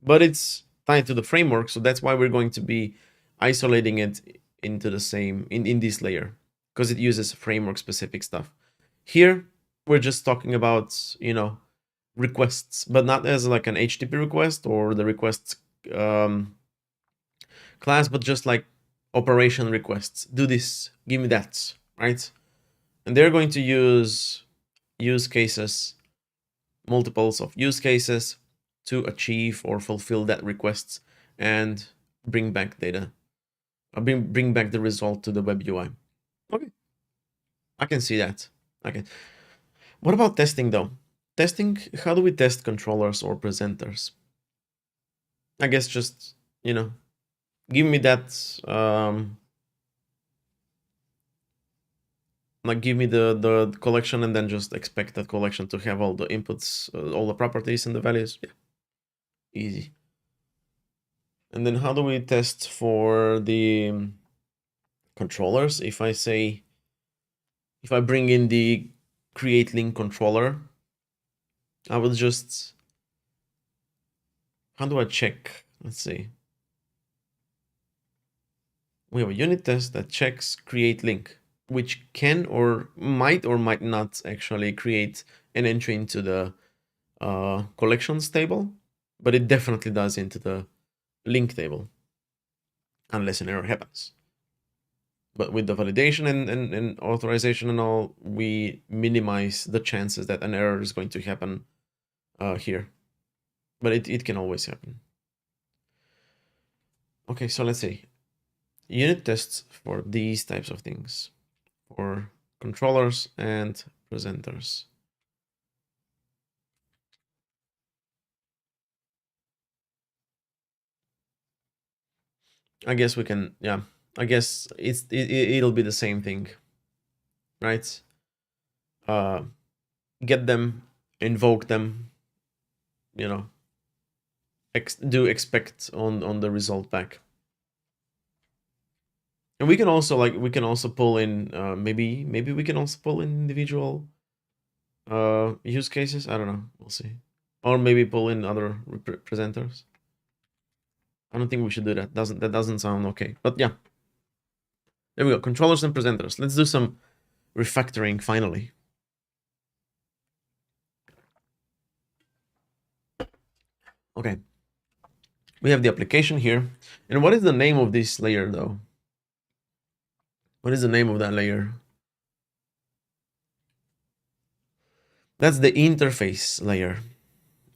but it's tied to the framework, so that's why we're going to be isolating it into the same in this layer, because it uses framework specific stuff. Here we're just talking about requests, but not as like an HTTP request or the requests class, but just like operation requests. Do this, give me that, right? And they're going to use use cases, multiples of use cases to achieve or fulfill that requests and bring back data, bring back the result to the web UI. Okay, I can see that. Okay, what about testing though? Testing, how do we test controllers or presenters? I guess just give me that like give me the collection and then just expect that collection to have all the inputs, all the properties and the values. Yeah, easy. And then how do we test for the controllers? If I bring in the create link controller, I will just, how do I check? Let's see. We have a unit test that checks create link, which can or might not actually create an entry into the collections table, but it definitely does into the link table, unless an error happens. But with the validation and authorization and all, we minimize the chances that an error is going to happen here. But it can always happen. Okay, so let's see. Unit tests for these types of things, for controllers and presenters. I guess we can, yeah, I guess it'll be the same thing, right? Get them, invoke them, you know, do expect on the result back. And we can also pull in maybe we can also pull in individual use cases. I don't know. We'll see. Or maybe pull in other presenters. I don't think we should do that. That doesn't sound okay. But yeah. There we go. Controllers and presenters. Let's do some refactoring finally. Okay. We have the application here. And what is the name of this layer though? What is the name of that layer? That's the interface layer.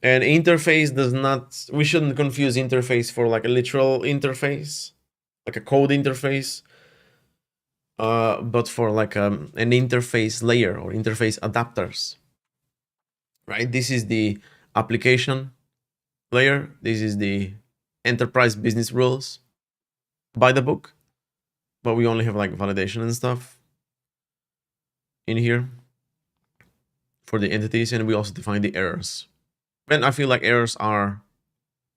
And interface does not, we shouldn't confuse interface for like a literal interface, like a code interface, but for like an interface layer or interface adapters, right? This is the application layer. This is the enterprise business rules by the book, but we only have like validation and stuff in here for the entities, and we also define the errors. And I feel like errors are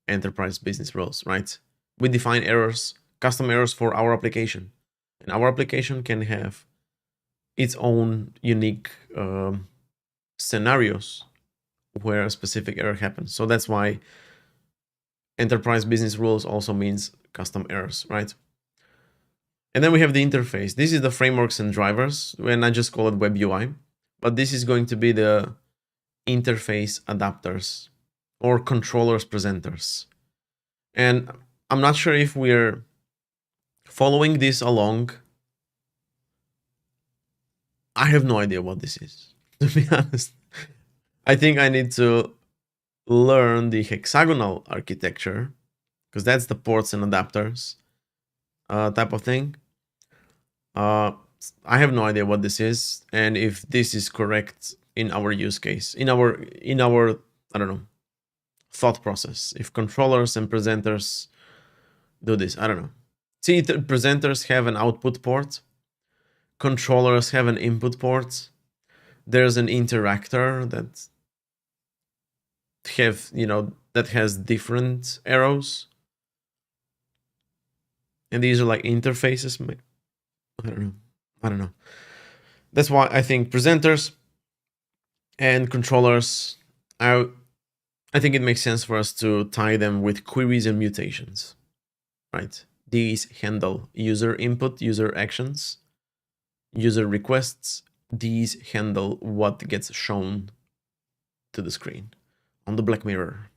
enterprise business rules, right? We define errors, custom errors for our application, and our application can have its own unique scenarios where a specific error happens. So that's why enterprise business rules also means custom errors, right? And then we have the interface. This is the frameworks and drivers, and I just call it web UI, but this is going to be the interface adapters or controllers presenters. And I'm not sure if we're following this along. I have no idea what this is, to be honest. I think I need to learn the hexagonal architecture, because that's the ports and adapters type of thing. I have no idea what this is, and if this is correct in our use case, in our I don't know, thought process. If controllers and presenters do this, I don't know. See, the presenters have an output port, controllers have an input port. There's an interactor that that has different arrows, and these are like interfaces. I don't know. That's why I think presenters and controllers, I think it makes sense for us to tie them with queries and mutations, right? These handle user input, user actions, user requests. These handle what gets shown to the screen on the black mirror.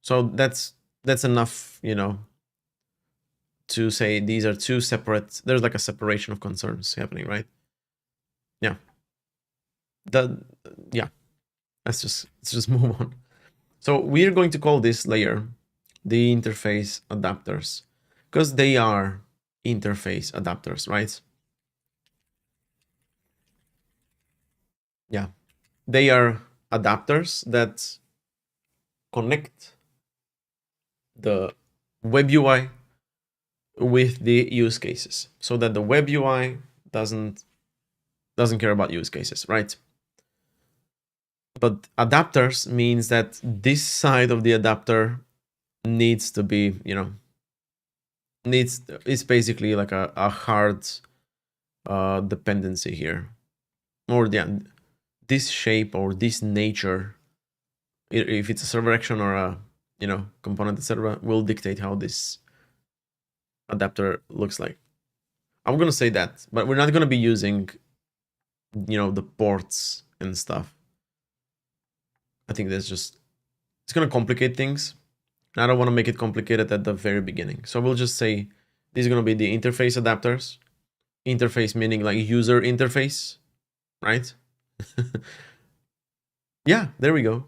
So that's enough, to say these are two separate. There's like a separation of concerns happening, right? Yeah. Let's just move on. So we're going to call this layer the interface adapters, because they are interface adapters, right? Yeah, they are adapters that connect the web UI with the use cases, so that the web UI doesn't care about use cases, right? But adapters means that this side of the adapter needs to be, it's basically like a hard dependency here, or this shape or this nature, if it's a server action or a component, etc., will dictate how this adapter looks like. I'm gonna say that, but we're not gonna be using the ports and stuff. I think that's just, it's gonna complicate things. I don't want to make it complicated at the very beginning, so we'll just say these are gonna be the interface adapters. Interface meaning like user interface, right? Yeah, there we go.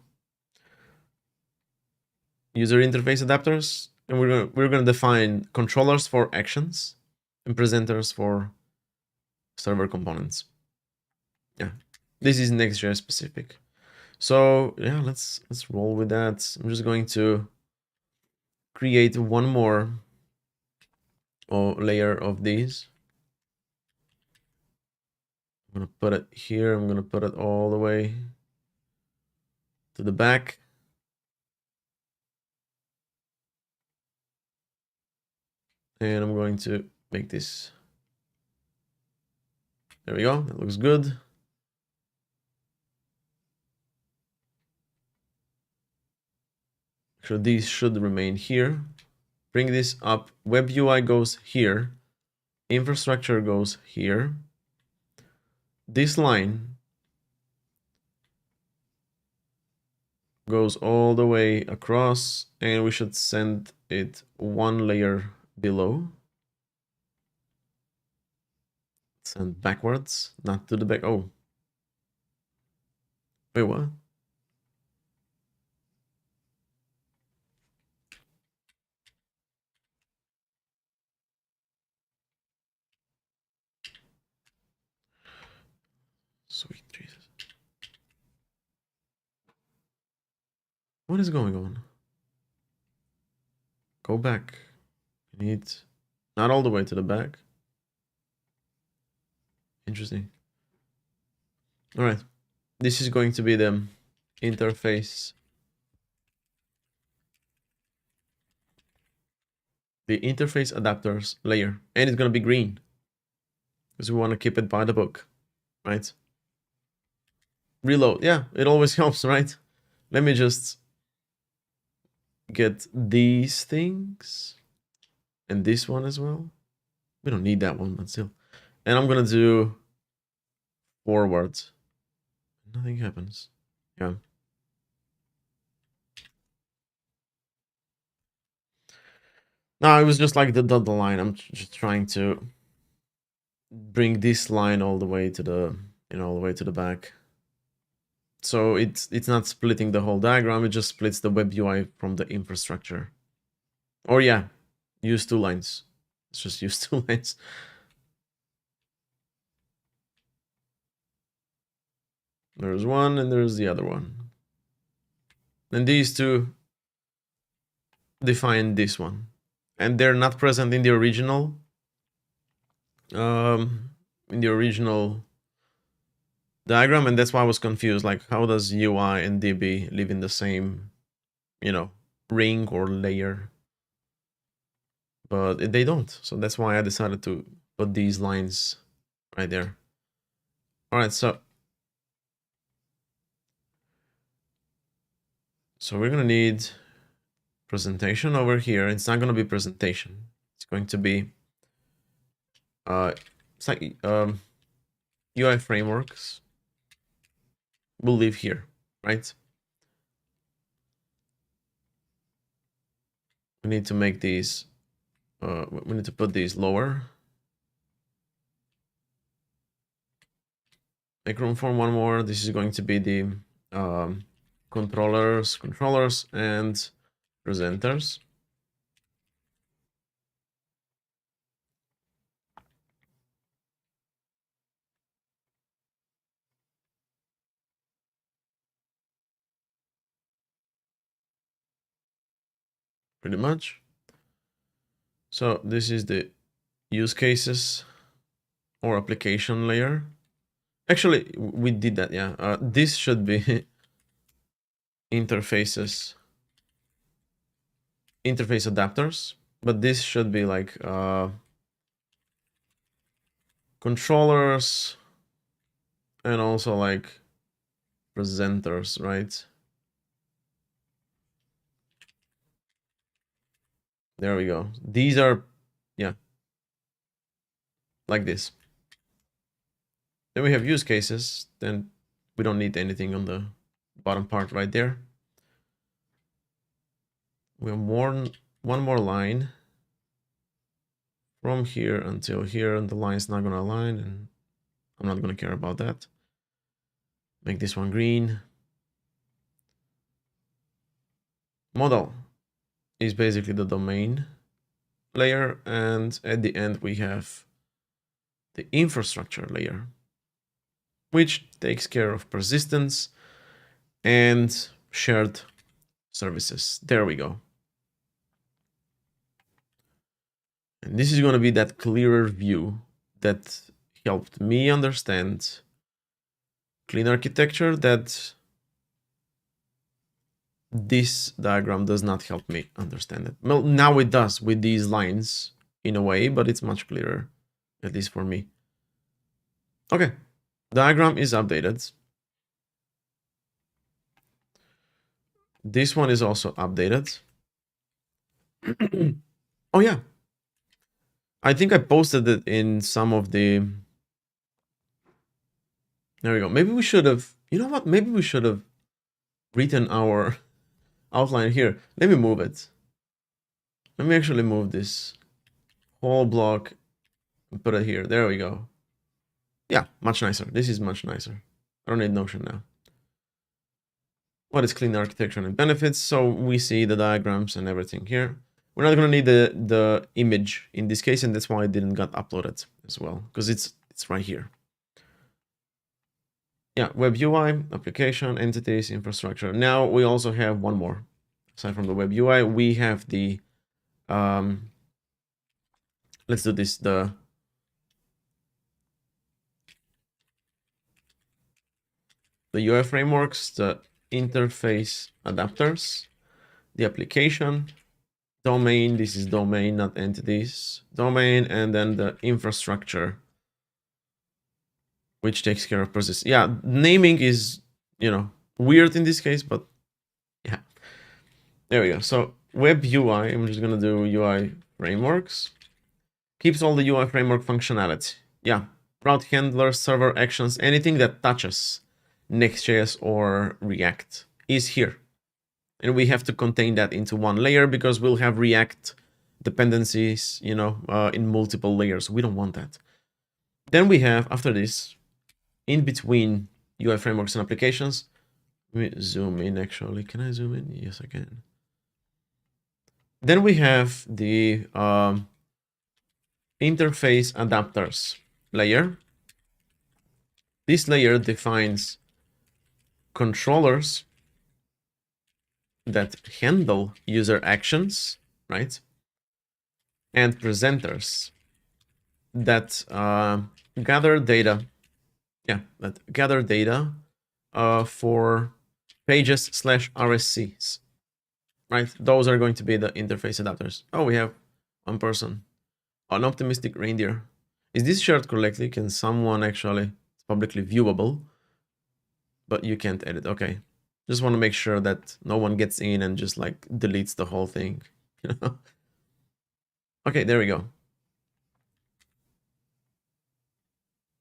User interface adapters, and we're gonna define controllers for actions and presenters for server components. Yeah, this is Next.js specific. So yeah, let's roll with that. I'm just going to create one more or layer of these. I'm gonna put it here. I'm gonna put it all the way to the back. And I'm going to make this. There we go. That looks good. So these should remain here. Bring this up. Web UI goes here. Infrastructure goes here. This line goes all the way across, and we should send it one layer below. Send backwards, not to the back. Oh. Wait, what? Sweet Jesus. What is going on? Go back. You need not all the way to the back. Interesting. All right. This is going to be the interface. The interface adapters layer. And it's going to be green. Because we want to keep it by the book. Right? Reload. Yeah, it always helps, right? Let me just get these things. And this one as well. We don't need that one, but still. And I'm going to do forward. Nothing happens. Yeah. No, it was just like the dotted line. I'm just trying to bring this line all the way to the, all the way to the back. So it's not splitting the whole diagram. It just splits the web UI from the infrastructure. Or yeah, use two lines. Let's just use two lines. There's one and there's the other one. And these two define this one. And they're not present in the original. Diagram, and that's why I was confused. Like, how does UI and DB live in the same, ring or layer? But they don't. So that's why I decided to put these lines right there. All right, so we're gonna need presentation over here. It's not gonna be presentation. It's going to be it's like UI frameworks will live here, right? We need to make these. We need to put these lower. Make room for one more. This is going to be the controllers, and presenters. Pretty much. So this is the use cases or application layer. Actually, we did that, yeah. This should be interface adapters, but this should be like controllers and also like presenters, right? There we go. These are, yeah, like this. Then we have use cases. Then we don't need anything on the bottom part right there. We have one more line from here until here, and the line's not gonna align, and I'm not gonna care about that. Make this one green. Model is basically the domain layer, and at the end we have the infrastructure layer, which takes care of persistence and shared services. There we go. And this is going to be that clearer view that helped me understand clean architecture that this diagram does not help me understand it. Well, now it does with these lines in a way, but it's much clearer, at least for me. Okay, diagram is updated. This one is also updated. Oh yeah, I think I posted it in some of the... There we go. Maybe we should have, you know what? Maybe we should have written our outline here. Let me move it. Let me actually move this whole block and put it here. There we go. Yeah, much nicer. This is much nicer. I don't need Notion now. What is clean architecture and benefits? So we see the diagrams and everything here. We're not going to need the image in this case, and that's why it didn't got uploaded as well, because it's right here. Yeah, web UI, application, entities, infrastructure. Now we also have one more. Aside from the web UI, we have the let's do this, the UI frameworks, the interface adapters, the application, domain, this is domain, not entities, domain, and then the infrastructure, which takes care of process. Yeah, naming is, weird in this case, but yeah. There we go. So web UI, I'm just gonna do UI frameworks. Keeps all the UI framework functionality. Yeah, route handlers, server actions, anything that touches Next.js or React is here. And we have to contain that into one layer because we'll have React dependencies, in multiple layers. We don't want that. Then we have, after this, in between UI frameworks and applications, let me zoom in actually. Can I zoom in? Yes, I can. Then we have the interface adapters layer. This layer defines controllers that handle user actions, right? And presenters that gather data. Yeah, that gather data for pages/RSCs, right? Those are going to be the interface adapters. Oh, we have one person. An optimistic reindeer. Is this shared correctly? Can someone actually... It's publicly viewable, but you can't edit. Okay. Just want to make sure that no one gets in and just like deletes the whole thing. Okay, there we go.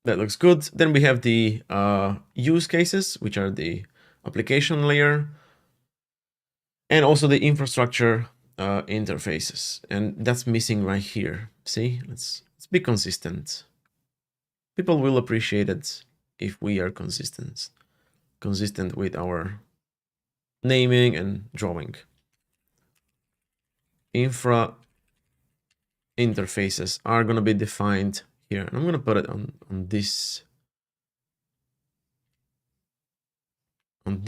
That looks good. Then we have the use cases, which are the application layer, and also the infrastructure interfaces. And that's missing right here. See, let's be consistent. People will appreciate it if we are consistent with our naming and drawing. Infra interfaces are going to be defined here. And I'm going to put it on this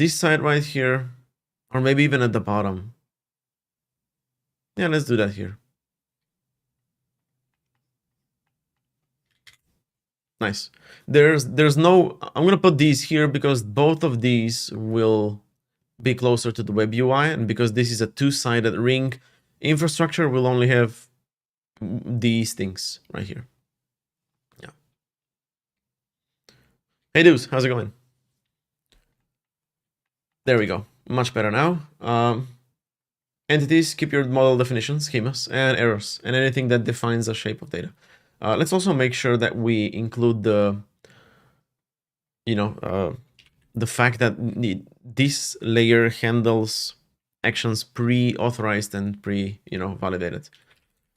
side right here, or maybe even at the bottom. Yeah, let's do that here. Nice. There's no... I'm going to put these here because both of these will be closer to the web UI, and because this is a two-sided ring, infrastructure will only have these things right here. Yeah. Hey dudes, how's it going? There we go. Much better now. Entities, keep your model definitions, schemas, and errors, and anything that defines the shape of data. Let's also make sure that we include the, the fact that this layer handles actions pre-authorized and validated.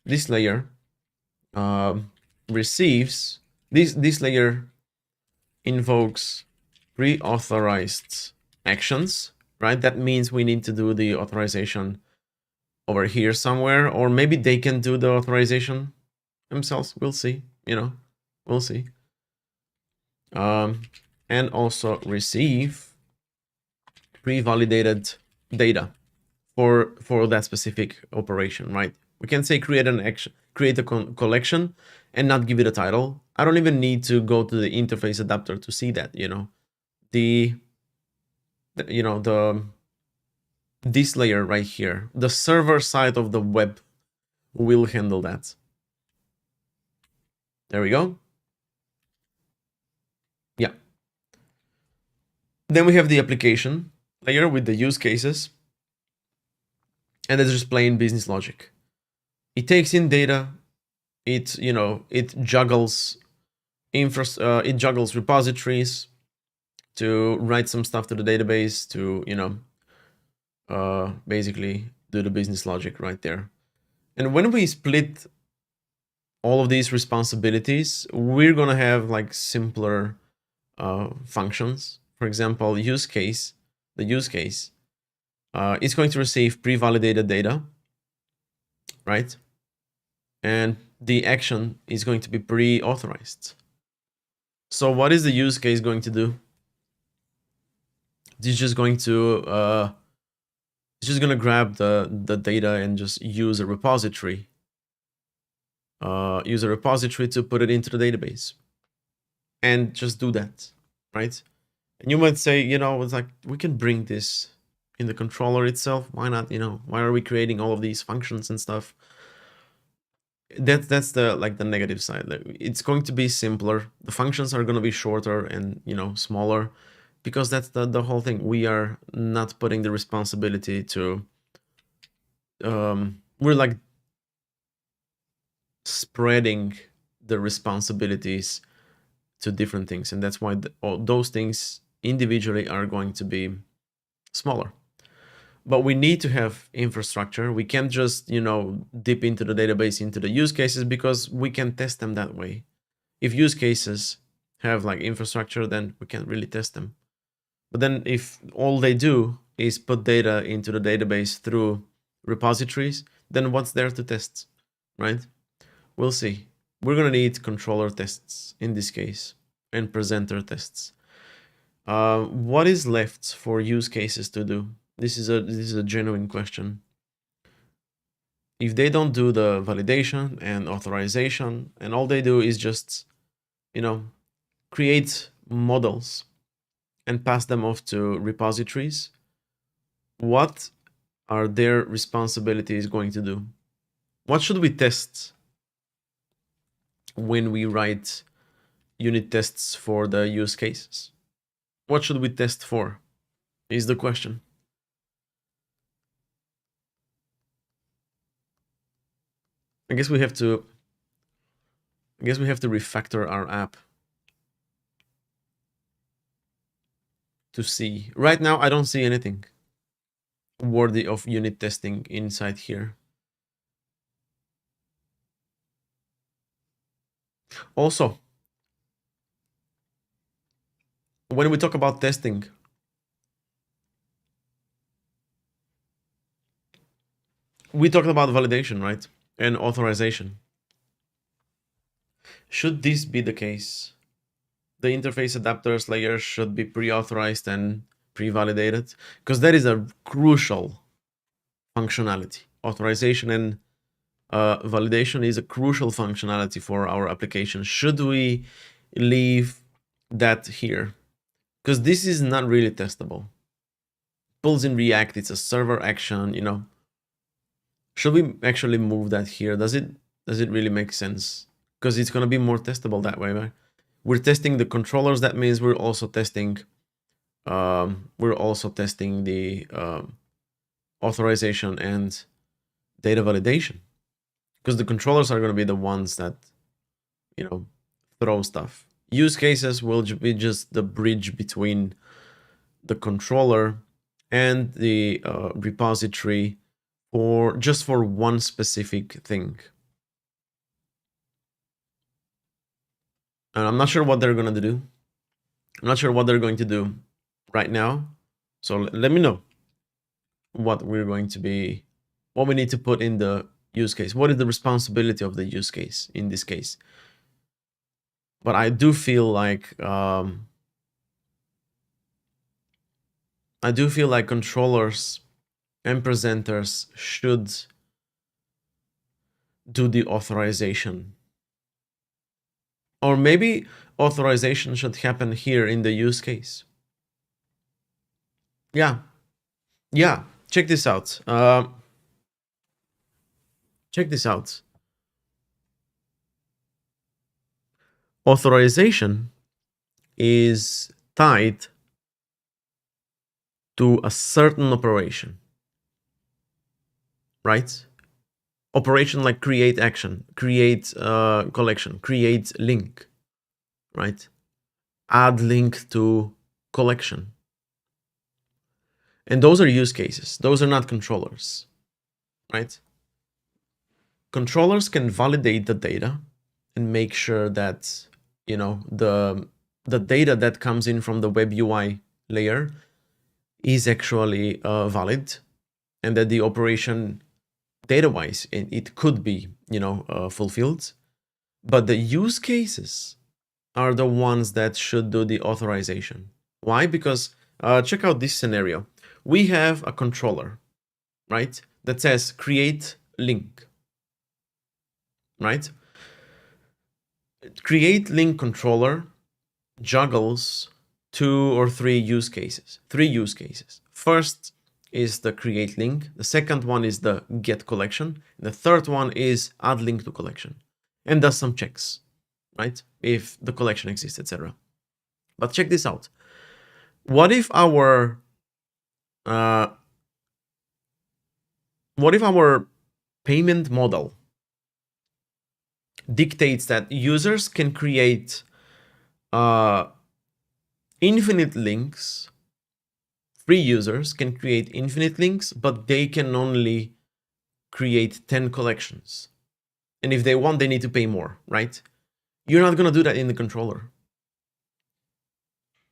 This layer receives, this layer invokes pre-authorized actions, right? That means we need to do the authorization over here somewhere, or maybe they can do the authorization themselves. We'll see, we'll see. And also receive pre-validated data for that specific operation, right? We can say create an action, create a collection, and not give it a title. I don't even need to go to the interface adapter to see that. The this layer right here, the server side of the web will handle that. There we go. Yeah. Then we have the application layer with the use cases, and that's just plain business logic. It takes in data. It juggles it juggles repositories to write some stuff to the database to basically do the business logic right there. And when we split all of these responsibilities, we're gonna have like simpler functions. For example, the use case it's going to receive pre-validated data, right? And the action is going to be pre-authorized. So what is the use case going to do? It's just going to grab the data and just use a repository. Use a repository to put it into the database, and just do that, right? And you might say, it's like we can bring this in the controller itself. Why not? Why are we creating all of these functions and stuff? That's the negative side. It's going to be simpler. The functions are going to be shorter and smaller, because that's the whole thing. We are not putting the responsibility to we're like spreading the responsibilities to different things, and that's why all those things individually are going to be smaller. But we need to have infrastructure. We can't just dip into the database, into the use cases, because we can test them that way. If use cases have like infrastructure, then we can't really test them. But then if all they do is put data into the database through repositories, then what's there to test, right? We'll see. We're gonna need controller tests in this case, and presenter tests. What is left for use cases to do? This is a genuine question. If they don't do the validation and authorization, and all they do is just, create models and pass them off to repositories, what are their responsibilities going to do? What should we test when we write unit tests for the use cases? What should we test for is the question. I guess we have to refactor our app to see. Right now, I don't see anything worthy of unit testing inside here. Also, when we talk about testing, we talked about validation, right? And authorization. Should this be the case? The interface adapters layer should be pre-authorized and pre-validated, because that is a crucial functionality. Authorization and validation is a crucial functionality for our application. Should we leave that here? Because this is not really testable. Pulls in React, it's a server action, Should we actually move that here? Does it really make sense? Because it's gonna be more testable that way, right? We're testing the controllers. That means we're also testing the authorization and data validation, because the controllers are going to be the ones that throw stuff. Use cases will be just the bridge between the controller and the repository for one specific thing. And I'm not sure what they're going to do. I'm not sure what they're going to do right now. So let me know what we need to put in the use case. What is the responsibility of the use case in this case? But I do feel like controllers and presenters should do the authorization. Or maybe authorization should happen here in the use case. Yeah. Check this out. Check this out. Authorization is tied to a certain operation, right? Operation like create action, create collection, create link, right? Add link to collection. And those are use cases. Those are not controllers, right? Controllers can validate the data and make sure that, you know, the data that comes in from the web UI layer is actually valid, and that the operation data-wise it could be, you know, fulfilled. But the use cases are the ones that should do the authorization. Why? Because check out this scenario. We have a controller, right, that says create link, right? Create link controller juggles 2 or 3 use cases. 3 use cases. First is the create link. The second one is the get collection. The third one is add link to collection, and does some checks, right? If the collection exists, etc. But check this out. What if our uh, payment model dictates that users can create infinite links? Free users can create infinite links, but they can only create 10 collections. And if they want, they need to pay more, right? You're not going to do that in the controller.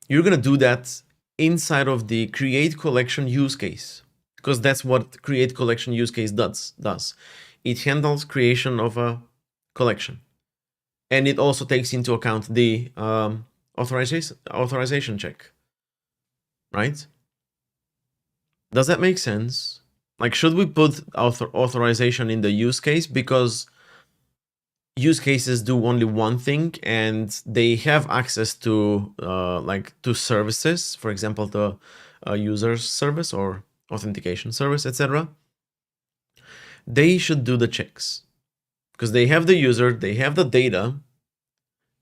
You're going to do that inside of the create collection use case, because that's what create collection use case does. It handles creation of a collection, and it also takes into account the authorization check, right? Does that make sense? Like, should we put authorization in the use case? Because use cases do only one thing, and they have access to like to services, for example, the user service or authentication service, etc. They should do the checks because they have the user, they have the data,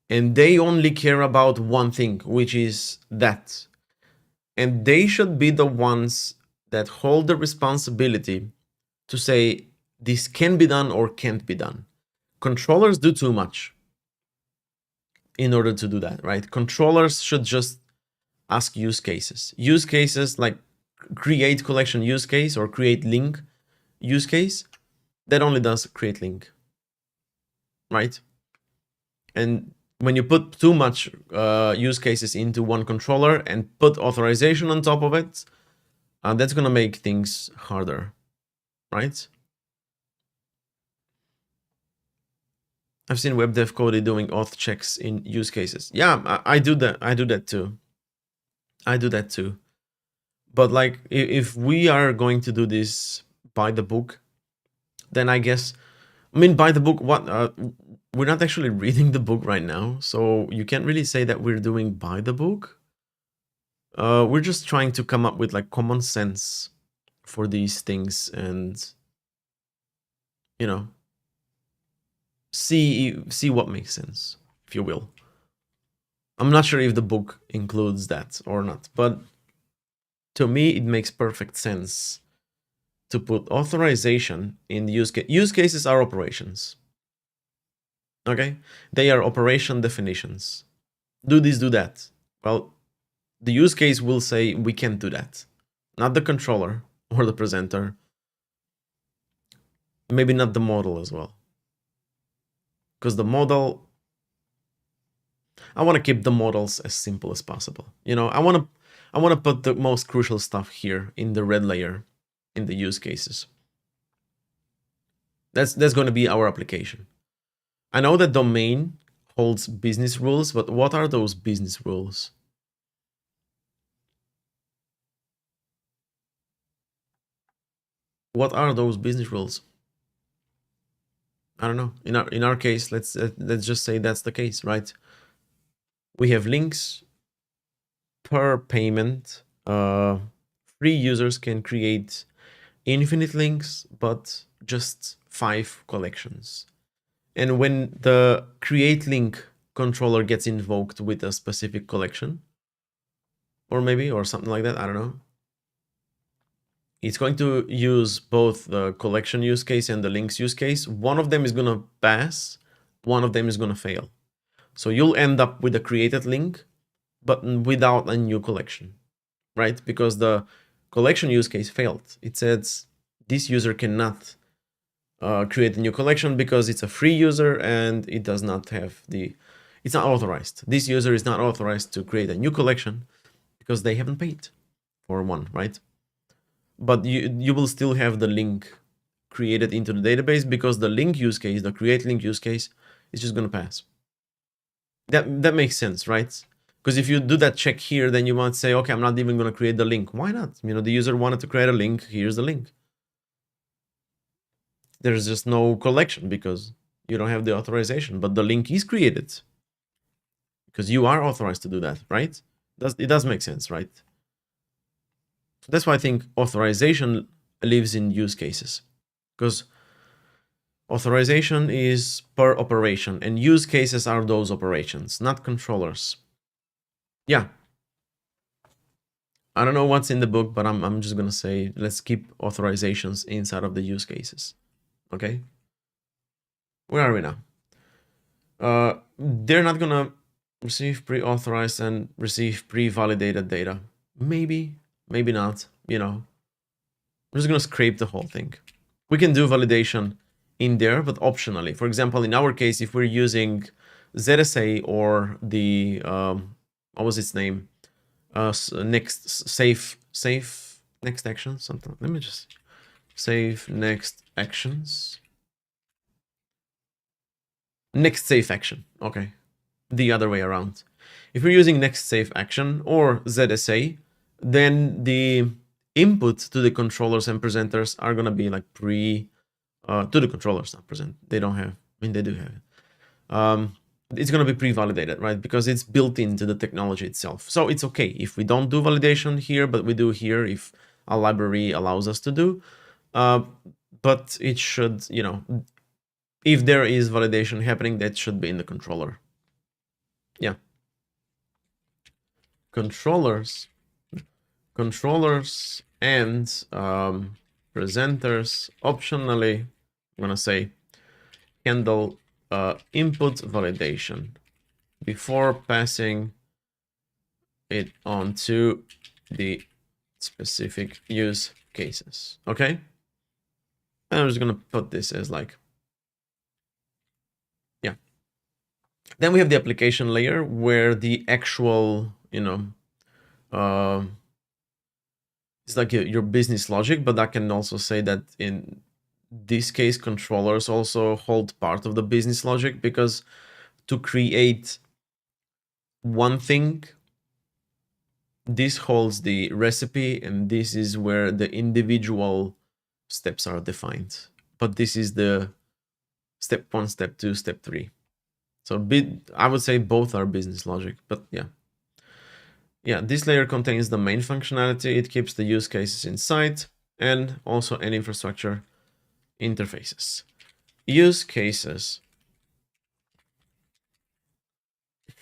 and they only care about one thing, which is that. And they should be the ones that hold the responsibility to say this can be done or can't be done. Controllers do too much in order to do that, right? Controllers should just ask use cases. Use cases like create collection use case or create link use case, that only does create link, right? And when you put too much use cases into one controller and put authorization on top of it, that's going to make things harder, right? I've seen web dev code doing auth checks in use cases. Yeah, I do that. I do that too. But like, if we are going to do this by the book, then I guess, I mean, by the book, what? We're not actually reading the book right now, so you can't really say that we're doing by the book. We're just trying to come up with like common sense for these things, and you know, see what makes sense, if you will. I'm not sure if the book includes that or not, but to me, it makes perfect sense to put authorization in the use case. Use cases are operations. Okay? They are operation definitions. Do this, do that. Well, the use case will say we can't do that. Not the controller or the presenter. Maybe not the model as well. Because the model, I want to keep the models as simple as possible. You know, I want to put the most crucial stuff here in the red layer in the use cases. That's going to be our application. I know that domain holds business rules, but what are those business rules? What are those business rules? I don't know. In our case, let's just say that's the case, right? We have links per payment. Free users can create infinite links, but just 5 collections. And when the create link controller gets invoked with a specific collection, or something like that, I don't know, it's going to use both the collection use case and the links use case. One of them is going to pass, one of them is going to fail. So you'll end up with a created link, but without a new collection, right? Because the collection use case failed. It says this user cannot create a new collection because it's a free user and it does not have it's not authorized. This user is not authorized to create a new collection because they haven't paid for one, right? But you will still have the link created into the database because the link use case, the create link use case, is just going to pass. That makes sense, right? Because if you do that check here, then you might say, okay, I'm not even going to create the link. Why not? The user wanted to create a link. Here's the link. There's just no collection because you don't have the authorization, but the link is created because you are authorized to do that, right? It does make sense, right? So that's why I think authorization lives in use cases, because authorization is per operation and use cases are those operations, not controllers. Yeah. I don't know what's in the book, but I'm just gonna say let's keep authorizations inside of the use cases. Okay. Where are we now? They're not gonna receive pre-authorized and receive pre-validated data. Maybe not. I'm just gonna scrape the whole thing. We can do validation in there, but optionally. For example, in our case, if we're using ZSA or the what was its name? Next safe next action something. Let me just save next actions. Next safe action. Okay, the other way around. If we're using next safe action or ZSA, then the input to the controllers and presenters are gonna be like to the controllers, not present. They don't have. I mean, they do have it. It's going to be pre-validated, right? Because it's built into the technology itself. So it's okay if we don't do validation here, but we do here if a library allows us to do. But it should, if there is validation happening, that should be in the controller. Yeah. Controllers and presenters optionally, I'm going to say, handle input validation before passing it on to the specific use cases. Okay, and I'm just gonna put this as like, yeah. Then we have the application layer where the actual, it's like your business logic, but I can also say that in this case, controllers also hold part of the business logic, because to create one thing, this holds the recipe, and this is where the individual steps are defined. But this is the step 1, step 2, step 3. So I would say both are business logic, but yeah. Yeah, this layer contains the main functionality. It keeps the use cases inside and also an infrastructure interfaces. Use cases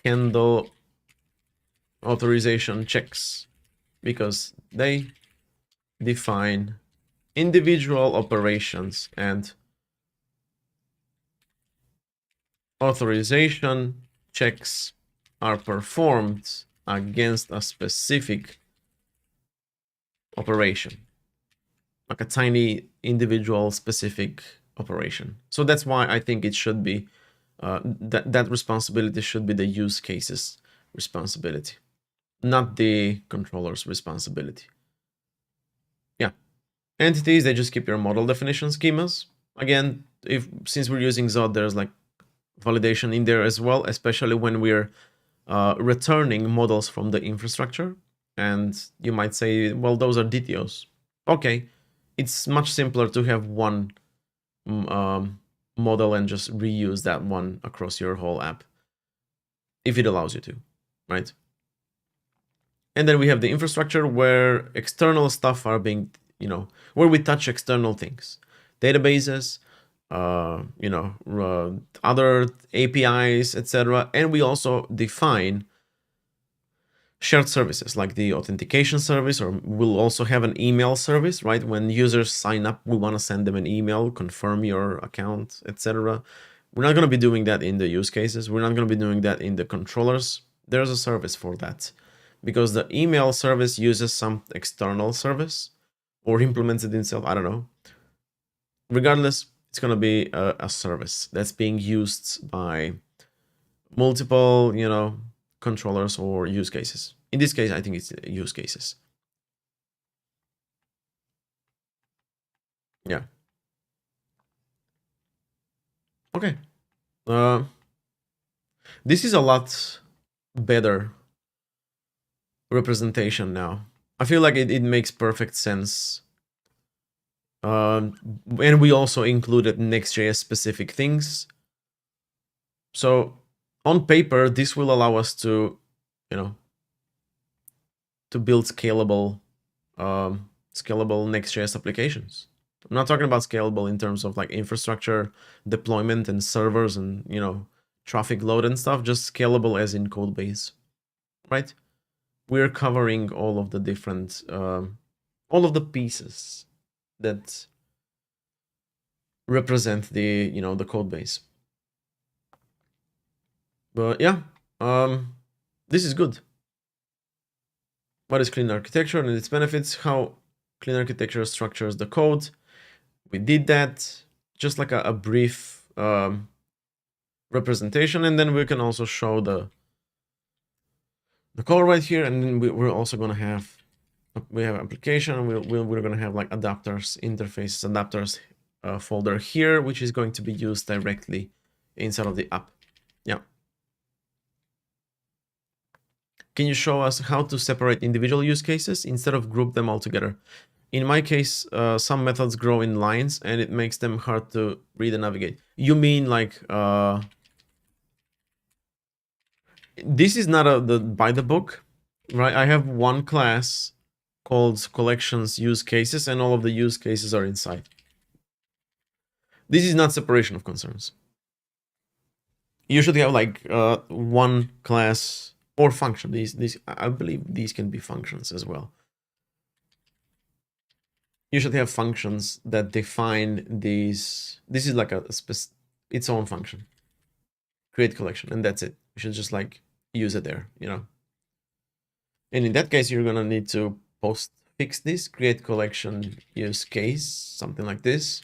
handle authorization checks because they define individual operations, and authorization checks are performed against a specific operation, like a tiny individual specific operation. So that's why I think it should be that responsibility should be the use cases responsibility, not the controller's responsibility. Yeah. Entities, they just keep your model definition schemas. Again, since we're using Zod, there's like validation in there as well, especially when we're returning models from the infrastructure. And you might say, well, those are DTOs. Okay, it's much simpler to have one model and just reuse that one across your whole app if it allows you to, right? And then we have the infrastructure where external stuff are being, where we touch external things, databases, other APIs, etc. And we also define shared services like the authentication service, or we'll also have an email service, right? When users sign up, we want to send them an email, confirm your account, etc. We're not going to be doing that in the use cases. We're not going to be doing that in the controllers. There's a service for that because the email service uses some external service or implements it itself. I don't know. Regardless, it's going to be a service that's being used by multiple, controllers or use cases. In this case, I think it's use cases. Yeah. Okay. This is a lot better representation now. I feel like it makes perfect sense. And we also included Next.js specific things. So on paper, this will allow us to, to build scalable Next.js applications. I'm not talking about scalable in terms of like infrastructure deployment and servers and, traffic load and stuff, just scalable as in code base, right? We're covering all of the different, all of the pieces that represent the, the code base. But yeah, this is good. What is clean architecture and its benefits? How clean architecture structures the code. We did that, just like a brief representation, and then we can also show the code right here, and then we're also going to have, we have application, and we're going to have like adapters, interfaces, adapters folder here, which is going to be used directly inside of the app. Yeah. Can you show us how to separate individual use cases instead of group them all together? In my case, some methods grow in lines and it makes them hard to read and navigate. You mean like, this is not by the book, right? I have one class called collections use cases and all of the use cases are inside. This is not separation of concerns. You should have like one class or function. These I believe these can be functions as well. You should have functions that define these. This is like its own function. Create collection, and that's it. You should just like use it there, And in that case, you're gonna need to fix this, create collection use case, something like this,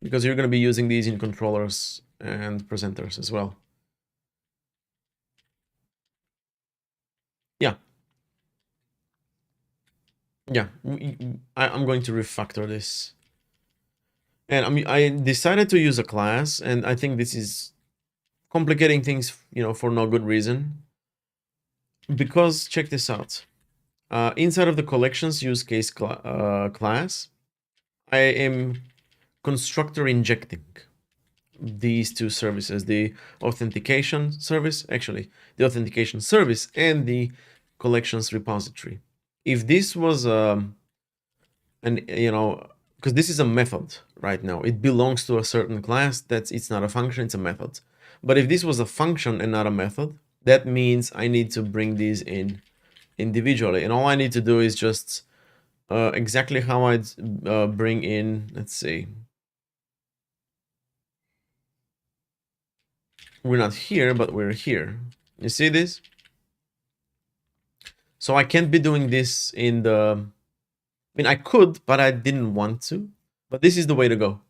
because you're gonna be using these in controllers and presenters as well. Yeah. Yeah, I'm going to refactor this. And I decided to use a class, and I think this is complicating things, for no good reason. Because check this out. Inside of the collections use case class, I am constructor injecting these two services, the authentication service, the authentication service and the collections repository. If this was because this is a method right now, it belongs to a certain class. It's not a function, it's a method. But if this was a function and not a method, that means I need to bring these in individually, and all I need to do is just exactly how I'd bring in, let's see, we're not here, but we're here. You see this? So I can't be doing this in the, I could, but I didn't want to. But this is the way to go,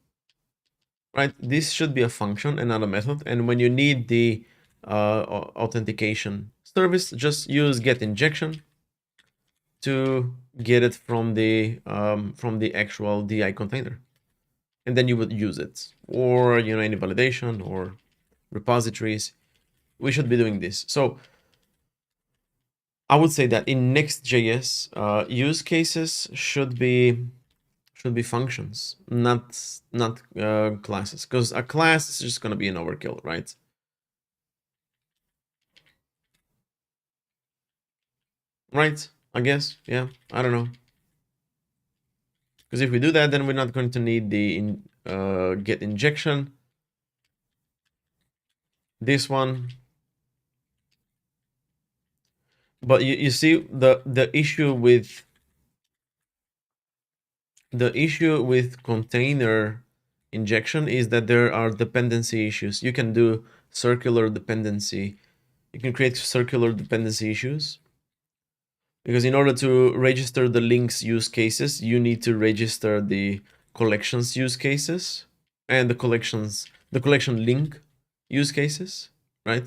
right? This should be a function and not a method. And when you need the authentication service, just use get injection to get it from the actual DI container, and then you would use it, or any validation or repositories. We should be doing this. So I would say that in Next.js, use cases should be should be functions, not classes, because a class is just gonna be an overkill, right? Right? I guess. Yeah. I don't know. Because if we do that, then we're not going to need the get injection. This one. But you see the issue with container injection is that there are dependency issues. You can do circular dependency. You can create circular dependency issues. Because in order to register the links use cases, you need to register the collections use cases and the collection link use cases, right?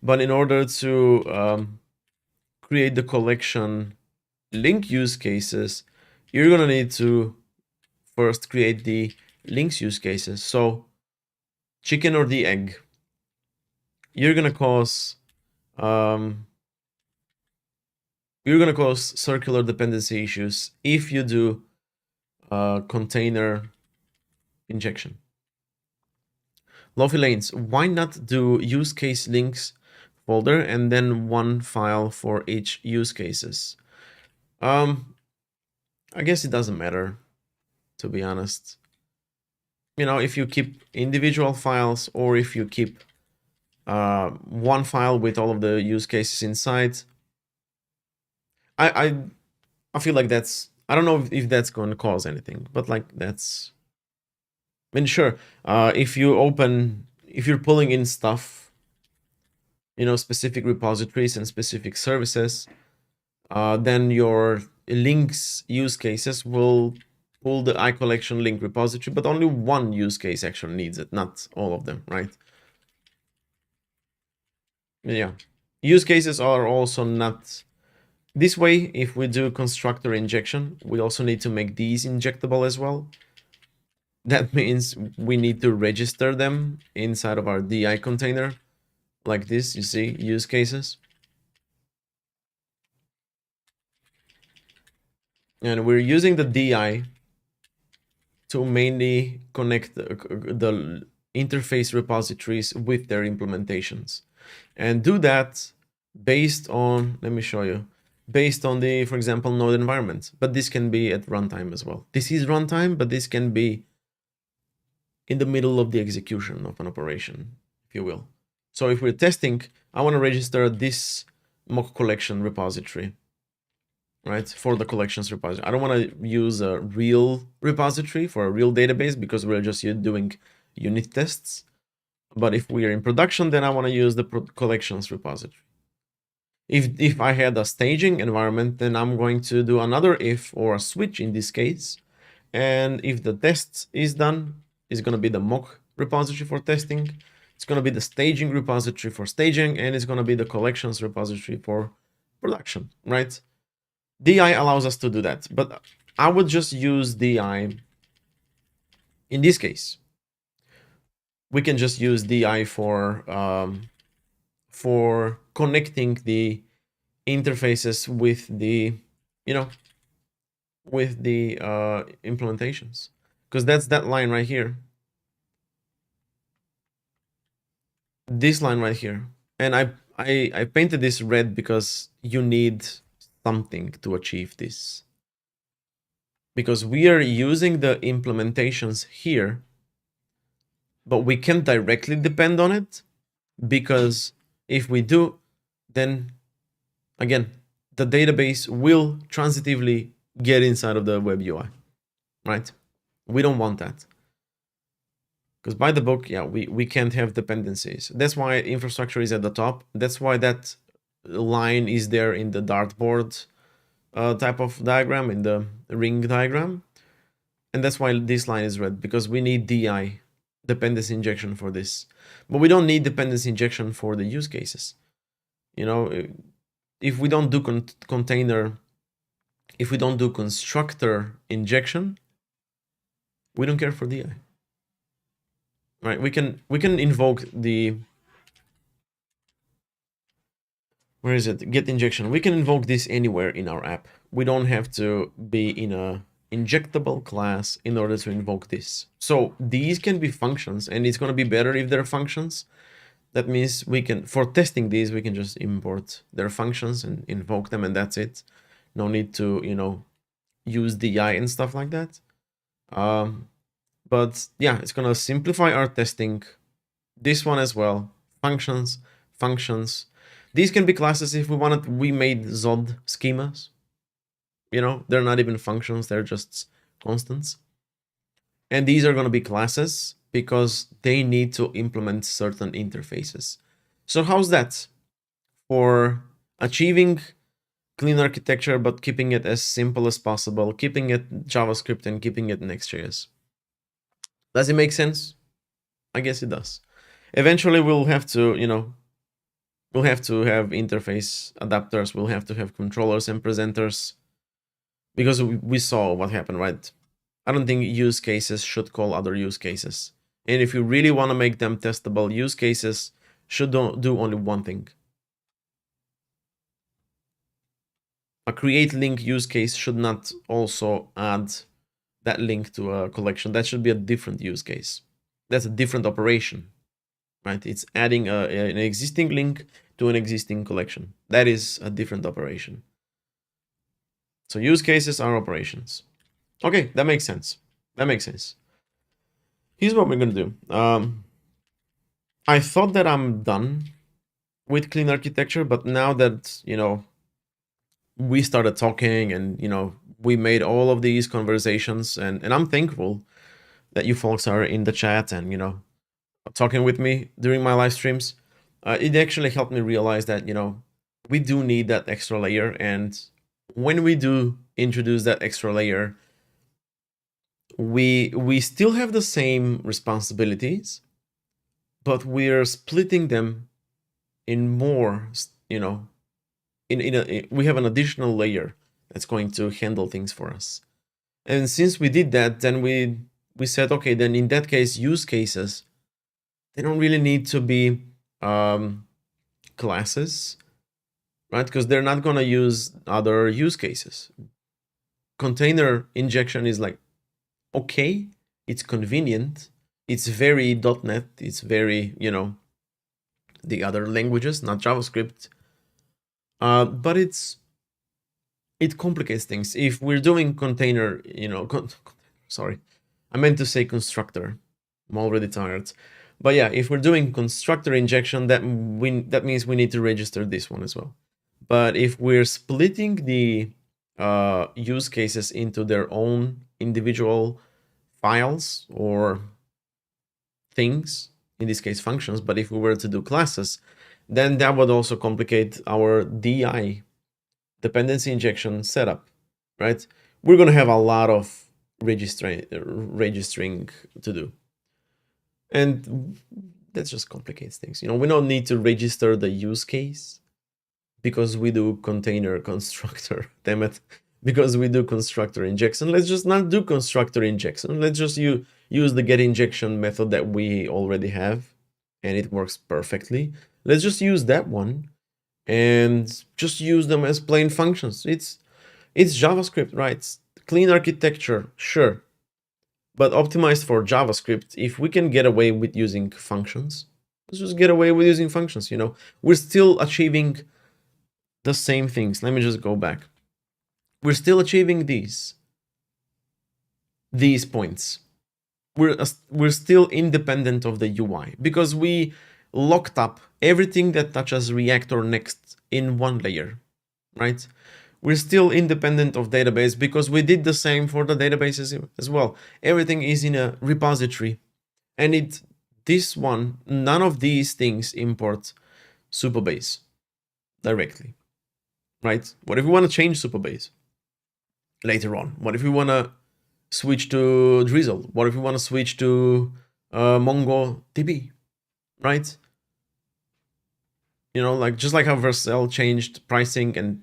But in order to create the collection link use cases, you're gonna need to first create the links use cases. So chicken or the egg, you're gonna cause um, circular dependency issues if you do container injection. Lofi Lanes, why not do use case links folder and then one file for each use cases? I guess it doesn't matter, to be honest. You know, if you keep individual files or if you keep one file with all of the use cases inside, I feel like that's, I don't know if that's going to cause anything, but like that's, I mean, sure. If you're pulling in stuff, you know, specific repositories and specific services, then your links use cases will pull the iCollection link repository, but only one use case actually needs it, not all of them, right? Yeah. Use cases are also not this way. If we do constructor injection, we also need to make these injectable as well. That means we need to register them inside of our DI container like this. You see, use cases. And we're using the DI to mainly connect the interface repositories with their implementations. And do that based on, let me show you, based on the, for example, node environment. But this can be at runtime as well. This is runtime, but this can be in the middle of the execution of an operation, if you will. So if we're testing, I want to register this mock collection repository, right? For the collections repository. I don't want to use a real repository for a real database because we're just doing unit tests. But if we are in production, then I want to use the collections repository. If I had a staging environment, then I'm going to do another if or a switch in this case. And if the test is done, it's going to be the mock repository for testing. It's going to be the staging repository for staging, and it's going to be the collections repository for production, right? DI allows us to do that, but I would just use DI in this case. We can just use DI for connecting the interfaces with the, you know, with the implementations, because that's that line right here, this line right here. And I painted this red because you need something to achieve this, because we are using the implementations here, but we can't directly depend on it, because if we do, then again, the database will transitively get inside of the web UI, right? We don't want that. Because by the book, yeah, we can't have dependencies. That's why infrastructure is at the top. That's why that line is there in the dartboard type of diagram, in the ring diagram. And that's why this line is red, because we need DI, dependency injection, for this. But we don't need dependency injection for the use cases. You know, if we don't do container, if we don't do constructor injection, we don't care for DI. Right? We can invoke the, where is it? Get injection. We can invoke this anywhere in our app. We don't have to be in a injectable class in order to invoke this. So these can be functions, and it's going to be better if they're functions. That means we can, for testing these, we can just import their functions and invoke them, and that's it. No need to, use DI and stuff like that. But yeah, it's going to simplify our testing. This one as well. Functions, functions. These can be classes if we wanted. We made Zod schemas. They're not even functions, they're just constants. And these are going to be classes because they need to implement certain interfaces. So how's that for achieving clean architecture but keeping it as simple as possible, keeping it JavaScript and keeping it Next.js? Does it make sense? I guess it does. Eventually we'll have to, we'll have to have interface adapters, we'll have to have controllers and presenters, because we saw what happened, right? I don't think use cases should call other use cases. And if you really want to make them testable, use cases should do only one thing. A create link use case should not also add that link to a collection. That should be a different use case. That's a different operation, right? It's adding an existing link to an existing collection. That is a different operation. So use cases are operations. Okay, that makes sense. That makes sense. Here's what we're gonna do. I thought that I'm done with clean architecture, but now that we started talking and we made all of these conversations, and I'm thankful that you folks are in the chat and talking with me during my live streams. It actually helped me realize that we do need that extra layer, and when we do introduce that extra layer, we still have the same responsibilities, but we're splitting them in more, we have an additional layer that's going to handle things for us. And since we did that, then we said, okay, then in that case, use cases, they don't really need to be classes, right? Because they're not going to use other use cases. Container injection is like, okay, it's convenient, it's very .NET, it's very, the other languages, not JavaScript. But it complicates things. If we're doing container, sorry, I meant to say constructor. I'm already tired. But yeah, if we're doing constructor injection, that means we need to register this one as well. But if we're splitting the use cases into their own individual files or things, in this case functions, but if we were to do classes, then that would also complicate our DI, dependency injection setup, right? We're going to have a lot of registering to do. And that just complicates things. We don't need to register the use case because we do container constructor, damn it. Because we do constructor injection, let's just not do constructor injection. Let's just use the get injection method that we already have, and it works perfectly. Let's just use that one and just use them as plain functions. It's JavaScript, right? Clean architecture, sure, but optimized for JavaScript. If we can get away with using functions, let's just get away with using functions. We're still achieving the same things. Let me just go back. We're still achieving these points. We're still independent of the UI because we locked up everything that touches React or Next in one layer, right? We're still independent of database because we did the same for the databases as well. Everything is in a repository, and this one, none of these things import Supabase directly, right? What if we want to change Supabase later on? What if we want to switch to Drizzle? What if we want to switch to MongoDB, right? Like just like how Vercel changed pricing, and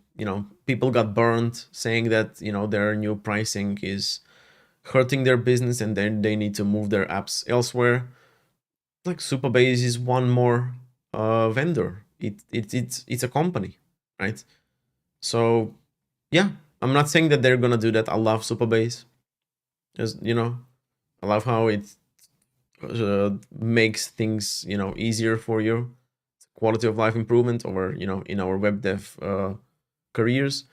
people got burned saying that their new pricing is hurting their business, and then they need to move their apps elsewhere. Like Supabase is one more vendor. It's a company, right? So yeah, I'm not saying that they're gonna do that. I love Supabase. As you know, I love how it makes things easier for you, quality of life improvement over in our web dev careers.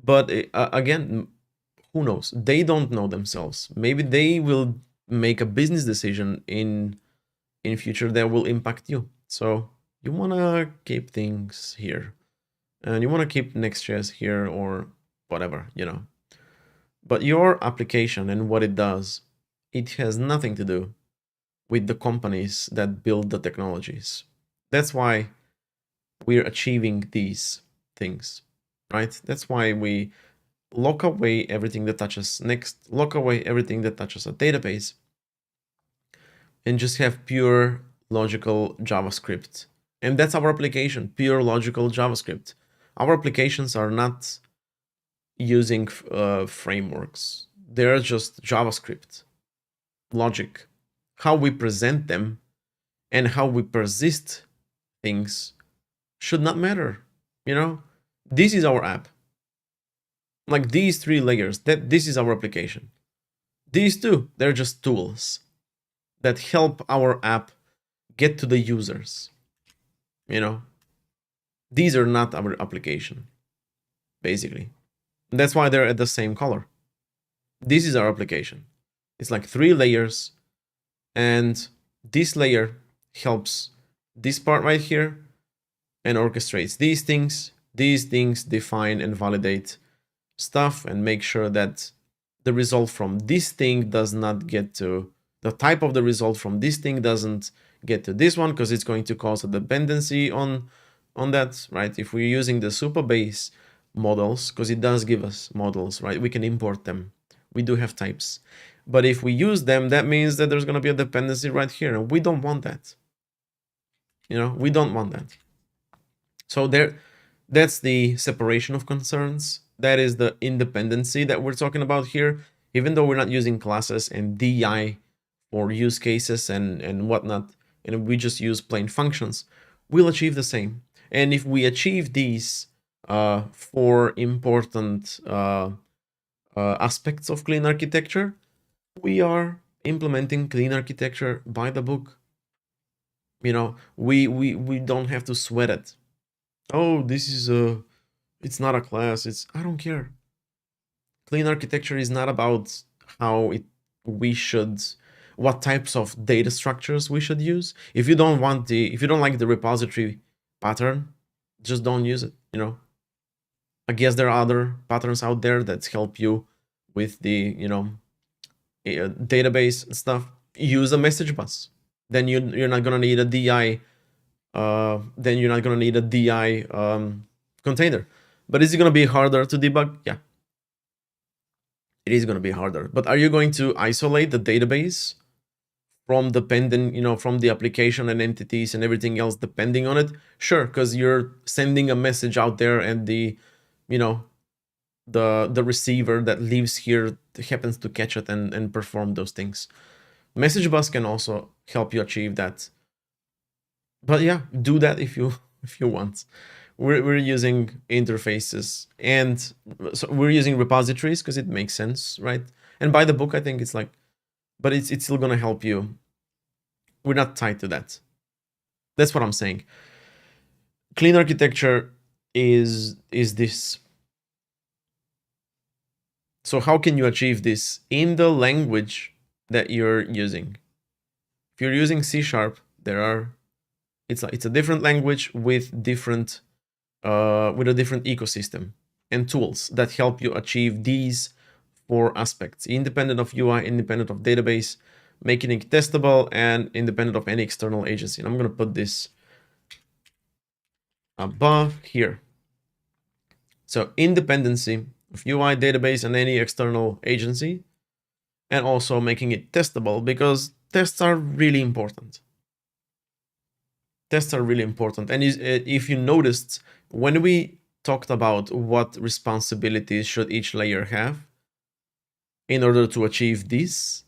But again, who knows? They don't know themselves. Maybe they will make a business decision in future that will impact you. So you want to keep things here, and you want to keep Next.js here or whatever. But your application and what it does, it has nothing to do with the companies that build the technologies. That's why we're achieving these things, right? That's why we lock away everything that touches Next, lock away everything that touches a database, and just have pure logical JavaScript. And that's our application, pure logical JavaScript. Our applications are not using frameworks. They're just JavaScript, logic. How we present them and how we persist things should not matter. This is our app. Like these three layers, this is our application. These two, they're just tools that help our app get to the users. These are not our application, basically. That's why they're at the same color. This is our application. It's like three layers, and this layer helps this part right here and orchestrates these things. These things define and validate stuff and make sure that the result from this thing does not get to the type of the result from this thing doesn't get to this one, because it's going to cause a dependency on that, right? If we're using the Supabase models, because it does give us models, right? We can import them. We do have types. But if we use them, that means that there's going to be a dependency right here, and we don't want that. We don't want that. So that's the separation of concerns. That is the independency that we're talking about here. Even though we're not using classes and DI for use cases and whatnot, and we just use plain functions, we'll achieve the same. And if we achieve these four important aspects of clean architecture, we are implementing clean architecture by the book. We don't have to sweat it. Oh, this is it's not a class. I don't care. Clean architecture is not about what types of data structures we should use. If you don't like the repository pattern, just don't use it. I guess there are other patterns out there that help you with the database stuff. Use a message bus. Then you're not gonna need a DI. Then you're not gonna need a DI container. But is it gonna be harder to debug? Yeah, it is gonna be harder. But are you going to isolate the database from from the application and entities and everything else depending on it? Sure, because you're sending a message out there, and the receiver that lives here happens to catch it and perform those things. Message bus can also help you achieve that. But yeah, do that if you want. We're using interfaces, and so we're using repositories because it makes sense, right? And by the book, I think it's like, but it's still gonna help you. We're not tied to that. That's what I'm saying. Clean architecture is this. So how can you achieve this in the language that you're using? If you're using C#, it's a different language with different with a different ecosystem and tools that help you achieve these four aspects: independent of UI, independent of database, making it testable, and independent of any external agency. And I'm going to put this above here. So independency of UI, database, and any external agency, and also making it testable, because tests are really important. Tests are really important. And if you noticed, when we talked about what responsibilities should each layer have in order to achieve this,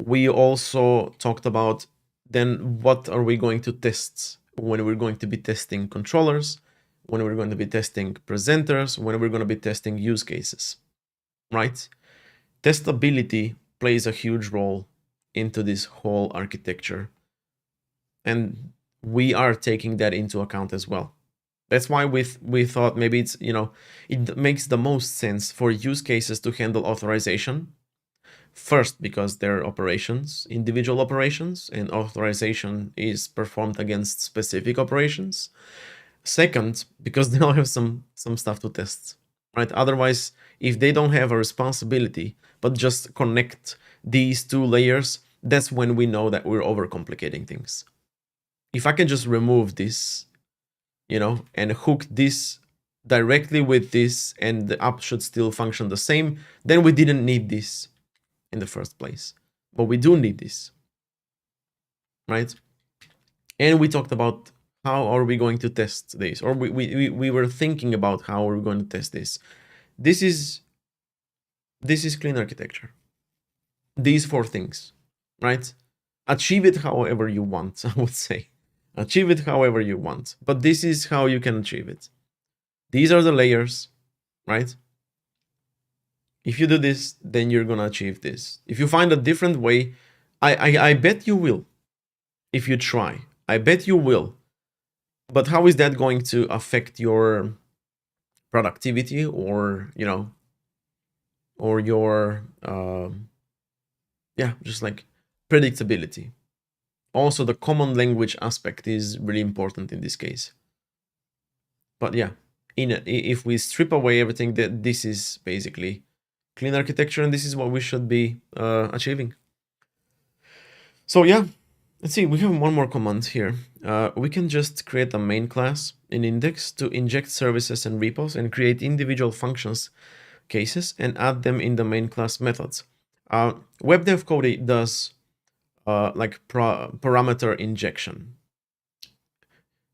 we also talked about then what are we going to test when we're going to be testing controllers, when we're going to be testing presenters, when we're going to be testing use cases, right? testability plays a huge role into this whole architecture. And we are taking that into account as well. That's why we thought maybe it's, it makes the most sense for use cases to handle authorization. First, because they're operations, individual operations, and authorization is performed against specific operations. Second, because they'll have some stuff to test, right? Otherwise, if they don't have a responsibility, but just connect these two layers, that's when we know that we're overcomplicating things. If I can just remove this, and hook this directly with this, and the app should still function the same, then we didn't need this in the first place. But we do need this, right? And we talked about how are we going to test this, or we were thinking about how are we going to test this. This is clean architecture. These 4 things, right? Achieve it however you want, I would say. Achieve it however you want, but this is how you can achieve it. These are the layers, right? If you do this, then you're gonna achieve this. If you find a different way, I bet you will. If you try, I bet you will. But how is that going to affect your productivity, or or your just like predictability? Also, the common language aspect is really important in this case. But yeah, if we strip away everything, that this is basically clean architecture, and this is what we should be achieving. So yeah, let's see, we have one more command here. We can just create a main class in index to inject services and repos and create individual functions cases and add them in the main class methods. Web Dev Code does like parameter injection.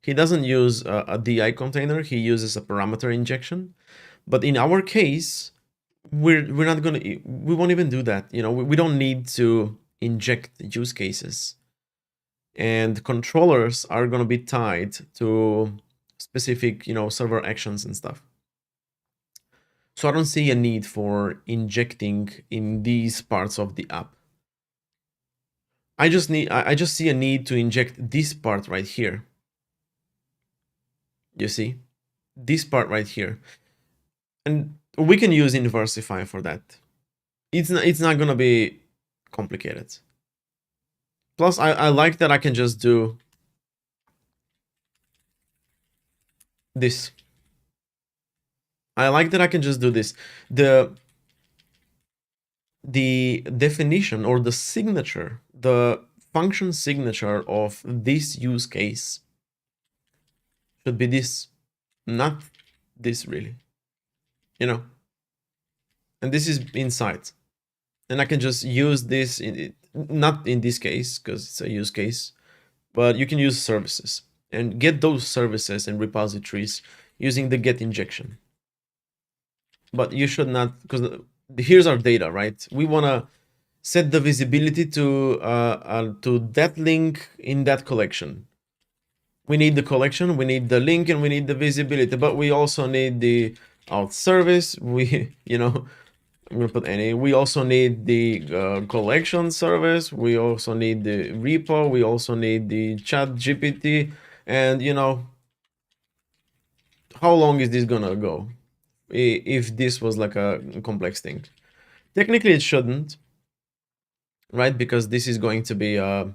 He doesn't use a DI container, he uses a parameter injection. But in our case, we won't even do that. We don't need to inject use cases. And controllers are going to be tied to specific, server actions and stuff. So I don't see a need for injecting in these parts of the app. I just see a need to inject this part right here. You see? This part right here. And we can use Inversify for that. It's not gonna be complicated. Plus, I like that I can just do this. I like that I can just do this. The definition or the signature, the function signature of this use case should be this, not this really, and this is inside, and I can just use this not in this case because it's a use case, but you can use services and get those services and repositories using the get injection. But you should not, because here's our data, right? We want to set the visibility to that link in that collection. We need the collection, we need the link, and we need the visibility, but we also need the out service. I'm gonna put any. We also need the collection service. We also need the repo. We also need the chat GPT. And how long is this gonna go? If this was like a complex thing, technically it shouldn't, right? Because this is going to be a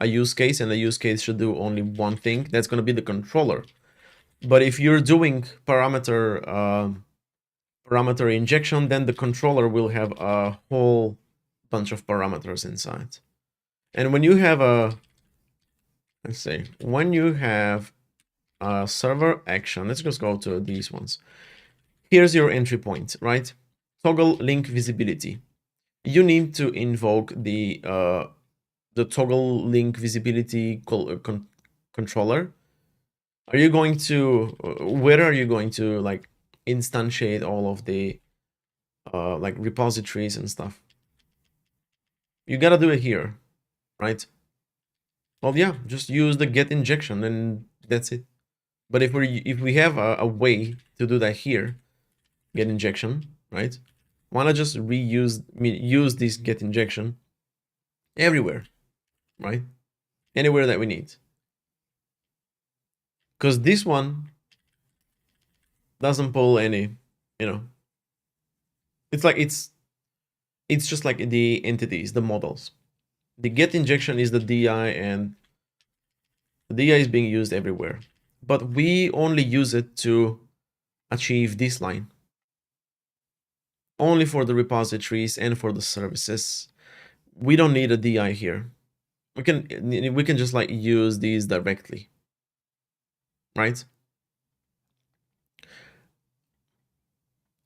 use case, and a use case should do only one thing. That's going to be the controller. But if you're doing parameter injection, then the controller will have a whole bunch of parameters inside. And when you have when you have a server action, let's just go to these ones. Here's your entry point, right? Toggle link visibility. You need to invoke the toggle link visibility controller. Are you going to, where are you going to like instantiate all of the like repositories and stuff? You gotta do it here, right? Well, yeah, just use the get injection and that's it. But if we have a way to do that here, get injection, right? why not just use this get injection everywhere, right? Anywhere that we need. Because this one doesn't pull any, you know, it's like it's just like the entities, the models. The get injection is the DI, and the DI is being used everywhere. But we only use it to achieve this line. Only for the repositories and for the services. We don't need a DI here. We can just like use these directly, right?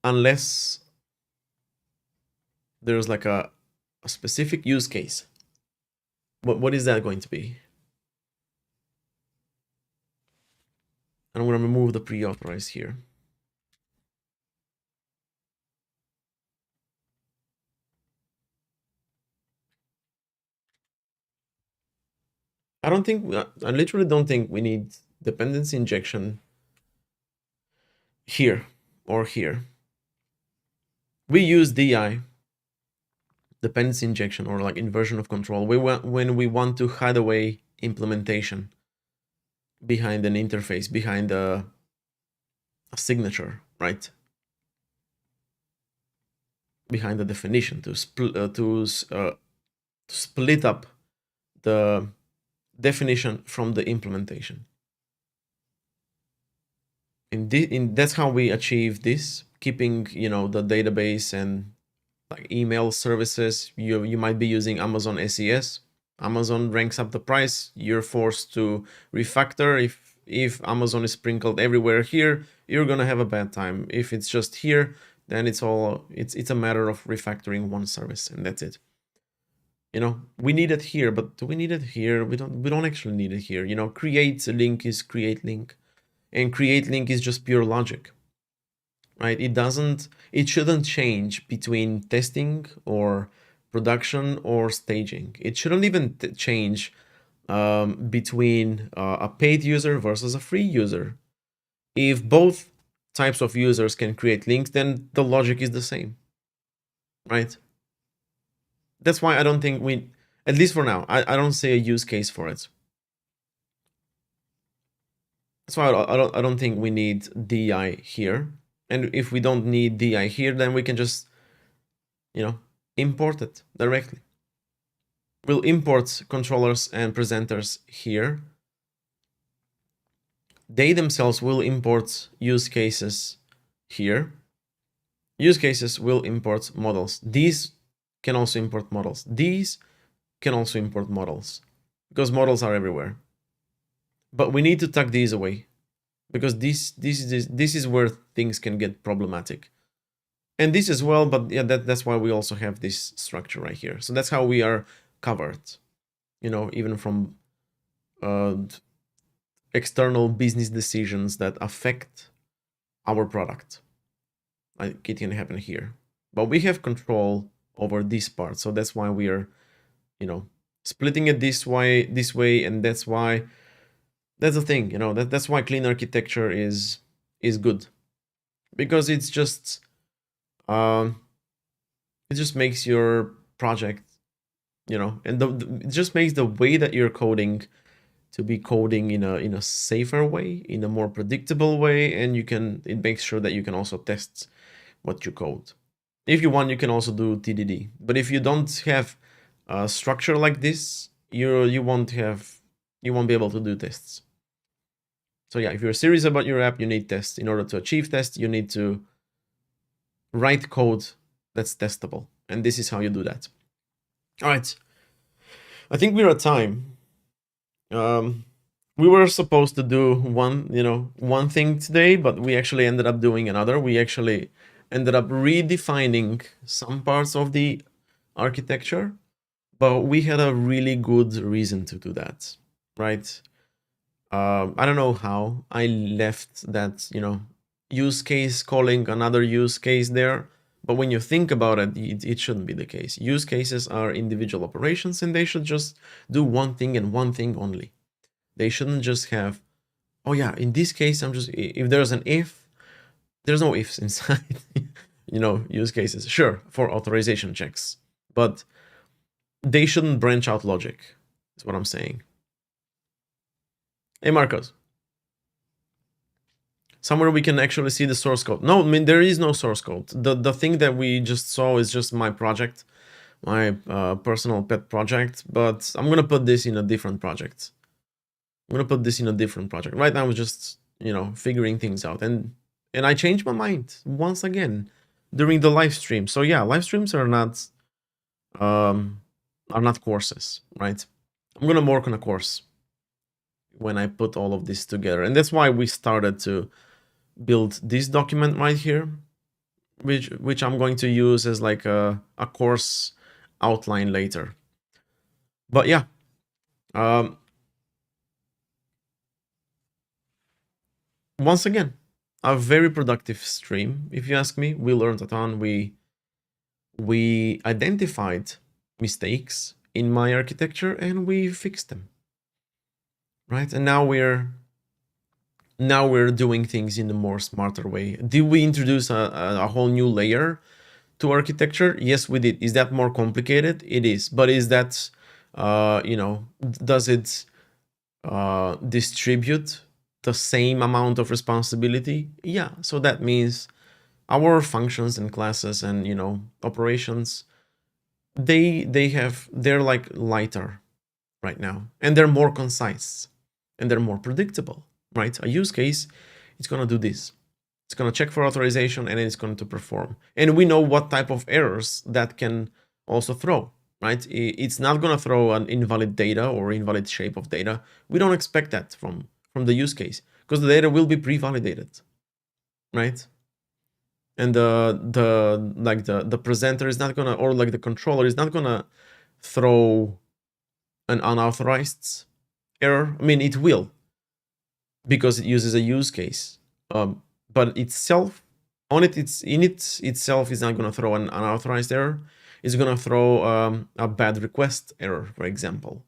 Unless there's like a specific use case. What is that going to be? And I'm going to remove the pre-authorized here. I literally don't think we need dependency injection here or here. We use DI, dependency injection, or like inversion of control, when we want to hide away implementation behind an interface, behind a signature, right? Behind the definition to split up the definition from the implementation. That's how we achieve this, keeping the database and like email services. You might be using Amazon SES. Amazon ranks up the price. You're forced to refactor. If Amazon is sprinkled everywhere here, you're gonna have a bad time. If it's just here, then it's a matter of refactoring one service, and that's it. We need it here, but do we need it here? We don't actually need it here. Create link is create link, and create link is just pure logic, right? It shouldn't change between testing or production or staging. It shouldn't even change between a paid user versus a free user. If both types of users can create links, then the logic is the same, right? That's why I don't think at least for now, I don't see a use case for it. That's why I don't think we need DI here. And if we don't need DI here, then we can just, import it directly. We'll import controllers and presenters here. They themselves will import use cases here. Use cases will import models. These can also import models. These can also import models, because models are everywhere. But we need to tuck these away, because this is where things can get problematic. And this as well, but yeah, that's why we also have this structure right here. So that's how we are covered, even from external business decisions that affect our product. It can happen here, but we have control over this part. So that's why we are, splitting it this way, and that's the thing. That's why clean architecture is good, because it just makes your project, and it just makes the way that you're coding to be coding in a safer way, in a more predictable way, and it makes sure that you can also test what you code. If you want, you can also do TDD. But if you don't have a structure like this, you won't be able to do tests. So yeah, if you're serious about your app, you need tests. In order to achieve tests, you need to write code that's testable. And this is how you do that. All right. I think we're at time. We were supposed to do one thing today, but we actually ended up doing another. We actually ended up redefining some parts of the architecture, but we had a really good reason to do that, right? I don't know how I left that, use case calling another use case there. But when you think about it, it shouldn't be the case. Use cases are individual operations, and they should just do one thing and one thing only. They shouldn't just have, oh yeah, in this case, if there's an if, there's no ifs inside. use cases. Sure, for authorization checks, but they shouldn't branch out logic, is what I'm saying. Hey, Marcos. Somewhere we can actually see the source code. No, I mean, there is no source code. The thing that we just saw is just my project, my personal pet project, but I'm gonna put this in a different project. Right now I'm just, figuring things out, and I changed my mind once again during the live stream. So yeah, live streams are not courses, right? I'm gonna work on a course when I put all of this together, and that's why we started to build this document right here, which I'm going to use as like a course outline later. But yeah, once again, a very productive stream, if you ask me. We learned a ton. We identified mistakes in my architecture and we fixed them, right? And now we're doing things in a more smarter way. Did we introduce a whole new layer to architecture? Yes, we did. Is that more complicated? It is. But is that does it distribute the same amount of responsibility? Yeah. So that means our functions and classes and operations, they're like lighter right now, and they're more concise and they're more predictable, right? A use case, it's going to do this. It's going to check for authorization and it's going to perform. And we know what type of errors that can also throw, right? It's not going to throw an invalid data or invalid shape of data. We don't expect that from the use case because the data will be pre-validated, right? And the presenter is not gonna, or like the controller is not gonna throw an unauthorized error. I mean, it will, because it uses a use case, but itself itself is not gonna throw an unauthorized error. It's gonna throw a bad request error, for example.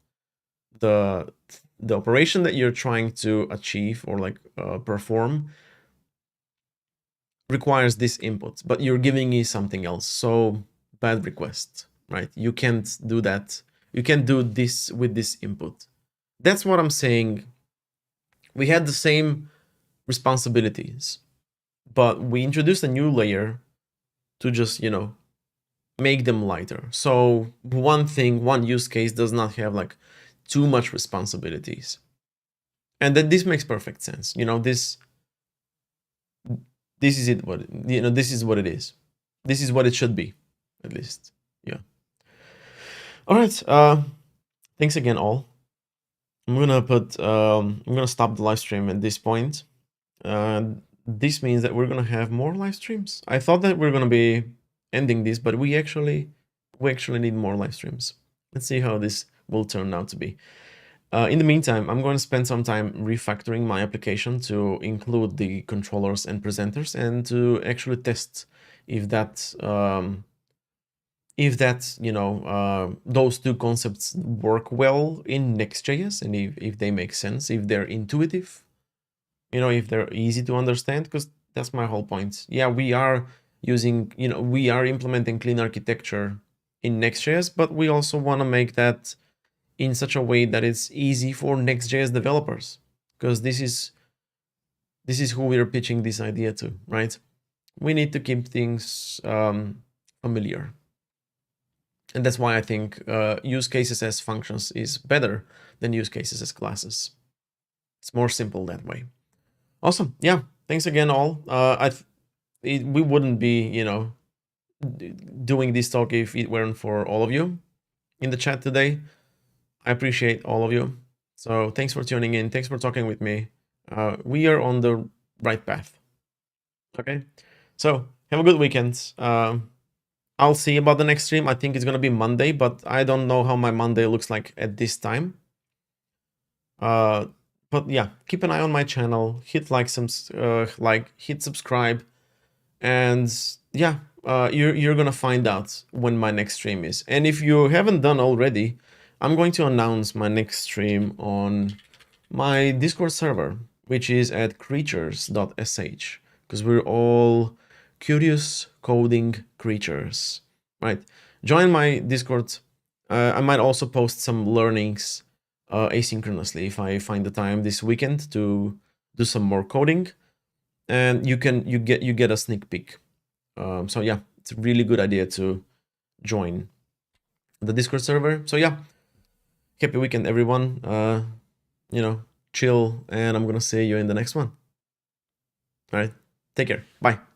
The operation that you're trying to achieve or like perform requires this input, but you're giving me something else. So bad request, right? You can't do that. You can't do this with this input. That's what I'm saying. We had the same responsibilities, but we introduced a new layer to just, make them lighter. So one use case does not have like too much responsibilities. And then this makes perfect sense. This is it. This is what it is. This is what it should be, at least. Yeah. All right. Thanks again, all. I'm gonna stop the live stream at this point. This means that we're gonna have more live streams. I thought that we're gonna be ending this, but we actually need more live streams. Let's see how this will turn out to be. In the meantime, I'm going to spend some time refactoring my application to include the controllers and presenters, and to actually test if that those two concepts work well in Next.js, and if they make sense, if they're intuitive, if they're easy to understand, because that's my whole point. Yeah, we are implementing clean architecture in Next.js, but we also want to make that in such a way that it's easy for Next.js developers, because this is who we're pitching this idea to, right? We need to keep things familiar. And that's why I think use cases as functions is better than use cases as classes. It's more simple that way. Awesome. Yeah. Thanks again, all. We wouldn't be, doing this talk if it weren't for all of you in the chat today. I appreciate all of you. So thanks for tuning in. Thanks for talking with me. We are on the right path. Okay. So have a good weekend. I'll see about the next stream. I think it's gonna be Monday, but I don't know how my Monday looks like at this time. But yeah, keep an eye on my channel. Hit hit subscribe, and yeah, you're gonna find out when my next stream is. And if you haven't done already, I'm going to announce my next stream on my Discord server, which is at creatures.sh, because we're all curious coding creatures, right? Join my Discord. I might also post some learnings asynchronously if I find the time this weekend to do some more coding, and you get a sneak peek. So yeah, it's a really good idea to join the Discord server. So yeah, happy weekend, everyone. Chill, and I'm gonna see you in the next one. All right, take care. Bye.